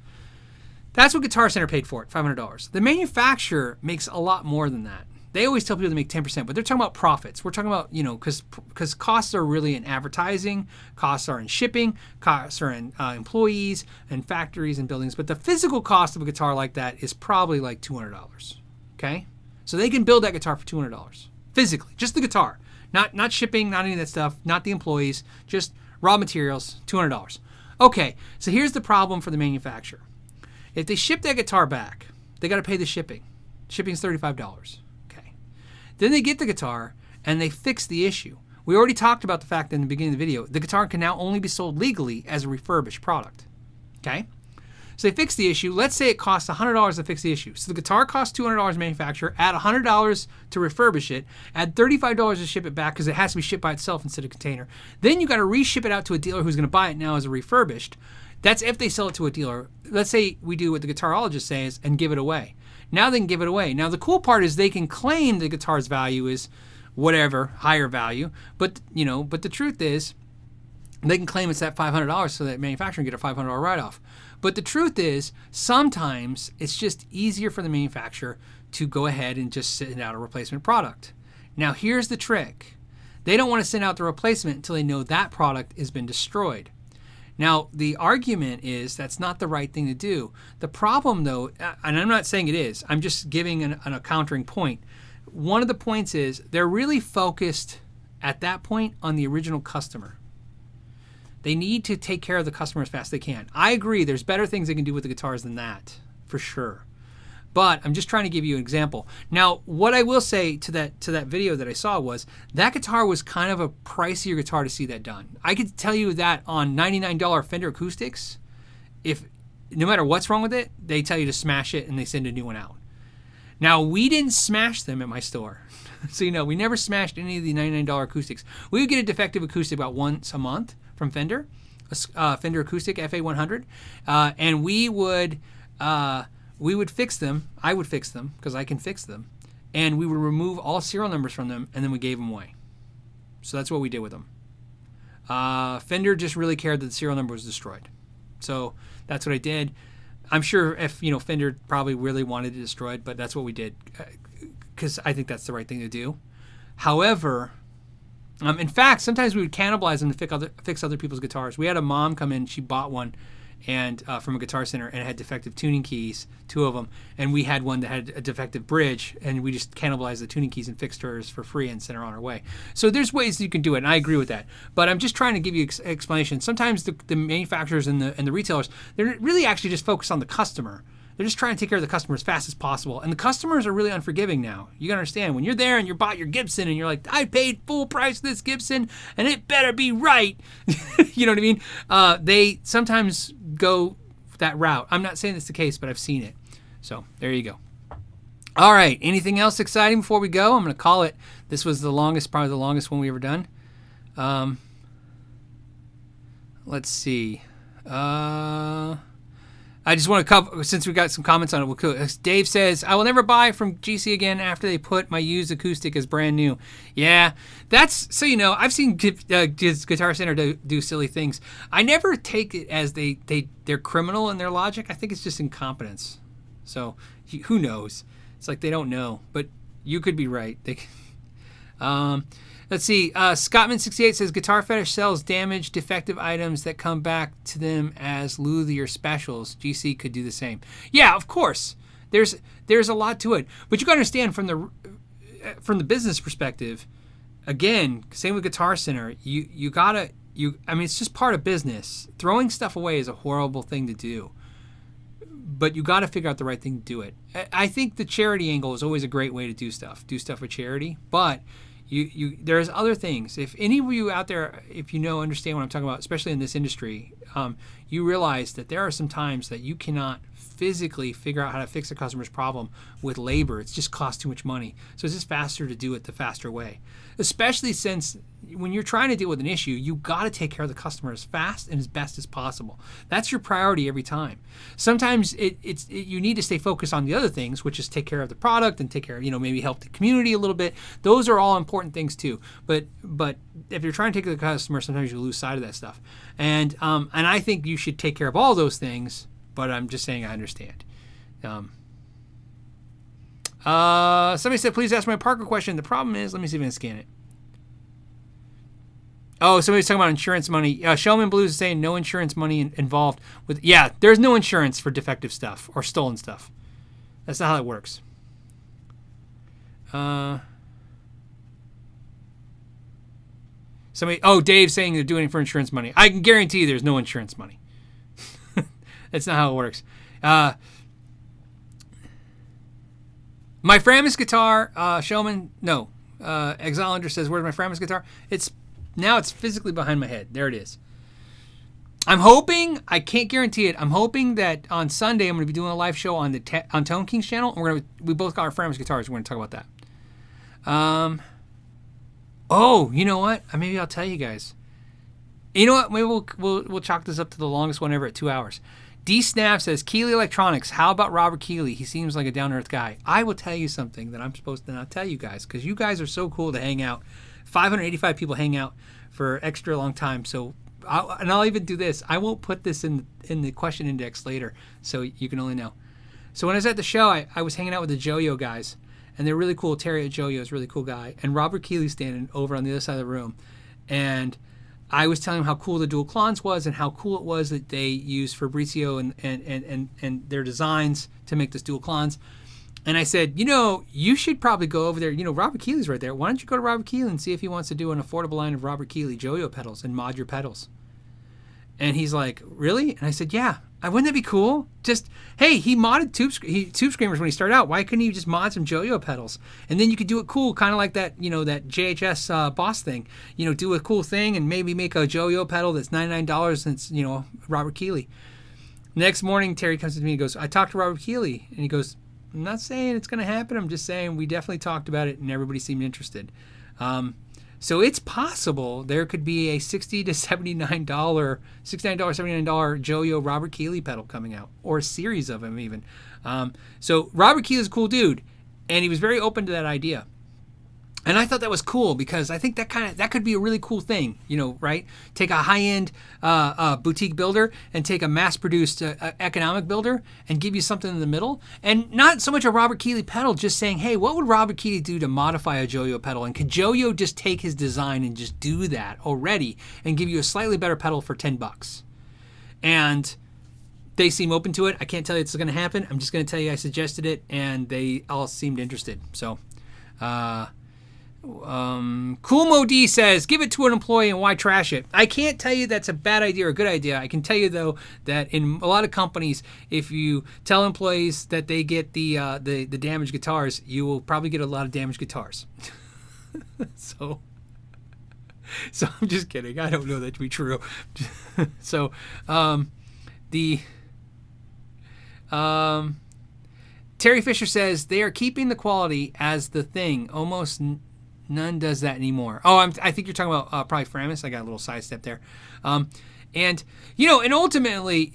That's what Guitar Center paid for it, $500. The manufacturer makes a lot more than that. They always tell people to make 10%, but they're talking about profits. We're talking about, because costs are really in advertising, costs are in shipping, costs are in employees and factories and buildings. But the physical cost of a guitar like that is probably like $200. Okay? So they can build that guitar for $200 physically, just the guitar, not shipping, not any of that stuff, not the employees, just raw materials, $200. Okay, so here's the problem for the manufacturer. If they ship that guitar back, they got to pay the shipping. Shipping's $35. Okay. Then they get the guitar and they fix the issue. We already talked about the fact in the beginning of the video, the guitar can now only be sold legally as a refurbished product. Okay? So they fix the issue. Let's say it costs $100 to fix the issue. So the guitar costs $200 to manufacture, add $100 to refurbish it, add $35 to ship it back because it has to be shipped by itself instead of container. Then you got to reship it out to a dealer who's going to buy it now as a refurbished. That's if they sell it to a dealer. Let's say we do what the guitarologist says and give it away. Now they can give it away. Now the cool part is they can claim the guitar's value is whatever, higher value. But the truth is they can claim it's that $500 so that manufacturer can get a $500 write-off. But the truth is sometimes it's just easier for the manufacturer to go ahead and just send out a replacement product. Now here's the trick. They don't want to send out the replacement until they know that product has been destroyed. Now, the argument is that's not the right thing to do. The problem, though, and I'm not saying it is, I'm just giving a countering point. One of the points is they're really focused at that point on the original customer. They need to take care of the customer as fast as they can. I agree, there's better things they can do with the guitars than that, for sure. But I'm just trying to give you an example. Now, what I will say to that video that I saw was that guitar was kind of a pricier guitar to see that done. I could tell you that on $99 Fender acoustics, if no matter what's wrong with it, they tell you to smash it and they send a new one out. Now, we didn't smash them at my store. So, we never smashed any of the $99 acoustics. We would get a defective acoustic about once a month from Fender, a Fender acoustic FA100, and we would fix them. I would fix them because I can fix them. And we would remove all serial numbers from them and then we gave them away. So that's what we did with them. Fender just really cared that the serial number was destroyed. So that's what I did. I'm sure if, Fender probably really wanted it destroyed, but that's what we did because I think that's the right thing to do. However, in fact, sometimes we would cannibalize them to fix other people's guitars. We had a mom come in, she bought one and from a Guitar Center, and it had defective tuning keys, 2 of them, and we had one that had a defective bridge, and we just cannibalized the tuning keys and fixed hers for free and sent her on her way. So there's ways you can do it, and I agree with that. But I'm just trying to give you explanation. Sometimes the manufacturers and the retailers, they're really actually just focused on the customer. They're just trying to take care of the customer as fast as possible. And the customers are really unforgiving now. You gotta understand, when you're there and you bought your Gibson and you're like, I paid full price for this Gibson and it better be right. You know what I mean? They sometimes go that route. I'm not saying that's the case, but I've seen it. So there you go. All right, anything else exciting before we go? I'm gonna call it. This was probably the longest one we ever done. Let's see. I just want to cover, since we got some comments on it. Dave says, I will never buy from GC again after they put my used acoustic as brand new. Yeah, that's, so I've seen Guitar Center do silly things. I never take it as they're criminal in their logic. I think it's just incompetence. So who knows? It's like they don't know, but you could be right. Let's see. Scottman68 says Guitar Fetish sells damaged, defective items that come back to them as luthier specials. GC could do the same. Yeah, of course. There's a lot to it, but you got to understand from the business perspective. Again, same with Guitar Center. I mean, it's just part of business. Throwing stuff away is a horrible thing to do, but you got to figure out the right thing to do it. I think the charity angle is always a great way to do stuff. Do stuff with charity, but there's other things. If any of you out there, if understand what I'm talking about, especially in this industry, you realize that there are some times that you cannot physically figure out how to fix a customer's problem with labor. It just costs too much money. So it's just faster to do it the faster way. Especially since when you're trying to deal with an issue, you got to take care of the customer as fast and as best as possible. That's your priority every time. Sometimes you need to stay focused on the other things, which is take care of the product and take care of, maybe help the community a little bit. Those are all important things too. But if you're trying to take care of the customer, sometimes you lose sight of that stuff. And I think you should take care of all those things, but I'm just saying I understand. Somebody said, please ask my Parker question. The problem is, let me see if I can scan it. Oh, somebody's talking about insurance money. Showman Blues is saying no insurance money involved with. Yeah, there's no insurance for defective stuff or stolen stuff. That's not how it works. Dave's saying they're doing it for insurance money. I can guarantee there's no insurance money. That's not how it works. My Framus guitar, Showman, no. Exolander says, where's my Framus guitar? It's physically behind my head. There it is. I'm hoping, I can't guarantee it, I'm hoping that on Sunday I'm going to be doing a live show on on Tone King's channel. And we both got our Framus guitars. We're going to talk about that. You know what? Maybe I'll tell you guys. You know what? Maybe we'll chalk this up to the longest one ever at 2 hours. D Snap says, Keeley Electronics, how about Robert Keeley? He seems like a down-to-earth guy. I will tell you something that I'm supposed to not tell you guys, because you guys are so cool to hang out. 585 people hang out for extra long time. So, I'll even do this. I won't put this in the question index later, so you can only know. So when I was at the show, I was hanging out with the Joyo guys, and they're really cool. Terry at Joyo is a really cool guy. And Robert Keeley's standing over on the other side of the room. And I was telling him how cool the dual clones was and how cool it was that they used Fabrizio and their designs to make this dual clones. And I said, you should probably go over there. Robert Keeley's right there. Why don't you go to Robert Keeley and see if he wants to do an affordable line of Robert Keeley Joyo pedals and mod your pedals? And he's like, really? And I said, yeah. Wouldn't that be cool? Just, hey, he modded Tube Screamers when he started out. Why couldn't he just mod some Joyo pedals? And then you could do it cool, kind of like that, that JHS Boss thing. Do a cool thing and maybe make a Joyo pedal that's $99 and it's, Robert Keeley. Next morning, Terry comes to me and goes, I talked to Robert Keeley. And he goes, I'm not saying it's going to happen. I'm just saying we definitely talked about it and everybody seemed interested. So it's possible there could be a $69 to $79 Joyo Robert Keeley pedal coming out, or a series of them even. So Robert Keeley's a cool dude, and he was very open to that idea. And I thought that was cool because I think that could be a really cool thing, right? Take a high-end boutique builder and take a mass-produced economic builder and give you something in the middle. And not so much a Robert Keeley pedal, just saying, hey, what would Robert Keeley do to modify a Joyo pedal? And could Joyo just take his design and just do that already and give you a slightly better pedal for $10? And they seem open to it. I can't tell you it's going to happen. I'm just going to tell you I suggested it, and they all seemed interested. So, Cool Mo D says, give it to an employee and why trash it? I can't tell you that's a bad idea or a good idea. I can tell you, though, that in a lot of companies, if you tell employees that they get the damaged guitars, you will probably get a lot of damaged guitars. So I'm just kidding. I don't know that to be true. So Terry Fisher says, they are keeping the quality as the thing. Almost none does that anymore. I think you're talking about probably Framus. I got a little sidestep there. And ultimately,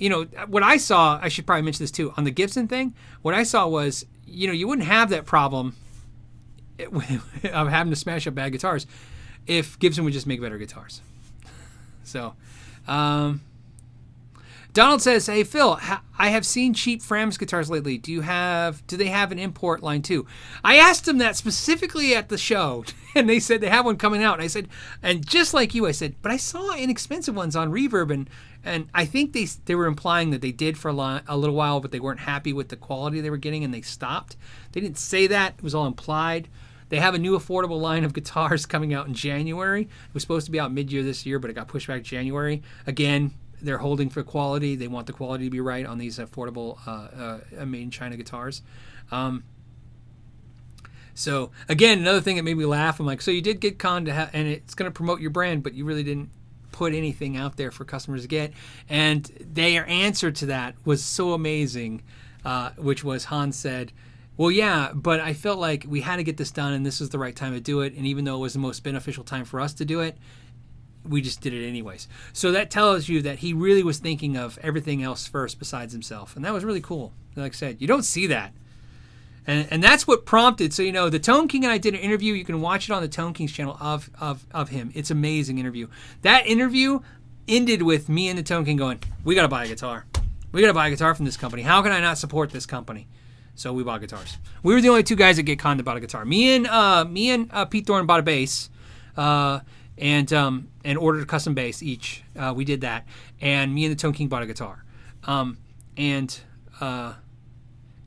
what I saw, I should probably mention this too, on the Gibson thing, what I saw was, you wouldn't have that problem of having to smash up bad guitars if Gibson would just make better guitars. So, Donald says, hey, Phil, I have seen cheap Framus guitars lately. Do they have an import line too? I asked them that specifically at the show, and they said they have one coming out. And I said, and just like you, I said, but I saw inexpensive ones on Reverb, and I think they were implying that they did for a little while, but they weren't happy with the quality they were getting, and they stopped. They didn't say that. It was all implied. They have a new affordable line of guitars coming out in January. It was supposed to be out mid-year this year, but it got pushed back to January. Again, they're holding for quality. They want the quality to be right on these affordable made in China guitars. So again, another thing that made me laugh. I'm like, so you did get Con and it's going to promote your brand, but you really didn't put anything out there for customers to get. And their answer to that was so amazing. which was Hans said, well, yeah, but I felt like we had to get this done, and this was the right time to do it. And even though it was the most beneficial time for us to do it, we just did it anyways. So that tells you that he really was thinking of everything else first besides himself. And that was really cool. Like I said, you don't see that. And that's what prompted. So, the Tone King and I did an interview. You can watch it on the Tone King's channel of him. It's an amazing interview. That interview ended with me and the Tone King going, we got to buy a guitar. We got to buy a guitar from this company. How can I not support this company? So we bought guitars. We were the only two guys at GitCon that bought a guitar. Me and Pete Thorne bought a bass, and ordered a custom bass each. We did that, and me and the Tone King bought a guitar, and me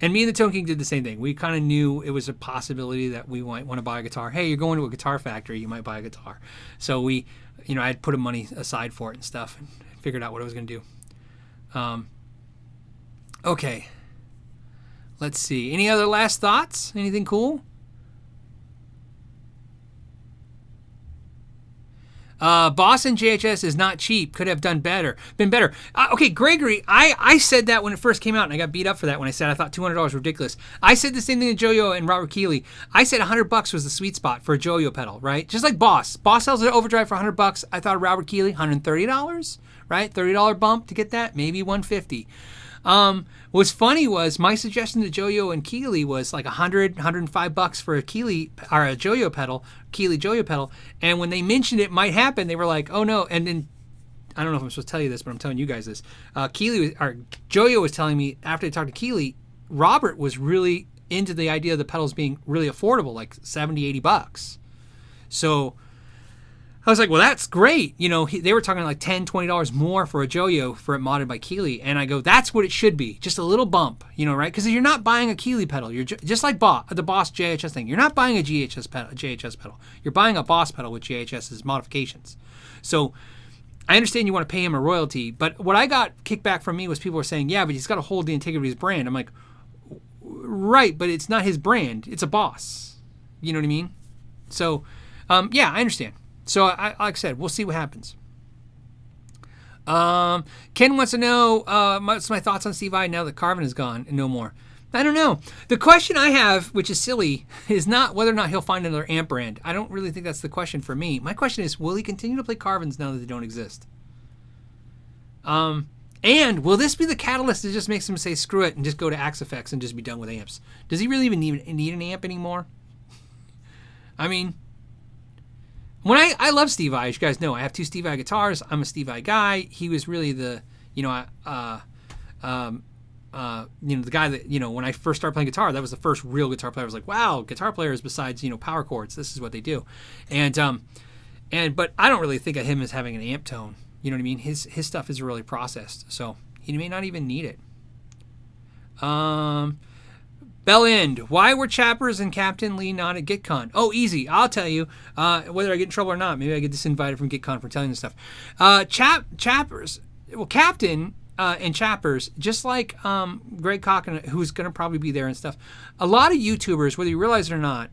and the Tone King did the same thing. We kind of knew it was a possibility that we might want to buy a guitar. Hey, you're going to a guitar factory, you might buy a guitar. So we, I had put money aside for it and stuff, and figured out what I was going to do. Okay. Let's see. Any other last thoughts? Anything cool? Boston JHS is not cheap. Could have been better. Okay, Gregory, I said that when it first came out, and I got beat up for that when I said I thought $200 was ridiculous. I said the same thing to Joyo and Robert Keeley. I said $100 was the sweet spot for a Joyo pedal, right? Just like Boss. Boss sells an overdrive for $100. I thought Robert Keeley, $130, right? $30 bump to get that, maybe $150. What's funny was my suggestion to Joyo and Keeley was like $105 for a Keeley or a Joyo pedal, Keeley Joyo pedal. And when they mentioned it might happen, they were like, "Oh no!" And then I don't know if I'm supposed to tell you this, but I'm telling you guys this. Joyo was telling me after they talked to Keeley, Robert was really into the idea of the pedals being really affordable, like $70-$80. So I was like, well, that's great. They were talking like $10, $20 more for a Joyo for it modded by Keeley. And I go, that's what it should be. Just a little bump, right? Because you're not buying a Keeley pedal. You're just like the Boss JHS thing. You're not buying a JHS pedal. You're buying a Boss pedal with JHS's modifications. So I understand you want to pay him a royalty. But what I got kickback from me was people were saying, yeah, but he's got to hold the integrity of his brand. I'm like, right, but it's not his brand. It's a Boss. You know what I mean? So, yeah, I understand. So, like I said, we'll see what happens. Ken wants to know what's my thoughts on Steve Vai now that Carvin is gone and no more. I don't know. The question I have, which is silly, is not whether or not he'll find another amp brand. I don't really think that's the question for me. My question is, will he continue to play Carvins now that they don't exist? And will this be the catalyst that just makes him say screw it and just go to Axe Effects and just be done with amps? Does he really even need an amp anymore? I mean, I love Steve Vai, as you guys know. I have two Steve Vai guitars. I'm a Steve Vai guy. He was really the, the guy that, when I first started playing guitar, that was the first real guitar player. I was like, wow, guitar players besides, power chords, this is what they do. But I don't really think of him as having an amp tone. You know what I mean? His stuff is really processed, so he may not even need it. Bell End. Why were Chappers and Captain Lee not at GitCon? Oh, easy. I'll tell you. Whether I get in trouble or not. Maybe I get disinvited from GitCon for telling this stuff. Chappers. Well, Captain and Chappers, just like Greg Cocken, who's going to probably be there and stuff. A lot of YouTubers, whether you realize it or not,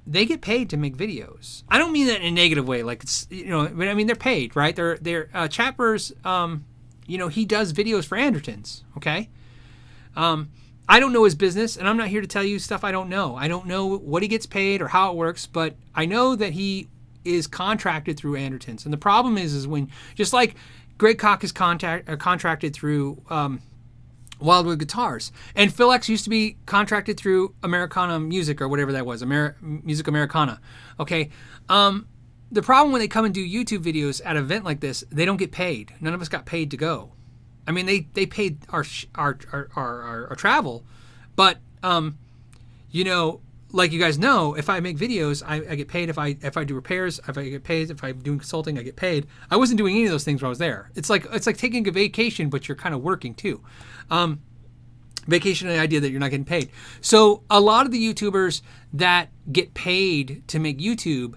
they get paid to make videos. I don't mean that in a negative way. Like it's, but I mean they're paid, right? They're Chappers. He does videos for Andertons. Okay. I don't know his business, and I'm not here to tell you stuff I don't know. I don't know what he gets paid or how it works, but I know that he is contracted through Andertons. And the problem is when, just like Greg Koch is contracted through Wildwood Guitars, and Phil X used to be contracted through Americana Music or whatever that was, Music Americana. Okay, the problem when they come and do YouTube videos at an event like this, they don't get paid. None of us got paid to go. I mean, they paid our travel, but like you guys know, if I make videos, I get paid. If I do repairs, if I get paid. If I'm doing consulting, I get paid. I wasn't doing any of those things when I was there. It's like taking a vacation, but you're kind of working too. Vacation, the idea that you're not getting paid. So a lot of the YouTubers that get paid to make YouTube,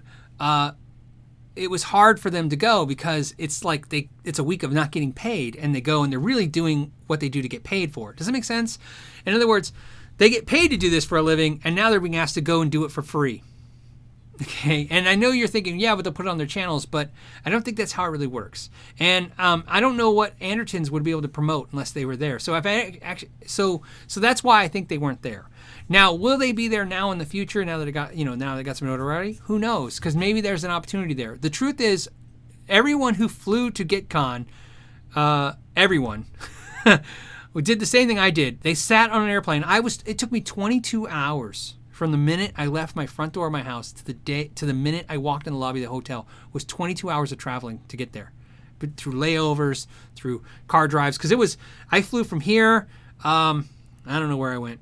it was hard for them to go because it's like it's a week of not getting paid, and they go and they're really doing what they do to get paid for it. Does that make sense? In other words, they get paid to do this for a living, and now they're being asked to go and do it for free. Okay, and I know you're thinking, yeah, but they'll put it on their channels, but I don't think that's how it really works. And I don't know what Andertons would be able to promote unless they were there. So so that's why I think they weren't there. Now, will they be there now in the future? Now that they got some notoriety, who knows? Because maybe there's an opportunity there. The truth is, everyone who flew to GitCon, everyone. did the same thing I did. They sat on an airplane. It took me 22 hours from the minute I left my front door of my house to the minute I walked in the lobby of the hotel. Was 22 hours of traveling to get there, but through layovers, through car drives, because I flew from here. I don't know where I went.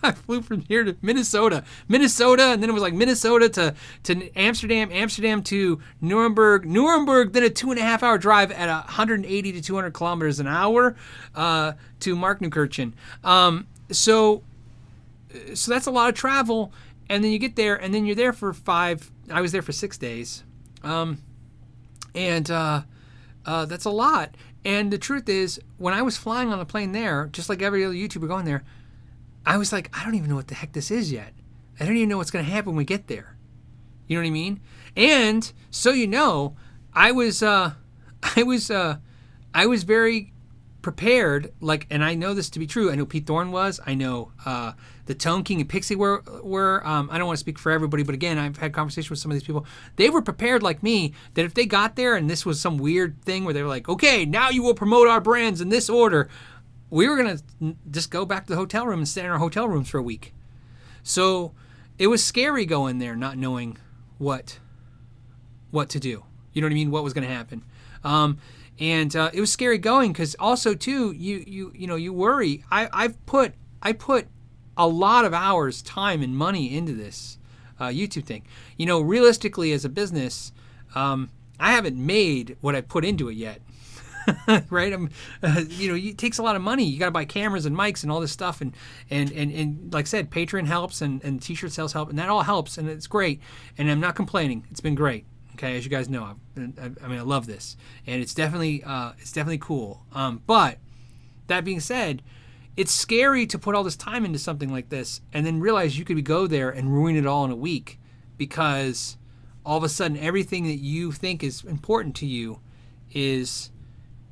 I flew from here to Minnesota, and then it was like Minnesota to Amsterdam to Nuremberg, then a 2.5-hour drive at 180 to 200 kilometers an hour to Markneukirchen. So that's a lot of travel, and then you get there, and then you're there for I was there for 6 days, and that's a lot. And the truth is, when I was flying on the plane there, just like every other YouTuber going there, I was like, I don't even know what the heck this is yet. I don't even know what's going to happen when we get there. You know what I mean? And so I was very prepared. And I know this to be true. I know Pete Thorne was. I know the Tone King and Pixie were. I don't want to speak for everybody, but again, I've had conversations with some of these people. They were prepared like me that if they got there and this was some weird thing where they were like, okay, now you will promote our brands in this order, we were going to just go back to the hotel room and stay in our hotel rooms for a week. So it was scary going there not knowing what to do. You know what I mean? What was going to happen. And it was scary going because also too, you worry. I put a lot of hours, time, and money into this YouTube thing. Realistically as a business, I haven't made what I put into it yet. Right? It takes a lot of money. You got to buy cameras and mics and all this stuff, and like I said, Patreon helps, and t-shirt sales help, and that all helps, and it's great. And I'm not complaining. It's been great. Okay, as you guys know, I love this, and it's definitely cool. But that being said, it's scary to put all this time into something like this, and then realize you could go there and ruin it all in a week, because all of a sudden everything that you think is important to you is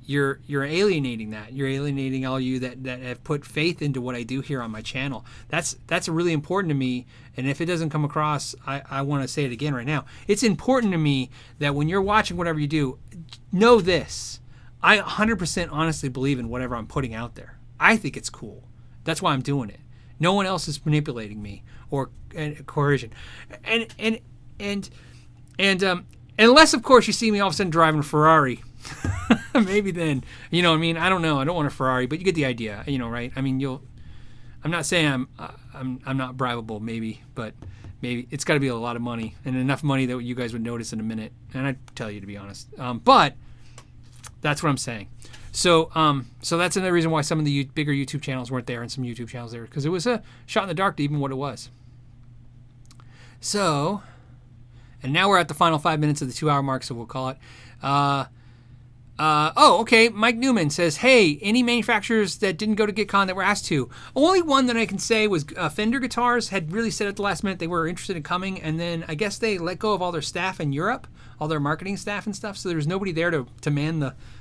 you're alienating that. You're alienating all you that have put faith into what I do here on my channel. That's really important to me. And if it doesn't come across, I want to say it again right now. It's important to me that when you're watching whatever you do, know this. I 100% honestly believe in whatever I'm putting out there. I think it's cool. That's why I'm doing it. No one else is manipulating me or coercion. And unless of course you see me all of a sudden driving a Ferrari. Maybe then, I mean, I don't know. I don't want a Ferrari, but you get the idea, right? I mean, I'm not saying I'm not bribable, maybe, but maybe it's got to be a lot of money, and enough money that you guys would notice in a minute. And I'd tell you, to be honest. But that's what I'm saying. So that's another reason why some of the bigger YouTube channels weren't there and some YouTube channels there, because it was a shot in the dark to even what it was. So, and now we're at the final 5 minutes of the 2-hour mark, so we'll call it. Okay. Mike Newman says, hey, any manufacturers that didn't go to GitCon that were asked to? Only one that I can say was Fender Guitars had really said at the last minute they were interested in coming, and then I guess they let go of all their staff in Europe, all their marketing staff and stuff, so there was nobody there to man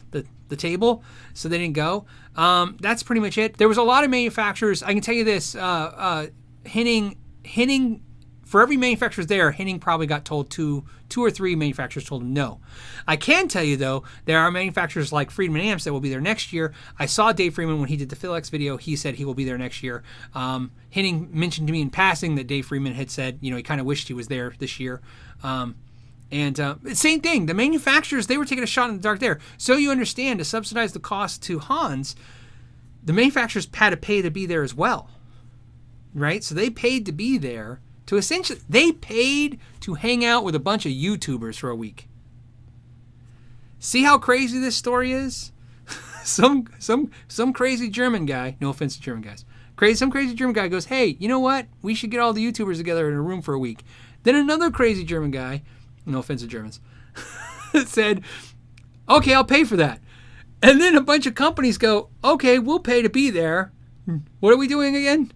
the table, so they didn't go. That's pretty much it. There was a lot of manufacturers. I can tell you this, Henning, for every manufacturer there, Henning probably got told two or three manufacturers told him no. I can tell you, though, there are manufacturers like Friedman Amps that will be there next year. I saw Dave Freeman when he did the Philex video. He said he will be there next year. Henning mentioned to me in passing that Dave Freeman had said, he kind of wished he was there this year. Same thing. The manufacturers, they were taking a shot in the dark there. So you understand, to subsidize the cost to Hans, the manufacturers had to pay to be there as well. Right? So they paid to be there. They paid to hang out with a bunch of YouTubers for a week. See how crazy this story is? some crazy German guy, no offense to German guys, some crazy German guy goes, hey, you know what? We should get all the YouTubers together in a room for a week. Then another crazy German guy, no offense to Germans, said, okay, I'll pay for that. And then a bunch of companies go, okay, we'll pay to be there. What are we doing again?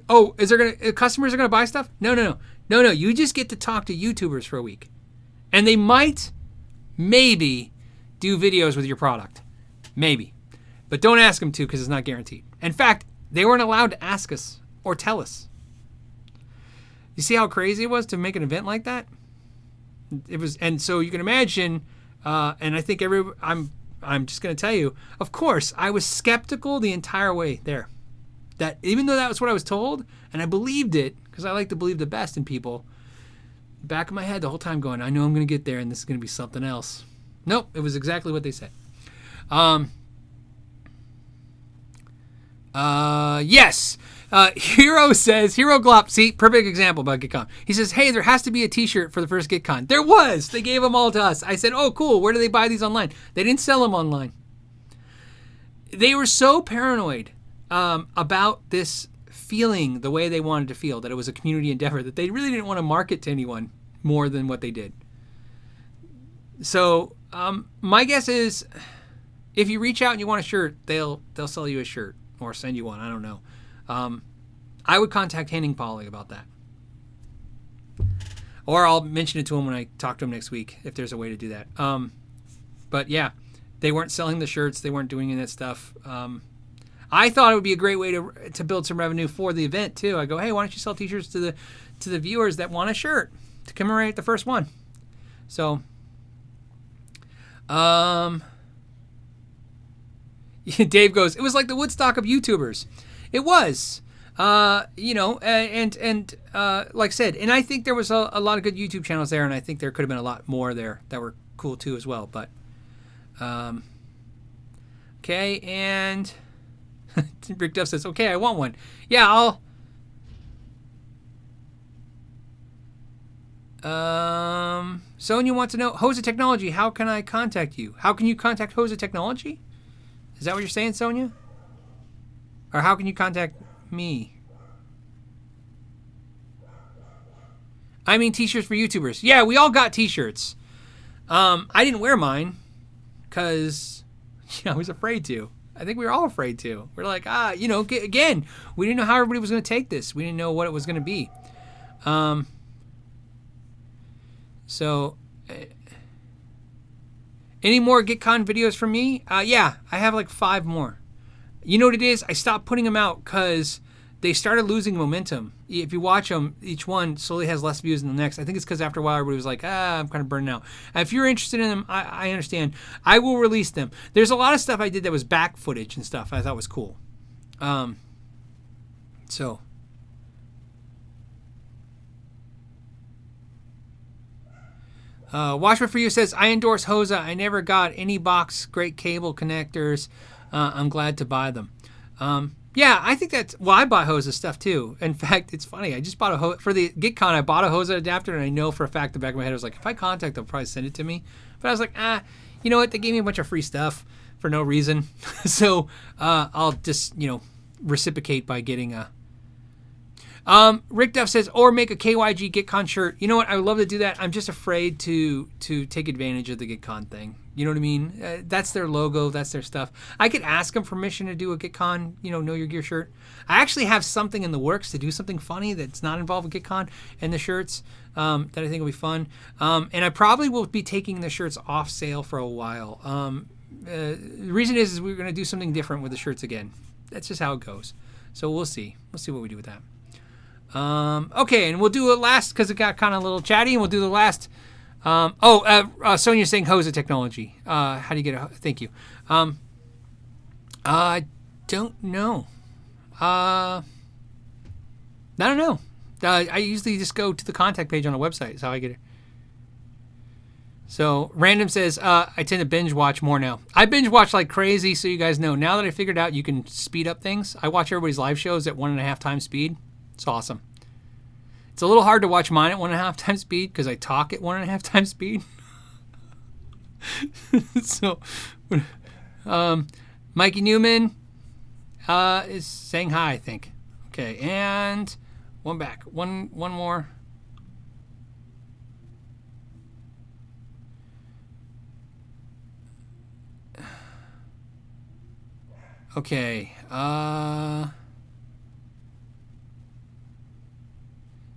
Oh, is there gonna customers are gonna buy stuff? No. You just get to talk to YouTubers for a week, and they might, maybe, do videos with your product, maybe, but don't ask them to because it's not guaranteed. In fact, they weren't allowed to ask us or tell us. You see how crazy it was to make an event like that? It was, and so you can imagine. And I think I'm just gonna tell you. Of course, I was skeptical the entire way there. That even though that was what I was told, and I believed it because I like to believe the best in people. Back of my head the whole time going, I know I'm going to get there and this is going to be something else. Nope, it was exactly what they said. Yes. Hero says, Hero Glop, see, perfect example about GitCon. He says, hey, there has to be a t-shirt for the first GitCon. There was. They gave them all to us. I said, oh, cool. Where do they buy these online? They didn't sell them online. They were so paranoid about this feeling the way they wanted to feel, that it was a community endeavor, that they really didn't want to market to anyone more than what they did. So my guess is if you reach out and you want a shirt, they'll sell you a shirt or send you one. I don't know. I would contact Henning Polly about that. Or I'll mention it to him when I talk to him next week, if there's a way to do that. But yeah, they weren't selling the shirts. They weren't doing any of that stuff. I thought it would be a great way to build some revenue for the event too. I go, hey, why don't you sell t-shirts to the viewers that want a shirt to commemorate the first one? So, Dave goes, it was like the Woodstock of YouTubers. It was, and like I said, and I think there was a lot of good YouTube channels there, and I think there could have been a lot more there that were cool too as well. But, okay, and Rick Duff says, okay, I want one. Yeah, Sonia wants to know, Hosa Technology, how can I contact you? How can you contact Hosa Technology? Is that what you're saying, Sonia? Or how can you contact me? I mean t-shirts for YouTubers. Yeah, we all got t-shirts. I didn't wear mine because I was afraid to. I think we were all afraid to. We're like, again, we didn't know how everybody was going to take this. We didn't know what it was going to be. So, any more GitCon videos from me? Yeah, I have like 5 more. You know what it is? I stopped putting them out because they started losing momentum. If you watch them, each one slowly has less views than the next. I think it's because after a while everybody was like, I'm kind of burning out. If you're interested in them, I understand. I will release them. There's a lot of stuff I did that was back footage and stuff I thought was cool. So. Watchman for You says, I endorse Hosa. I never got any box, great cable connectors. I'm glad to buy them. Yeah, I think that's, I bought Hosa stuff too. In fact, it's funny. I just bought for the GitCon, I bought a Hosa adapter, and I know for a fact the back of my head I was like, if I contact them, they'll probably send it to me. But I was like, you know what? They gave me a bunch of free stuff for no reason. So I'll just, reciprocate by getting a. Rick Duff says, or make a KYG GitCon shirt. You know what? I would love to do that. I'm just afraid to take advantage of the GitCon thing. You know what I mean? That's their logo. That's their stuff. I could ask them permission to do a GitCon, Know Your Gear shirt. I actually have something in the works to do something funny that's not involved with GitCon and the shirts that I think will be fun. And I probably will be taking the shirts off sale for a while. The reason is we're going to do something different with the shirts again. That's just how it goes. So we'll see. We'll see what we do with that. Okay, and we'll do a last, because it got kind of a little chatty, and we'll do the last. Sonia's saying Hosa Technology. How do you get a, thank you. I don't know. I don't know. I usually just go to the contact page on a website. Is how I get it. So, Random says, I tend to binge watch more now. I binge watch like crazy, so you guys know. Now that I figured out you can speed up things, I watch everybody's live shows at 1.5 times speed. It's awesome. It's a little hard to watch mine at 1.5 times speed because I talk at 1.5 times speed. So, Mikey Newman is saying hi, I think. Okay, and one back. One more. Okay.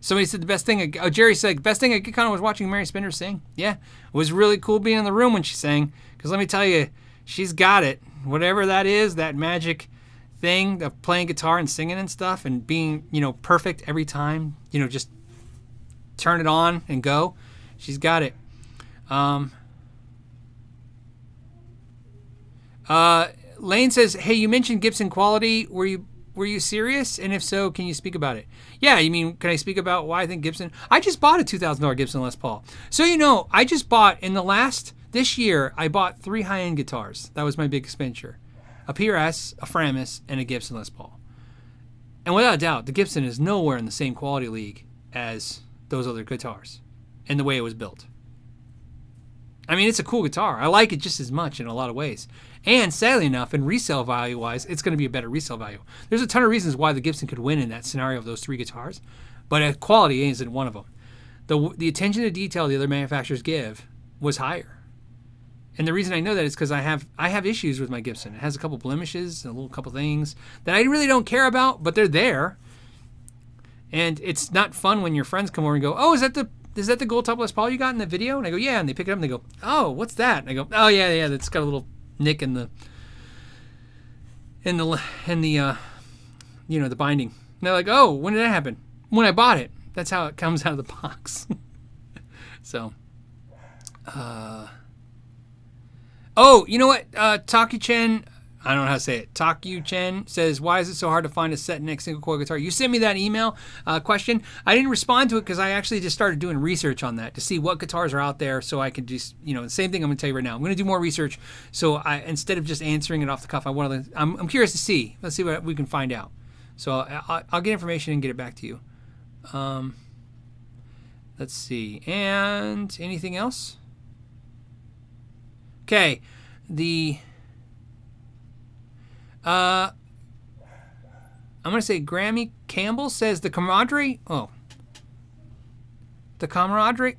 Somebody said the best thing. Jerry said best thing at GCong was watching Mary Spender sing. Yeah, it was really cool being in the room when she sang. Because let me tell you, she's got it. Whatever that is, that magic thing of playing guitar and singing and stuff, and being perfect every time. Just turn it on and go. She's got it. Lane says, "Hey, you mentioned Gibson quality. Were you serious? And if so, can you speak about it?" Yeah, you mean, can I speak about why I think Gibson? I just bought a $2,000 Gibson Les Paul. So, I just bought, this year, I bought 3 high-end guitars. That was my big expenditure. A PRS, a Framus, and a Gibson Les Paul. And without a doubt, the Gibson is nowhere in the same quality league as those other guitars and the way it was built. I mean, it's a cool guitar. I like it just as much in a lot of ways. And sadly enough, in resale value-wise, it's going to be a better resale value. There's a ton of reasons why the Gibson could win in that scenario of those 3 guitars, but quality isn't one of them. The attention to detail the other manufacturers give was higher. And the reason I know that is because I have issues with my Gibson. It has a couple blemishes, a couple things that I really don't care about, but they're there. And it's not fun when your friends come over and go, "Oh, is that the gold top Les Paul you got in the video?" And I go, "Yeah." And they pick it up and they go, "Oh, what's that?" And I go, "Oh, yeah, that's got a little nick in the the binding." And they're like, "Oh, when did that happen?" "When I bought it." That's how it comes out of the box. So, oh, you know what? Taku-chen, I don't know how to say it. Taku-chen says, "Why is it so hard to find a set neck single coil guitar?" You sent me that email question. I didn't respond to it because I actually just started doing research on that to see what guitars are out there, so I could just, the same thing I'm going to tell you right now. I'm going to do more research, so instead of just answering it off the cuff, I'm curious to see. Let's see what we can find out. So I'll get information and get it back to you. Let's see. And anything else? Okay. I'm going to say Grammy Campbell says the camaraderie. Oh. The camaraderie.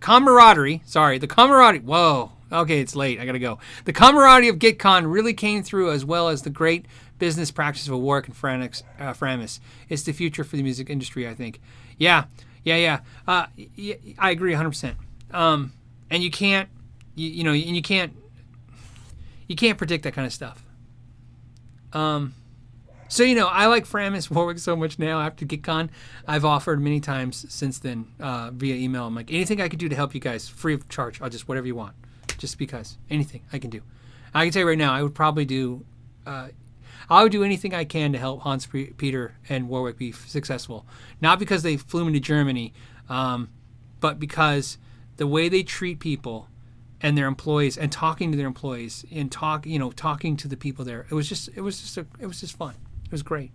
Sorry. The camaraderie. Whoa. Okay, it's late. I got to go. The camaraderie of GitCon really came through, as well as the great business practice of Warwick and Framus. It's the future for the music industry, I think. Yeah. I agree 100%. And you can't, you can't predict that kind of stuff. So, I like Framus Warwick so much now after GitCon. I've offered many times since then via email. I'm like, anything I could do to help you guys, free of charge. I'll just, whatever you want. Just because. Anything I can do. I can tell you right now, I would probably do, I would do anything I can to help Hans Peter and Warwick be successful. Not because they flew me to Germany, but because the way they treat people and their employees, and talking to their employees, and talking to the people there. It was just fun. It was great.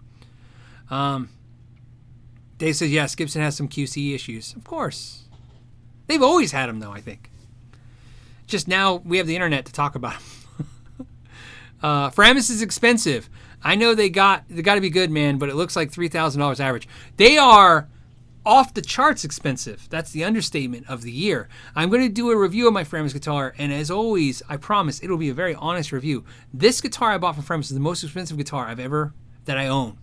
Dave says, yes, Gibson has some QC issues. Of course. They've always had them, though, I think. Just now we have the internet to talk about them. Framus is expensive. I know they got to be good, man, but it looks like $3,000 average. They are off the charts expensive. That's the understatement of the year. I'm going to do a review of my Framus guitar, and as always, I promise it'll be a very honest review. This guitar I bought from Framus is the most expensive guitar that I own,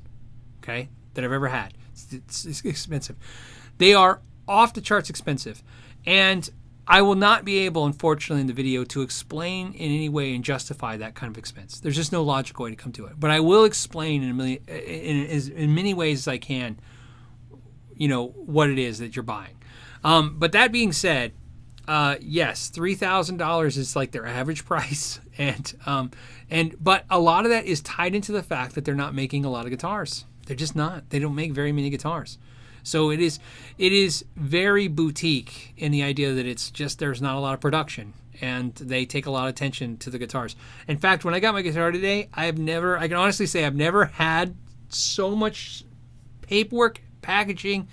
okay, that I've ever had. It's expensive. They are off the charts expensive, and I will not be able, unfortunately, in the video to explain in any way and justify that kind of expense. There's just no logical way to come to it. But I will explain in many ways as I can, what it is that you're buying. But that being said, yes, $3,000 is like their average price, but a lot of that is tied into the fact that they're not making a lot of guitars. They're just not. They don't make very many guitars. So it is very boutique in the idea that it's just there's not a lot of production, and they take a lot of attention to the guitars. In fact, when I got my guitar today, I can honestly say I've never had so much paperwork, packaging,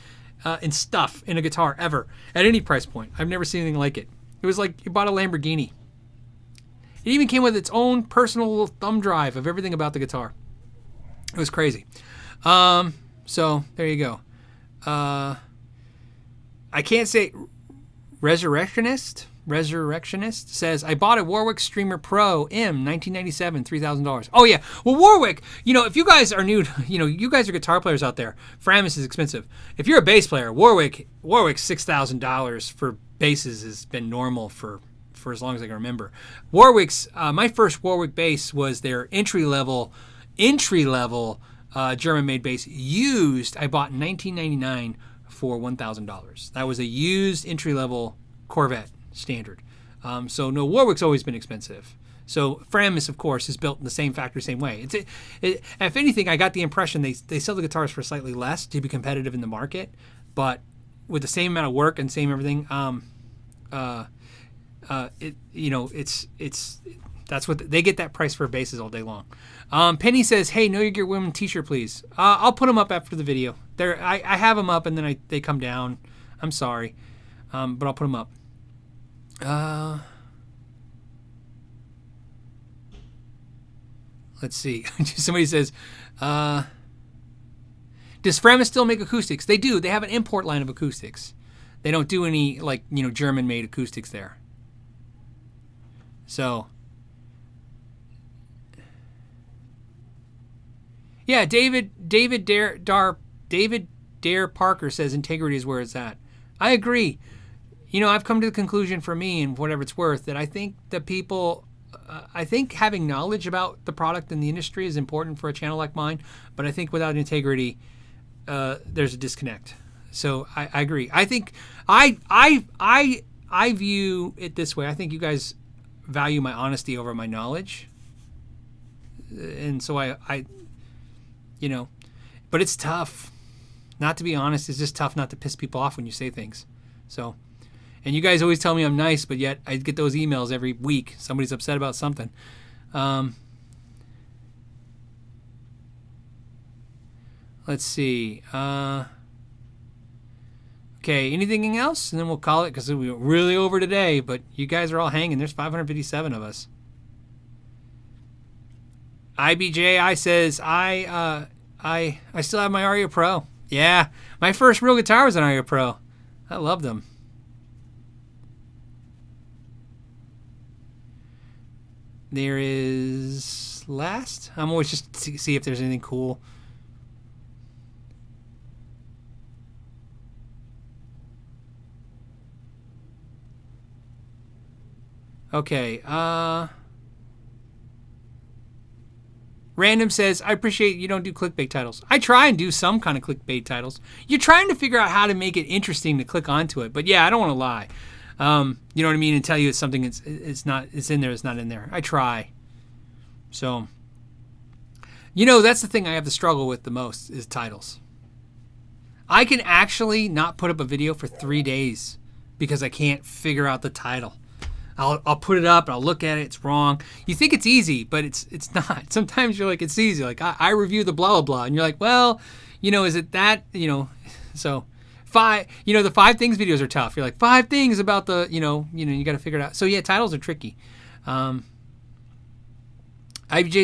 and stuff in a guitar ever at any price point. I've never seen anything like it. It was like you bought a Lamborghini. It even came with its own personal little thumb drive of everything about the guitar. It was crazy. So there you go. I can't say resurrectionist. Resurrectionist says, I bought a Warwick Streamer Pro M 1997, $3,000. Oh, yeah. Well, Warwick, if you guys are new, you guys are guitar players out there. Framus is expensive. If you're a bass player, Warwick's $6,000 for basses has been normal for as long as I can remember. Warwick's, my first Warwick bass was their entry-level German-made bass used. I bought in 1999 for $1,000. That was a used entry-level Corvette standard. So no, Warwick's always been expensive. So Framus, of course, is built in the same factory, same way. If anything, I got the impression they sell the guitars for slightly less to be competitive in the market, but with the same amount of work and same everything. That's what they get, that price for basses all day long. Penny says, "Hey, Know Your Gear Women T-shirt, please." I'll put them up after the video. I have them up and then they come down. I'm sorry, but I'll put them up. Let's see. Somebody says, does Framus still make acoustics? They do. They have an import line of acoustics. They don't do any German-made acoustics there. So, yeah, David Dare Parker says integrity is where it's at. I agree. I've come to the conclusion for me, and whatever it's worth, that I think that people, I think having knowledge about the product and the industry is important for a channel like mine, but I think without integrity, there's a disconnect. So I agree. I think I view it this way. I think you guys value my honesty over my knowledge, and so I but it's tough not to be honest. It's just tough not to piss people off when you say things. So, and you guys always tell me I'm nice, but yet I get those emails every week. Somebody's upset about something. Let's see. Okay, anything else? And then we'll call it, because we're really over today, but you guys are all hanging. There's 557 of us. IBJI says, I still have my Ario Pro. Yeah, my first real guitar was an Ario Pro. I love them. There is last. I'm always just to see if there's anything cool. Okay. Random says, I appreciate you don't do clickbait titles. I try and do some kind of clickbait titles. You're trying to figure out how to make it interesting to click onto it. But yeah, I don't want to lie. You know what I mean? And tell you it's something it's in there, it's not in there. I try. So, that's the thing I have to struggle with the most is titles. I can actually not put up a video for 3 days because I can't figure out the title. I'll put it up and I'll look at it. It's wrong. You think it's easy, but it's not. Sometimes you're like, it's easy. Like I review the blah, blah, blah. And you're like, well, is it that, so the 5 things videos are tough. You're like 5 things about the, you got to figure it out. So yeah, titles are tricky. IBJ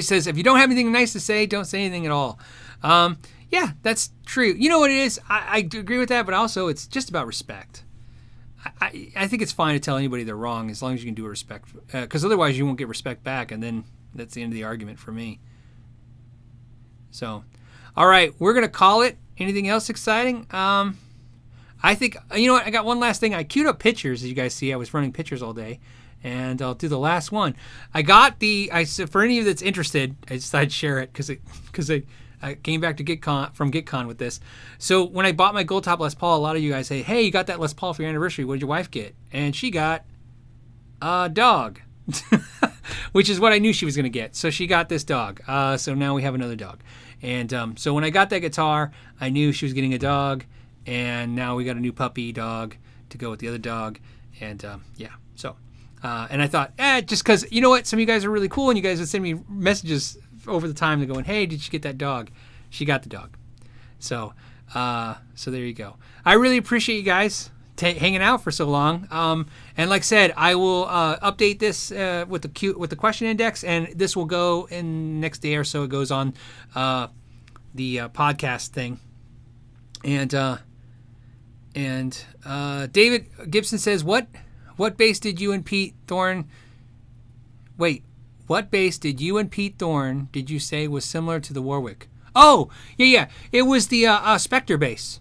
says, if you don't have anything nice to say, don't say anything at all. Yeah, that's true. You know what it is? I agree with that, but also it's just about respect. I think it's fine to tell anybody they're wrong as long as you can do it respect, because otherwise you won't get respect back, and then that's the end of the argument for me. So, all right, we're going to call it. Anything else exciting? I think, you know what, I got one last thing. I queued up pictures, as you guys see. I was running pictures all day, and I'll do the last one. I got for any of you that's interested, I decided to share it because I came back to GitCon with this. So when I bought my gold top Les Paul, a lot of you guys say, hey, you got that Les Paul for your anniversary. What did your wife get? And she got a dog, which is what I knew she was going to get. So she got this dog. So now we have another dog. And so when I got that guitar, I knew she was getting a dog. And now we got a new puppy dog to go with the other dog. And yeah, so. And I thought, just because, you know what? Some of you guys are really cool, and you guys would send me messages over the time to going, hey, did you get that dog? She got the dog. So so there you go. I really appreciate you guys hanging out for so long. And like I said, I will update this with the question index, and this will go in next day or so. It goes on the podcast thing. And David Gibson says, what What bass did you and Pete Thorne... Wait, what bass did you and Pete Thorne did you say was similar to the Warwick? Oh, yeah. It was the Spectre bass.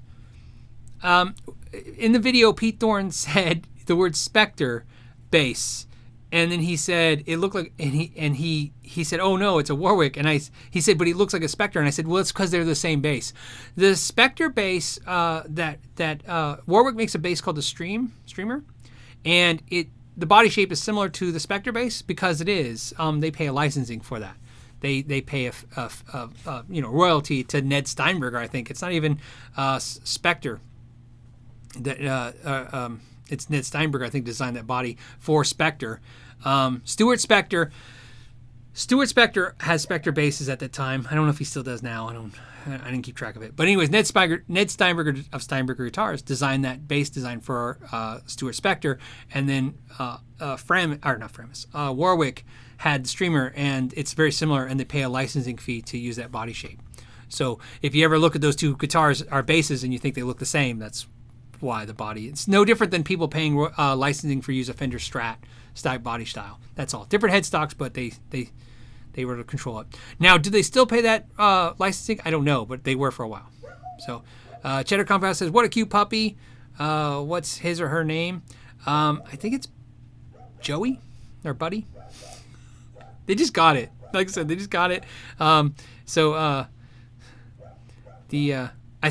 In the video, Pete Thorne said the word Spectre bass, and then he said it looked like, and he said, oh no, it's a Warwick, and he said, but he looks like a Spectre, and I said, well, it's because they're the same bass. The Spectre bass that Warwick makes a bass called the Streamer, and the body shape is similar to the Spectre bass because it is. They pay a licensing for that. They pay a royalty to Ned Steinberger. I think it's not even Spectre. That it's Ned Steinberger, I think, designed that body for Spectre. Stuart Spectre has Spectre basses at that time. I don't know if he still does now. I didn't keep track of it. But anyways, Ned Steinberger of Steinberger Guitars designed that bass design for Stuart Spectre, and then Warwick had the Streamer, and it's very similar, and they pay a licensing fee to use that body shape. So if you ever look at those two guitars, are basses, and you think they look the same, that's why the body. It's no different than people paying licensing for use a Fender Strat style body style. That's all. Different headstocks, but they were to control it. Now, do they still pay that licensing? I don't know, but they were for a while. So Cheddar Compound says, what a cute puppy. What's his or her name? I think it's Joey, their buddy. They just got it. Like I said, they just got it. I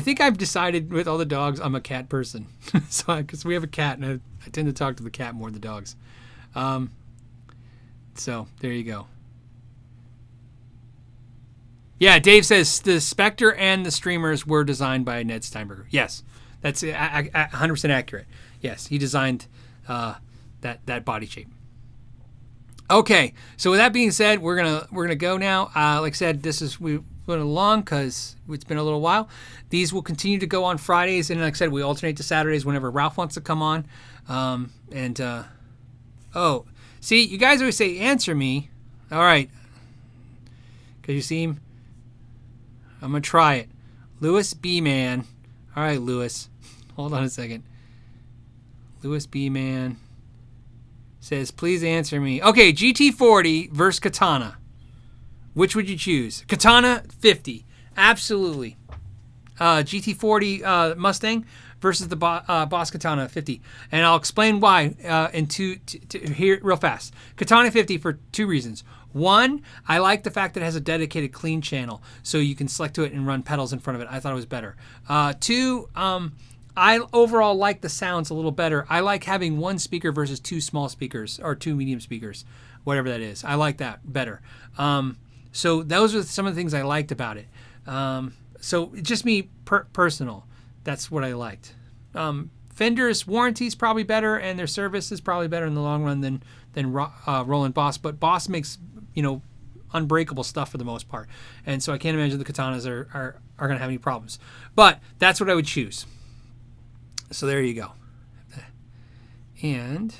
think I've decided with all the dogs, I'm a cat person. So, because we have a cat, and I tend to talk to the cat more than the dogs. So there you go. Yeah, Dave says the Spectre and the Streamers were designed by Ned Steinberger. Yes, that's 100% accurate. Yes, he designed that body shape. Okay, so with that being said, we're gonna go now. Like I said, we went along because it's been a little while. These will continue to go on Fridays, and like I said, we alternate to Saturdays whenever Ralph wants to come on. See, you guys always say answer me. All right, because you seem. I'm gonna try it. Lewis B Man. All right, Lewis. Hold on a second. Lewis B Man says, please answer me. Okay, GT40 versus Katana. Which would you choose? Katana 50. Absolutely. GT40 Mustang versus the Boss Katana 50. And I'll explain why here real fast. Katana 50 for two reasons. One, I like the fact that it has a dedicated clean channel, so you can select to it and run pedals in front of it. I thought it was better. Two, I overall like the sounds a little better. I like having one speaker versus two small speakers or two medium speakers, whatever that is. I like that better. So those are some of the things I liked about it. So just me personal, that's what I liked. Fender's warranty is probably better, and their service is probably better in the long run than Roland Boss. But Boss makes unbreakable stuff for the most part, and so I can't imagine the Katanas are going to have any problems. But that's what I would choose. So there you go. And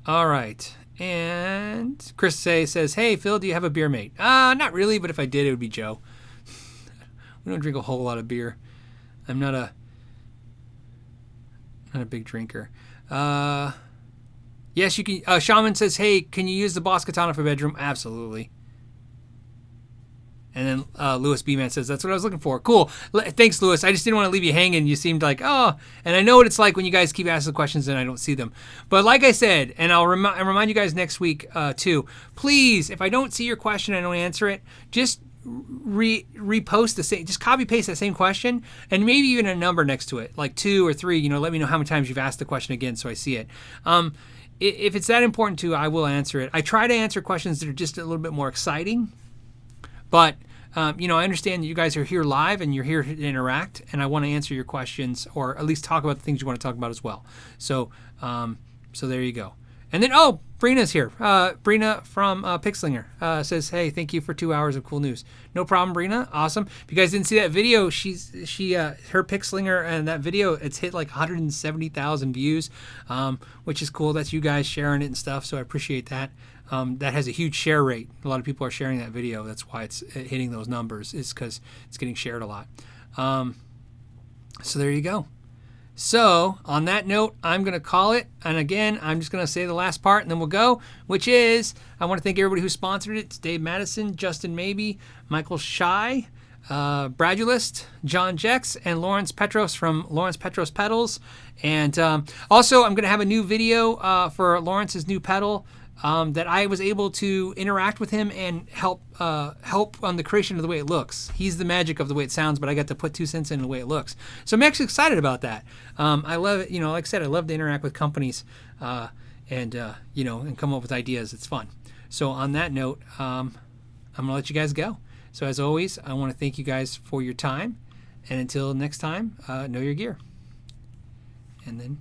all right. And Chris says, hey, Phil, do you have a beer mate? Not really, but if I did, it would be Joe. We don't drink a whole lot of beer. I'm not a big drinker. Yes, you can. Shaman says, hey, can you use the Boss Katana for bedroom? Absolutely. And then Lewis B-Man says, that's what I was looking for. Cool. Thanks, Lewis. I just didn't want to leave you hanging. You seemed like, and I know what it's like when you guys keep asking questions and I don't see them. But like I said, and I'll remind you guys next week too, please, if I don't see your question and I don't answer it, just repost the same, just copy paste that same question and maybe even a number next to it, like 2 or 3, let me know how many times you've asked the question again so I see it. If it's that important to you, I will answer it. I try to answer questions that are just a little bit more exciting. But, I understand that you guys are here live and you're here to interact, and I want to answer your questions or at least talk about the things you want to talk about as well. So there you go. And then, Brina's here. Brina from Pixlinger says, hey, thank you for 2 hours of cool news. No problem, Brina. Awesome. If you guys didn't see that video, her Pixlinger and that video, it's hit like 170,000 views, which is cool. That's you guys sharing it and stuff, so I appreciate that. That has a huge share rate. A lot of people are sharing that video. That's why it's hitting those numbers, is because it's getting shared a lot. So there you go. So on that note, I'm going to call it. And again, I'm just going to say the last part and then we'll go, which is I want to thank everybody who sponsored it. It's Dave Madison, Justin Maybe, Michael Shy, Bradulist, John Jex, and Lawrence Petros from Lawrence Petros Pedals. And also, I'm going to have a new video for Lawrence's new pedal that I was able to interact with him and help on the creation of the way it looks. He's the magic of the way it sounds, but I got to put 2 cents in the way it looks. So I'm actually excited about that. I love it. You know, like I said, I love to interact with companies and come up with ideas. It's fun. So on that note, I'm going to let you guys go. So as always, I want to thank you guys for your time. And until next time, know your gear. And then